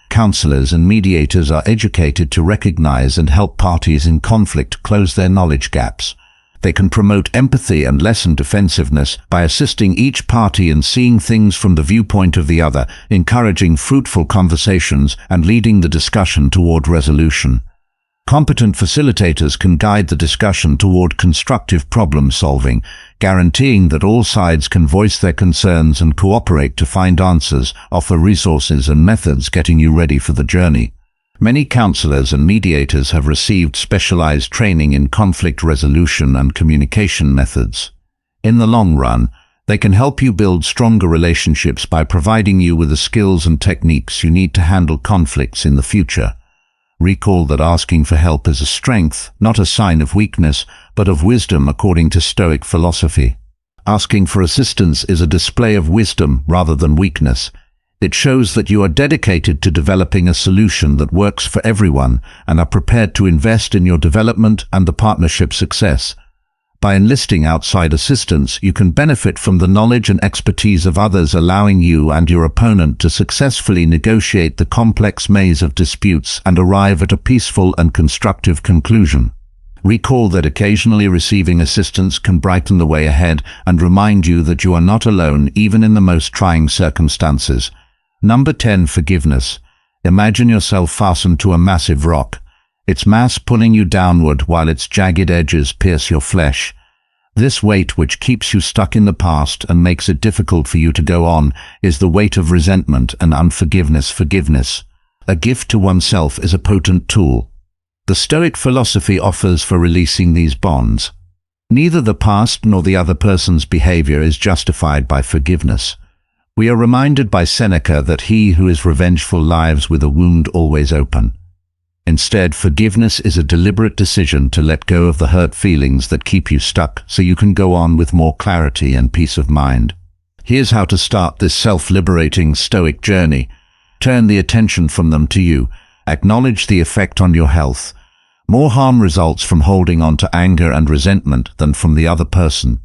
Counselors and mediators are educated to recognize and help parties in conflict close their knowledge gaps. They can promote empathy and lessen defensiveness by assisting each party in seeing things from the viewpoint of the other, encouraging fruitful conversations and leading the discussion toward resolution. Competent facilitators can guide the discussion toward constructive problem solving, guaranteeing that all sides can voice their concerns and cooperate to find answers, offer resources and methods getting you ready for the journey. Many counselors and mediators have received specialized training in conflict resolution and communication methods. In the long run, they can help you build stronger relationships by providing you with the skills and techniques you need to handle conflicts in the future. Recall that asking for help is a strength, not a sign of weakness, but of wisdom according to Stoic philosophy. Asking for assistance is a display of wisdom rather than weakness. It shows that you are dedicated to developing a solution that works for everyone and are prepared to invest in your development and the partnership's success. By enlisting outside assistance, you can benefit from the knowledge and expertise of others, allowing you and your opponent to successfully negotiate the complex maze of disputes and arrive at a peaceful and constructive conclusion. Recall that occasionally receiving assistance can brighten the way ahead and remind you that you are not alone even in the most trying circumstances. Number 10. Forgiveness. Imagine yourself fastened to a massive rock, its mass pulling you downward while its jagged edges pierce your flesh. This weight, which keeps you stuck in the past and makes it difficult for you to go on, is the weight of resentment and unforgiveness. Forgiveness, a gift to oneself, is a potent tool. The Stoic philosophy offers for releasing these bonds. Neither the past nor the other person's behavior is justified by forgiveness. We are reminded by Seneca that he who is revengeful lives with a wound always open. Instead, forgiveness is a deliberate decision to let go of the hurt feelings that keep you stuck so you can go on with more clarity and peace of mind. Here's how to start this self-liberating Stoic journey. Turn the attention from them to you. Acknowledge the effect on your health. More harm results from holding on to anger and resentment than from the other person.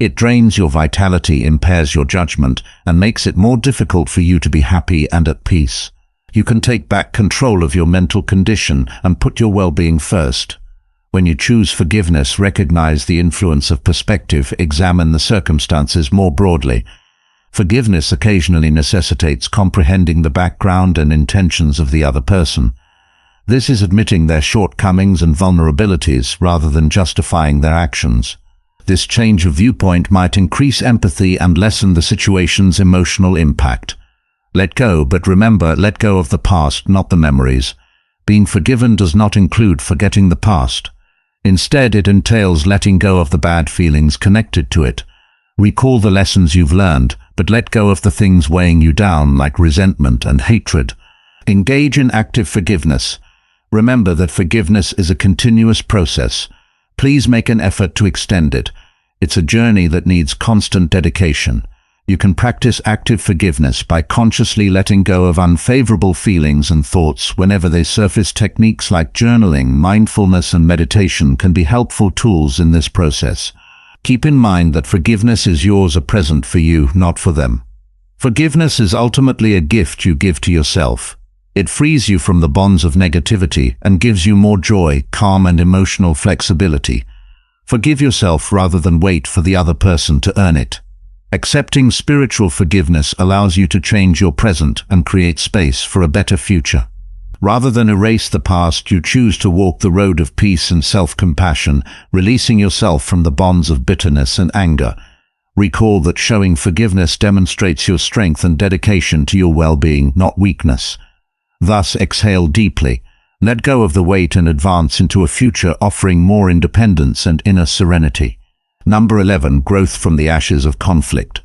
It drains your vitality, impairs your judgment, and makes it more difficult for you to be happy and at peace. You can take back control of your mental condition and put your well-being first. When you choose forgiveness, recognize the influence of perspective, examine the circumstances more broadly. Forgiveness occasionally necessitates comprehending the background and intentions of the other person. This is admitting their shortcomings and vulnerabilities rather than justifying their actions. This change of viewpoint might increase empathy and lessen the situation's emotional impact. Let go, but remember, let go of the past, not the memories. Being forgiven does not include forgetting the past. Instead, it entails letting go of the bad feelings connected to it. Recall the lessons you've learned, but let go of the things weighing you down, like resentment and hatred. Engage in active forgiveness. Remember that forgiveness is a continuous process. Please make an effort to extend it. It's a journey that needs constant dedication. You can practice active forgiveness by consciously letting go of unfavorable feelings and thoughts whenever they surface. Techniques like journaling, mindfulness, and meditation can be helpful tools in this process. Keep in mind that forgiveness is yours, a present for you, not for them. Forgiveness is ultimately a gift you give to yourself. It frees you from the bonds of negativity and gives you more joy, calm, and emotional flexibility. Forgive yourself rather than wait for the other person to earn it. Accepting spiritual forgiveness allows you to change your present and create space for a better future. Rather than erase the past, you choose to walk the road of peace and self-compassion, releasing yourself from the bonds of bitterness and anger. Recall that showing forgiveness demonstrates your strength and dedication to your well-being, not weakness. Thus, exhale deeply, let go of the weight, and advance into a future offering more independence and inner serenity. Number 11. Growth from the ashes of conflict.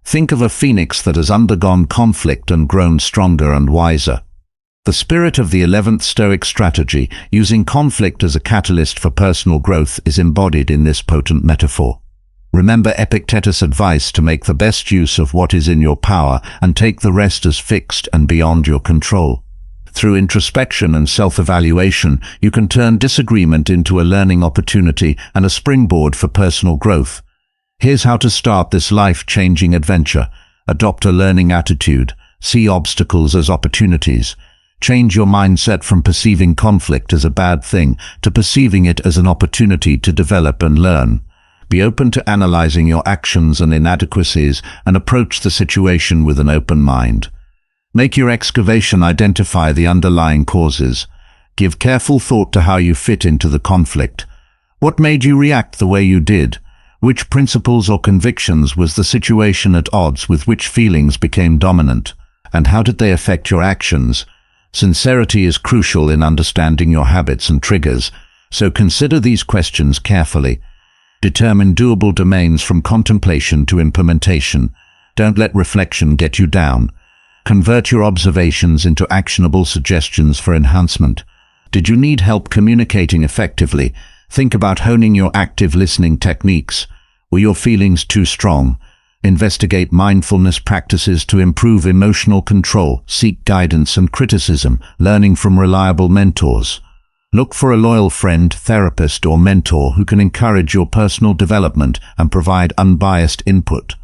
Think of a phoenix that has undergone conflict and grown stronger and wiser. The spirit of the 11th Stoic strategy, using conflict as a catalyst for personal growth, is embodied in this potent metaphor. Remember Epictetus' advice to make the best use of what is in your power and take the rest as fixed and beyond your control. Through introspection and self-evaluation, you can turn disagreement into a learning opportunity and a springboard for personal growth. Here's how to start this life-changing adventure. Adopt a learning attitude. See obstacles as opportunities. Change your mindset from perceiving conflict as a bad thing to perceiving it as an opportunity to develop and learn. Be open to analyzing your actions and inadequacies and approach the situation with an open mind. Make your excavation identify the underlying causes. Give careful thought to how you fit into the conflict. What made you react the way you did? Which principles or convictions was the situation at odds with? Which feelings became dominant? And how did they affect your actions? Sincerity is crucial in understanding your habits and triggers, so consider these questions carefully. Determine doable domains from contemplation to implementation. Don't let reflection get you down. Convert your observations into actionable suggestions for enhancement. Did you need help communicating effectively? Think about honing your active listening techniques. Were your feelings too strong? Investigate mindfulness practices to improve emotional control. Seek guidance and criticism, learning from reliable mentors. Look for a loyal friend, therapist, or mentor who can encourage your personal development and provide unbiased input.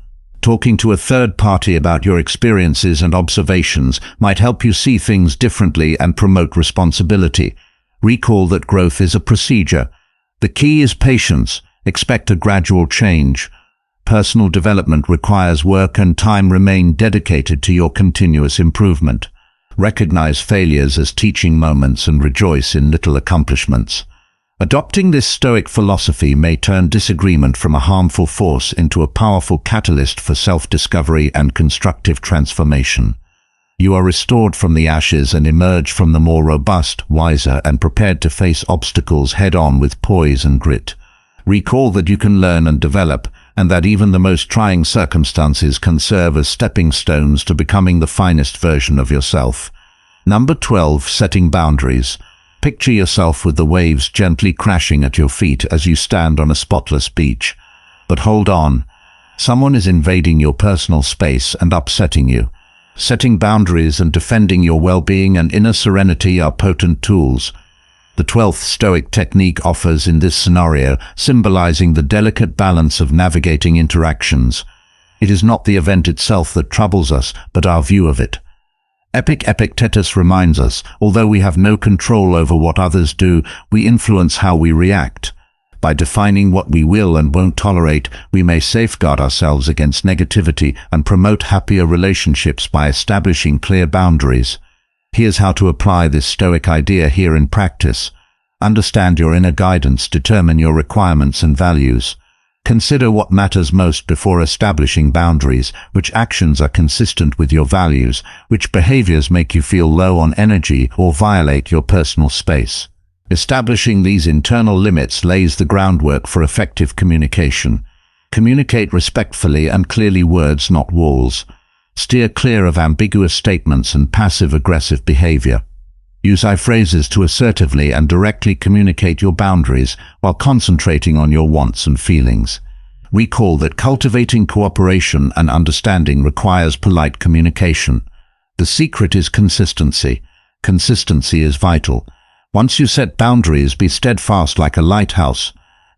Talking to a third party about your experiences and observations might help you see things differently and promote responsibility. Recall that growth is a procedure. The key is patience. Expect a gradual change. Personal development requires work and time. Remain dedicated to your continuous improvement. Recognize failures as teaching moments and rejoice in little accomplishments. Adopting this Stoic philosophy may turn disagreement from a harmful force into a powerful catalyst for self-discovery and constructive transformation. You are restored from the ashes and emerge from them more robust, wiser, and prepared to face obstacles head-on with poise and grit. Recall that you can learn and develop, and that even the most trying circumstances can serve as stepping stones to becoming the finest version of yourself. Number 12. Setting boundaries. Picture yourself with the waves gently crashing at your feet as you stand on a spotless beach. But hold on. Someone is invading your personal space and upsetting you. Setting boundaries and defending your well-being and inner serenity are potent tools. The 12th Stoic technique offers in this scenario, symbolizing the delicate balance of navigating interactions. It is not the event itself that troubles us, but our view of it. Epictetus reminds us, although we have no control over what others do, we influence how we react. By defining what we will and won't tolerate, we may safeguard ourselves against negativity and promote happier relationships by establishing clear boundaries. Here's how to apply this Stoic idea here in practice. Understand your inner guidance, determine your requirements and values. Consider what matters most before establishing boundaries, which actions are consistent with your values, which behaviors make you feel low on energy or violate your personal space. Establishing these internal limits lays the groundwork for effective communication. Communicate respectfully and clearly, words not walls. Steer clear of ambiguous statements and passive-aggressive behavior. Use I phrases to assertively and directly communicate your boundaries while concentrating on your wants and feelings. Recall that cultivating cooperation and understanding requires polite communication. The secret is consistency. Consistency is vital. Once you set boundaries, be steadfast like a lighthouse.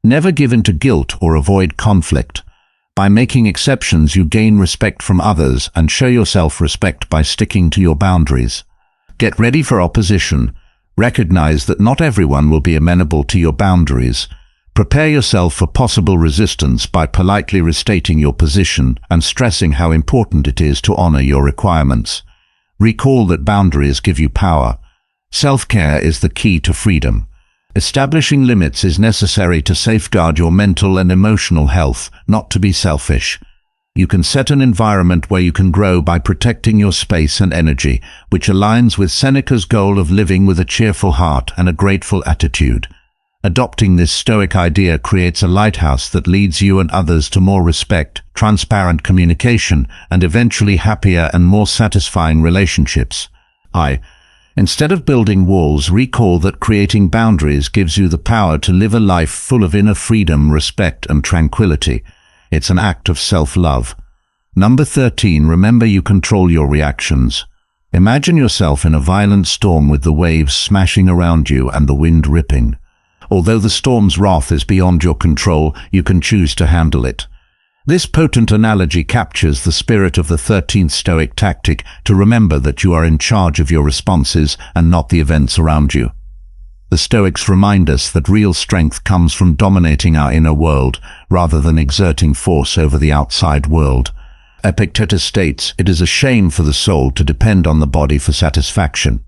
Never give in to guilt or avoid conflict. By making exceptions, you gain respect from others and show yourself respect by sticking to your boundaries. Get ready for opposition. Recognize that not everyone will be amenable to your boundaries. Prepare yourself for possible resistance by politely restating your position and stressing how important it is to honor your requirements. Recall that boundaries give you power. Self-care is the key to freedom. Establishing limits is necessary to safeguard your mental and emotional health, not to be selfish. You can set an environment where you can grow by protecting your space and energy, which aligns with Seneca's goal of living with a cheerful heart and a grateful attitude. Adopting this Stoic idea creates a lighthouse that leads you and others to more respect, transparent communication, and eventually happier and more satisfying relationships. Instead of building walls, recall that creating boundaries gives you the power to live a life full of inner freedom, respect, and tranquility. It's an act of self-love. Number 13, remember you control your reactions. Imagine yourself in a violent storm with the waves smashing around you and the wind ripping. Although the storm's wrath is beyond your control, you can choose to handle it. This potent analogy captures the spirit of the 13th Stoic tactic to remember that you are in charge of your responses and not the events around you. The Stoics remind us that real strength comes from dominating our inner world rather than exerting force over the outside world. Epictetus states, "It is a shame for the soul to depend on the body for satisfaction."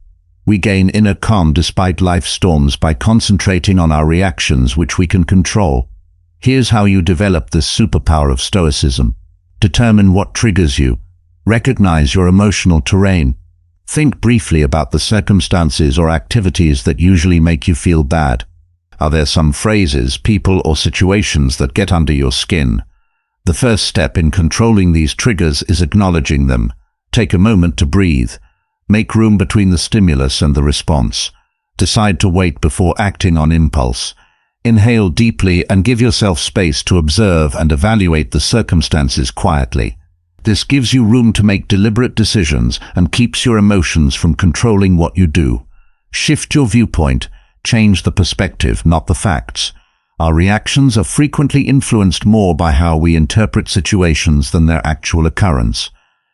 We gain inner calm despite life storms by concentrating on our reactions, which we can control. Here's how you develop this superpower of Stoicism. Determine what triggers you. Recognize your emotional terrain. Think briefly about the circumstances or activities that usually make you feel bad. Are there some phrases, people, or situations that get under your skin? The first step in controlling these triggers is acknowledging them. Take a moment to breathe. Make room between the stimulus and the response. Decide to wait before acting on impulse. Inhale deeply and give yourself space to observe and evaluate the circumstances quietly. This gives you room to make deliberate decisions and keeps your emotions from controlling what you do. Shift your viewpoint. Change the perspective, not the facts. Our reactions are frequently influenced more by how we interpret situations than their actual occurrence.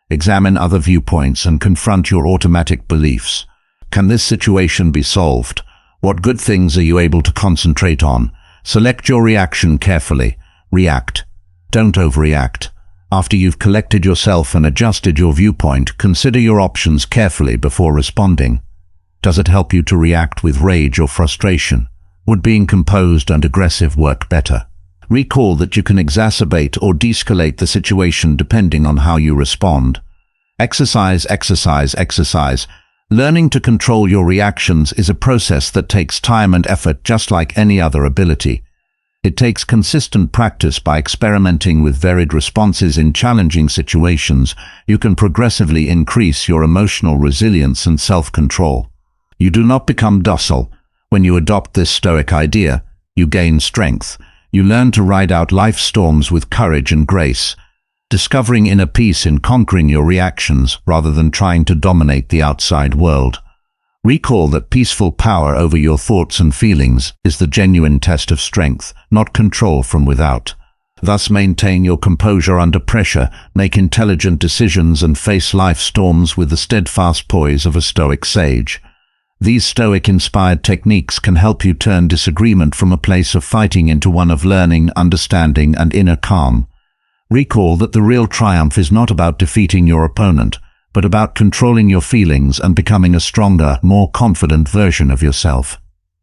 Examine other viewpoints and confront your automatic beliefs. Can this situation be solved? What good things are you able to concentrate on? Select your reaction carefully. React. Don't overreact. After you've collected yourself and adjusted your viewpoint, consider your options carefully before responding. Does it help you to react with rage or frustration? Would being composed and aggressive work better? Recall that you can exacerbate or de-escalate the situation depending on how you respond. Exercise, exercise, exercise. Learning to control your reactions is a process that takes time and effort, just like any other ability. It takes consistent practice. By experimenting with varied responses in challenging situations, you can progressively increase your emotional resilience and self-control. You do not become docile. When you adopt this Stoic idea, you gain strength. You learn to ride out life's storms with courage and grace, discovering inner peace in conquering your reactions rather than trying to dominate the outside world. Recall that peaceful power over your thoughts and feelings is the genuine test of strength, not control from without. Thus maintain your composure under pressure, make intelligent decisions, and face life storms with the steadfast poise of a Stoic sage. These Stoic-inspired techniques can help you turn disagreement from a place of fighting into one of learning, understanding, and inner calm. Recall that the real triumph is not about defeating your opponent, but about controlling your feelings and becoming a stronger, more confident version of yourself.